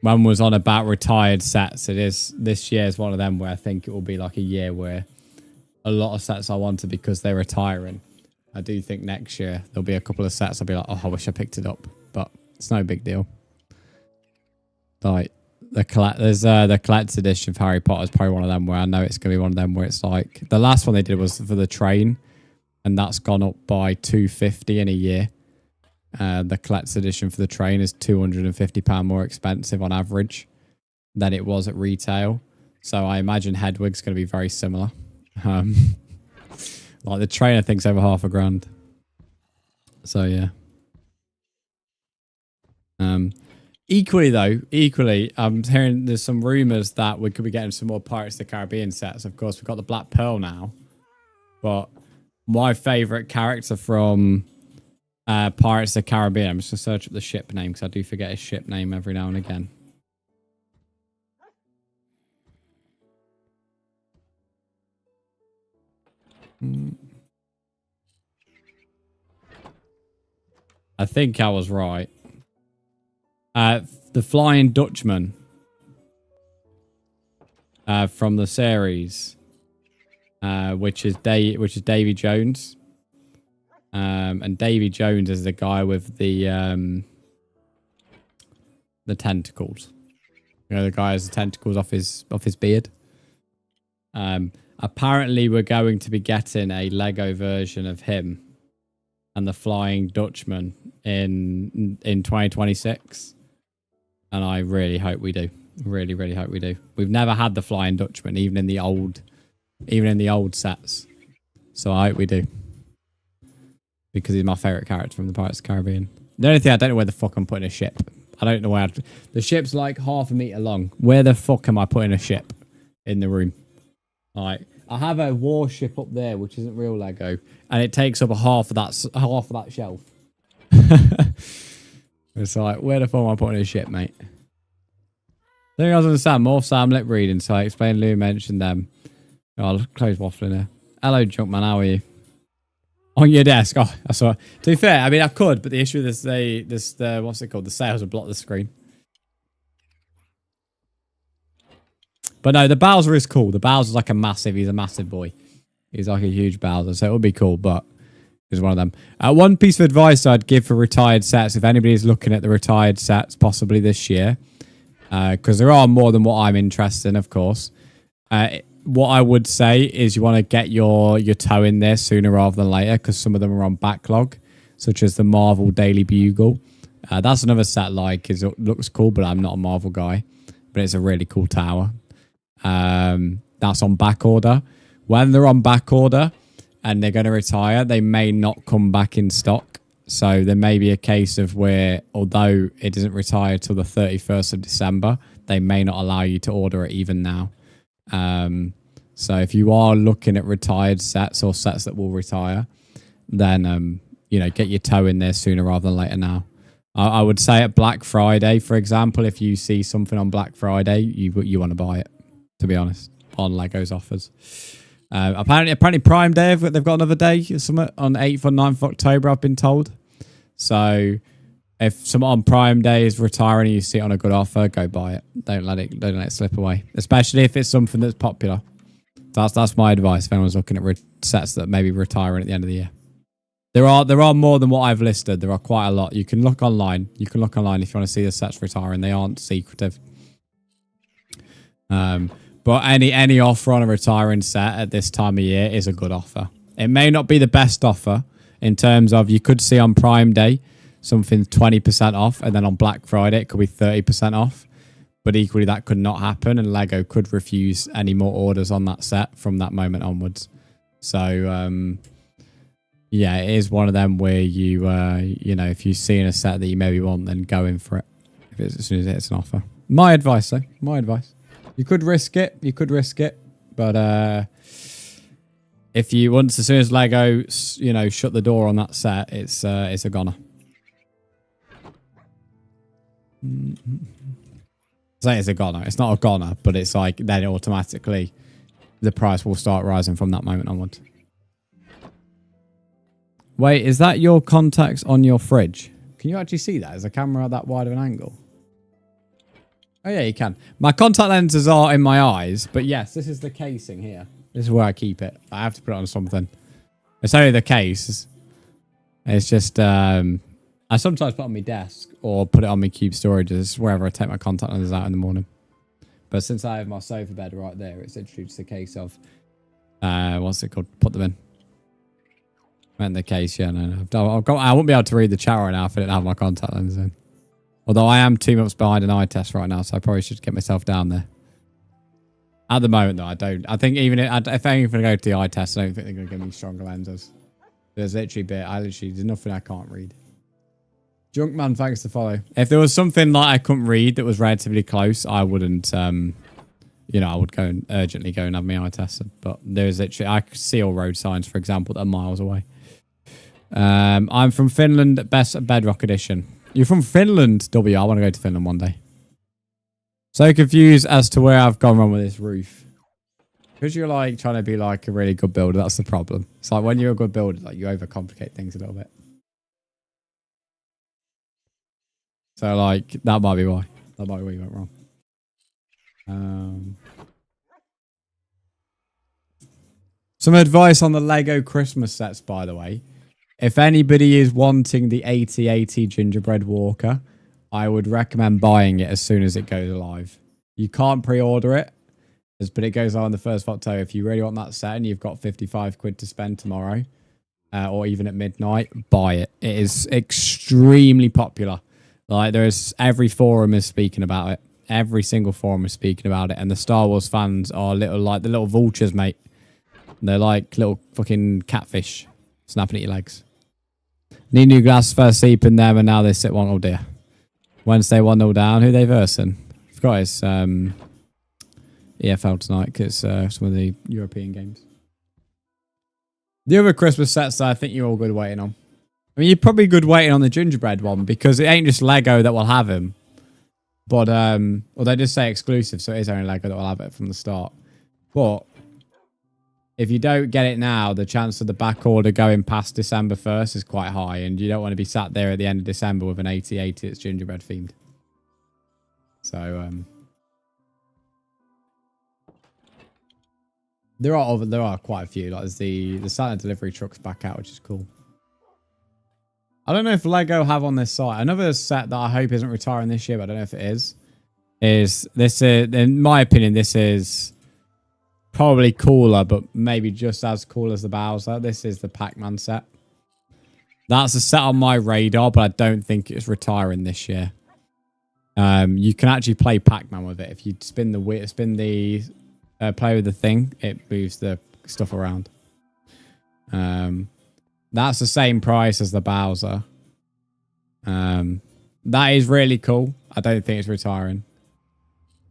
one was on about retired sets. This year is one of them where I think it will be like a year where a lot of sets I wanted because they're retiring. I do think next year there'll be a couple of sets I'll be like, oh, I wish I picked it up. But it's no big deal. Like the collector's edition of Harry Potter is probably one of them where I know it's going to be one of them where it's like the last one they did was for the train, and that's gone up by $250 in a year. The collector's edition for the train is £250 more expensive on average than it was at retail. So I imagine Hedwig's going to be very similar. Like the train I think's over £500. So yeah. Equally, I'm hearing there's some rumours that we could be getting some more Pirates of the Caribbean sets. Of course, we've got the Black Pearl now. But my favourite character from Pirates of the Caribbean, I'm just going to search up the ship name because I do forget his ship name every now and again. I think I was right. The Flying Dutchman from the series, which is Davy Jones, and Davy Jones is the guy with the tentacles. You know, the guy has the tentacles off his beard. Apparently, we're going to be getting a Lego version of him and the Flying Dutchman in 2026. And I really hope we do. Really, really hope we do. We've never had the Flying Dutchman, even in the old sets. So I hope we do. Because he's my favourite character from the Pirates of the Caribbean. The only thing, I don't know where the fuck I'm putting a ship. I don't know where the ship's like half a metre long. Where the fuck am I putting a ship in the room? Like, I have a warship up there, which isn't real Lego, and it takes up half of that shelf. It's like, where the fuck am I putting a ship, mate? I think I was understand more Sam Lip reading, so I explained Lou mentioned them. Oh, I'll close waffling here. Hello, Junkman, how are you? On your desk. Oh, I saw. To be fair, I mean I could, but the issue is the what's it called? The sails would block the screen. But no, the Bowser is cool. The Bowser's like he's a massive boy. He's like a huge Bowser, so it would be cool, but he's one of them. One piece of advice I'd give for retired sets, if anybody's looking at the retired sets, possibly this year, because there are more than what I'm interested in, of course. What I would say is you want to get your toe in there sooner rather than later, because some of them are on backlog, such as the Marvel Daily Bugle. That's another set it looks cool, but I'm not a Marvel guy. But it's a really cool tower. That's on back order. When they're on back order and they're going to retire, they may not come back in stock. So there may be a case of where, although it doesn't retire till the 31st of December, they may not allow you to order it even now. So if you are looking at retired sets or sets that will retire, then, get your toe in there sooner rather than later now. I would say at Black Friday, for example, if you see something on Black Friday, you want to buy it, to be honest, on Lego's offers. Apparently Prime Day, they've got another day on 8th or 9th of October, I've been told. So if someone on Prime Day is retiring and you see it on a good offer, go buy it. Don't let it slip away, especially if it's something that's popular. That's my advice if anyone's looking at sets that may be retiring at the end of the year. There are more than what I've listed. There are quite a lot. You can look online. If you want to see the sets retiring. They aren't secretive. But any offer on a retiring set at this time of year is a good offer. It may not be the best offer in terms of you could see on Prime Day something 20% off, and then on Black Friday it could be 30% off. But equally, that could not happen, and Lego could refuse any more orders on that set from that moment onwards. So, yeah, it is one of them where you, if you see in a set that you maybe want, then go in for it as soon as it hits an offer. My advice, though. My advice. You could risk it. But if you once, as soon as Lego, shut the door on that set, it's a goner. Say it's a goner. It's not a goner, but it's like then automatically the price will start rising from that moment onward. Wait, is that your contacts on your fridge? Can you actually see that? Is the camera at that wide of an angle? Oh yeah, you can. My contact lenses are in my eyes, but yes, this is the casing here. This is where I keep it. I have to put it on something. It's only the case. It's just, I sometimes put it on my desk or put it on my cube storages, wherever I take my contact lenses out in the morning. But since I have my sofa bed right there, it's literally just a case of, what's it called? Put them in. In the case, yeah, no. I wouldn't be able to read the chat right now if I didn't have my contact lenses in. Although I am 2 months behind an eye test right now, so I probably should get myself down there. At the moment, though, I don't. I think even if I'm going to go to the eye test, I don't think they're going to give me stronger lenses. There's literally there's nothing I can't read. Junkman, thanks to follow. If there was something like I couldn't read that was relatively close, I wouldn't, you know, I would go and urgently go and have my eye tested. But there's literally, I see all road signs, for example, that are miles away. I'm from Finland, best Bedrock edition. You're from Finland, W. I want to go to Finland one day. So confused as to where I've gone wrong with this roof. Because you're like trying to be like a really good builder, that's the problem. It's like when you're a good builder, like you overcomplicate things a little bit. So like that might be why. That might be where you went wrong. Some advice on the Lego Christmas sets, by the way. If anybody is wanting the 8080 Gingerbread Walker, I would recommend buying it as soon as it goes live. You can't pre-order it, but it goes on the 1st of October. If you really want that set and you've got 55 quid to spend tomorrow, or even at midnight, buy it. It is extremely popular. Like there's every forum is speaking about it. Every single forum is speaking about it. And the Star Wars fans are little like the little vultures, mate. They're like little fucking catfish snapping at your legs. Need new glass first sleep in them, and now they sit 1-0 dear. Wednesday 1-0 down. Who they versing? I forgot it's EFL tonight because some of the European games. The other Christmas sets that I think you're all good waiting on. I mean, you're probably good waiting on the gingerbread one because it ain't just Lego that will have him. But, well, they just say exclusive, so it is only Lego that will have it from the start. But if you don't get it now, the chance of the back order going past December 1st is quite high, and you don't want to be sat there at the end of December with an 8080 that's gingerbread themed. So, there are quite a few. Like there's the Santa delivery truck's back out, which is cool. I don't know if Lego have on this site. Another set that I hope isn't retiring this year, but I don't know if it is this, in my opinion, this is probably cooler, but maybe just as cool as the Bowser. This is the Pac-Man set. That's a set on my radar, but I don't think it's retiring this year. You can actually play Pac-Man with it. If you spin the play with the thing, it moves the stuff around. That's the same price as the Bowser. That is really cool. I don't think it's retiring.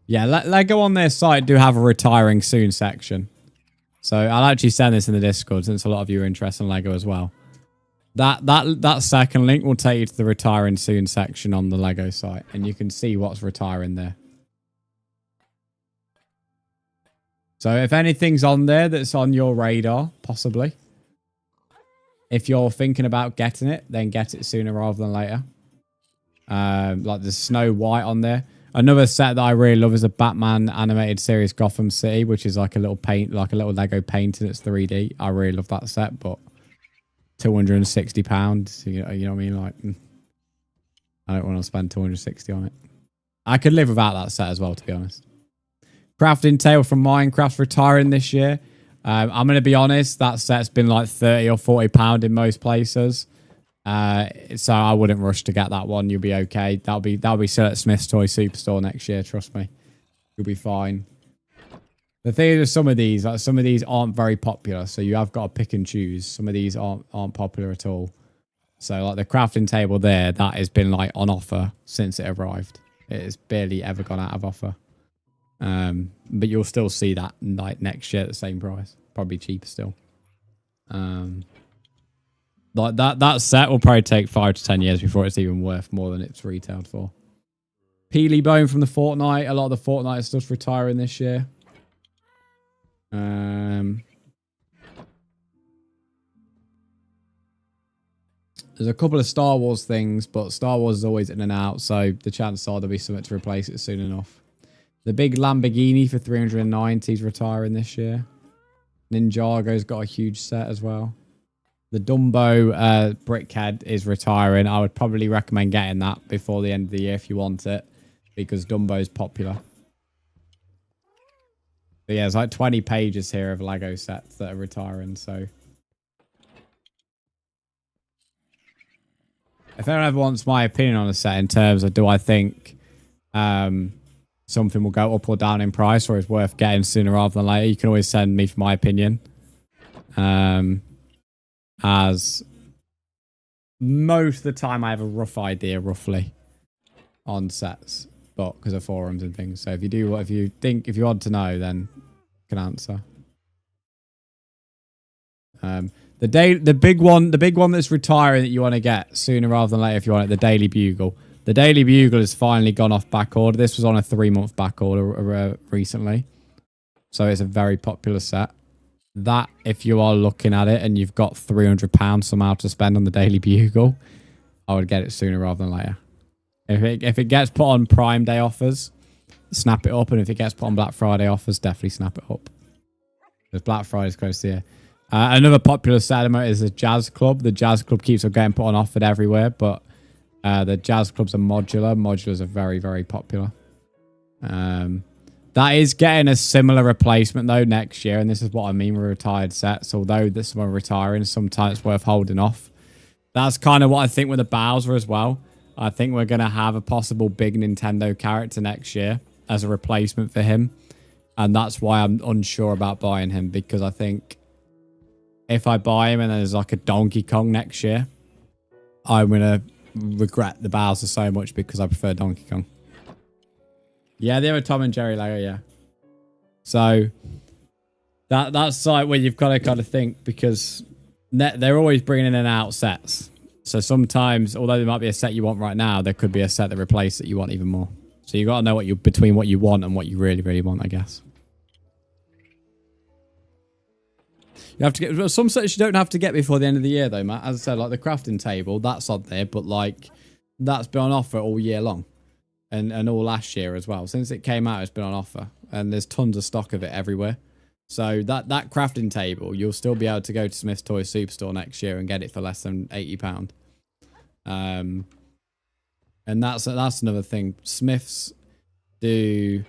Yeah, Lego on their site do have a retiring soon section. So I'll actually send this in the Discord since a lot of you are interested in Lego as well. That second link will take you to the retiring soon section on the Lego site, and you can see what's retiring there. So if anything's on there that's on your radar, possibly, if you're thinking about getting it, then get it sooner rather than later. Like there's Snow White on there. Another set that I really love is a Batman animated series Gotham City, which is like a little Lego painting. It's 3D. I really love that set, but £260. You know what I mean? Like, I don't want to spend 260 on it. I could live without that set as well, to be honest. Crafting Tale from Minecraft retiring this year. I'm going to be honest, that set's been like £30 or £40 in most places. So I wouldn't rush to get that one. You'll be okay. That'll be still at Smith's Toy Superstore next year. Trust me, you'll be fine. The thing is, some of these aren't very popular, so you have got to pick and choose. Some of these aren't popular at all. So like the crafting table there, that has been like on offer since it arrived. It has barely ever gone out of offer. But you'll still see that like next year at the same price, probably cheaper still. Like that set will probably take 5 to 10 years before it's even worth more than it's retailed for. Peely Bone from the Fortnite. A lot of the Fortnite stuff's retiring this year. There's a couple of Star Wars things, but Star Wars is always in and out, so the chances are there'll be something to replace it soon enough. The big Lamborghini for 390 is retiring this year. Ninjago's got a huge set as well. The Dumbo Brickhead is retiring. I would probably recommend getting that before the end of the year if you want it, because Dumbo's popular. But yeah, there's like 20 pages here of Lego sets that are retiring, so... If anyone ever wants my opinion on a set in terms of do I think something will go up or down in price or is worth getting sooner rather than later, you can always send me for my opinion. As most of the time I have a rough idea roughly on sets, but because of forums and things. So if you want to know, then you can answer. The big one that's retiring that you want to get sooner rather than later if you want it, the Daily Bugle. The Daily Bugle has finally gone off back order. This was on a 3-month back order recently. So it's a very popular set. That, if you are looking at it and you've got £300 somehow to spend on the Daily Bugle, I would get it sooner rather than later. If it gets put on Prime Day offers, snap it up. And if it gets put on Black Friday offers, definitely snap it up. Because Black Friday's close to here. Another popular set is the Jazz Club. The Jazz Club keeps on getting put on offered everywhere, but the Jazz Clubs are modular. Modulars are very, very popular. That is getting a similar replacement, though, next year, and this is what I mean with retired sets. Although this one retiring, sometimes it's worth holding off. That's kind of what I think with the Bowser as well. I think we're going to have a possible big Nintendo character next year as a replacement for him, and that's why I'm unsure about buying him, because I think... if I buy him and there's like a Donkey Kong next year, I'm going to regret the Bowser so much because I prefer Donkey Kong. Yeah, they were Tom and Jerry Lego, yeah. So, that's like where you've got to kind of think, because they're always bringing in and out sets. So sometimes, although there might be a set you want right now, there could be a set that replaces it you want even more. So you got to know between what you want and what you really, really want, I guess. You have to get some sets you don't have to get before the end of the year, though, Matt. As I said, like the crafting table, that's on there, but like that's been on offer all year long, and all last year as well. Since it came out, it's been on offer, and there's tons of stock of it everywhere. So that crafting table, you'll still be able to go to Smith's Toy Superstore next year and get it for less than £80. And that's another thing. Smiths do.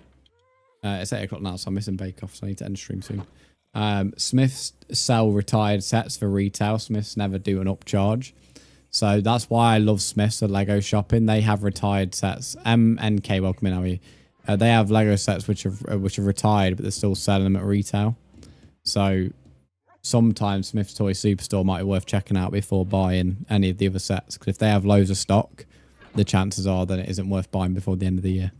It's 8 o'clock now, so I'm missing Bake Off, so I need to end the stream soon. Smiths sell retired sets for retail. Smiths never do an upcharge. So that's why I love Smiths at Lego shopping. They have retired sets. MNK, welcome in, how are you? They have Lego sets which are retired, but they're still selling them at retail. So sometimes Smith's Toy Superstore might be worth checking out before buying any of the other sets. Because if they have loads of stock, the chances are that it isn't worth buying before the end of the year.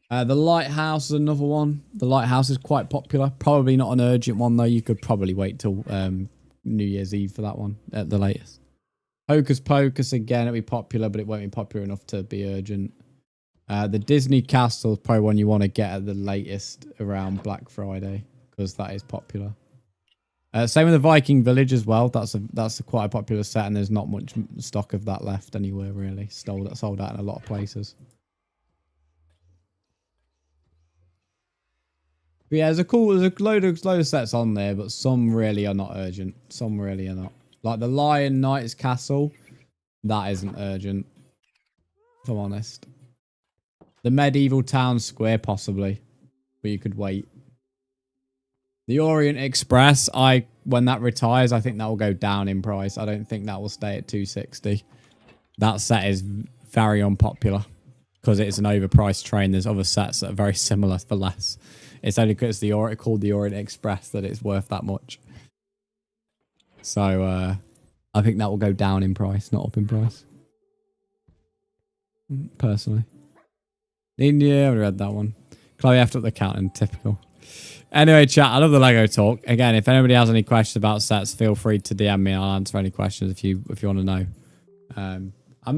The Lighthouse is another one. The Lighthouse is quite popular. Probably not an urgent one, though. You could probably wait till New Year's Eve for that one at the latest. Hocus Pocus, again, it'll be popular, but it won't be popular enough to be urgent. The Disney Castle is probably one you want to get at the latest around Black Friday, because that is popular. Same with the Viking Village as well. That's quite a popular set, and there's not much stock of that left anywhere, really. Sold out in a lot of places. But yeah, there's a load of sets on there, but some really are not urgent. Some really are not. Like the Lion Knight's Castle, that isn't urgent, if I'm honest. The Medieval Town Square, possibly, but you could wait. The Orient Express, when that retires, I think that will go down in price. I don't think that will stay at 260. That set is very unpopular because it's an overpriced train. There's other sets that are very similar for less. It's only because it's called the Orient Express that it's worth that much. So I think that will go down in price, not up in price. Personally. India, I read that one. Chloe effed up the counting, typical. Anyway, chat, I love the Lego talk. Again, if anybody has any questions about sets, feel free to DM me. I'll answer any questions if you want to know.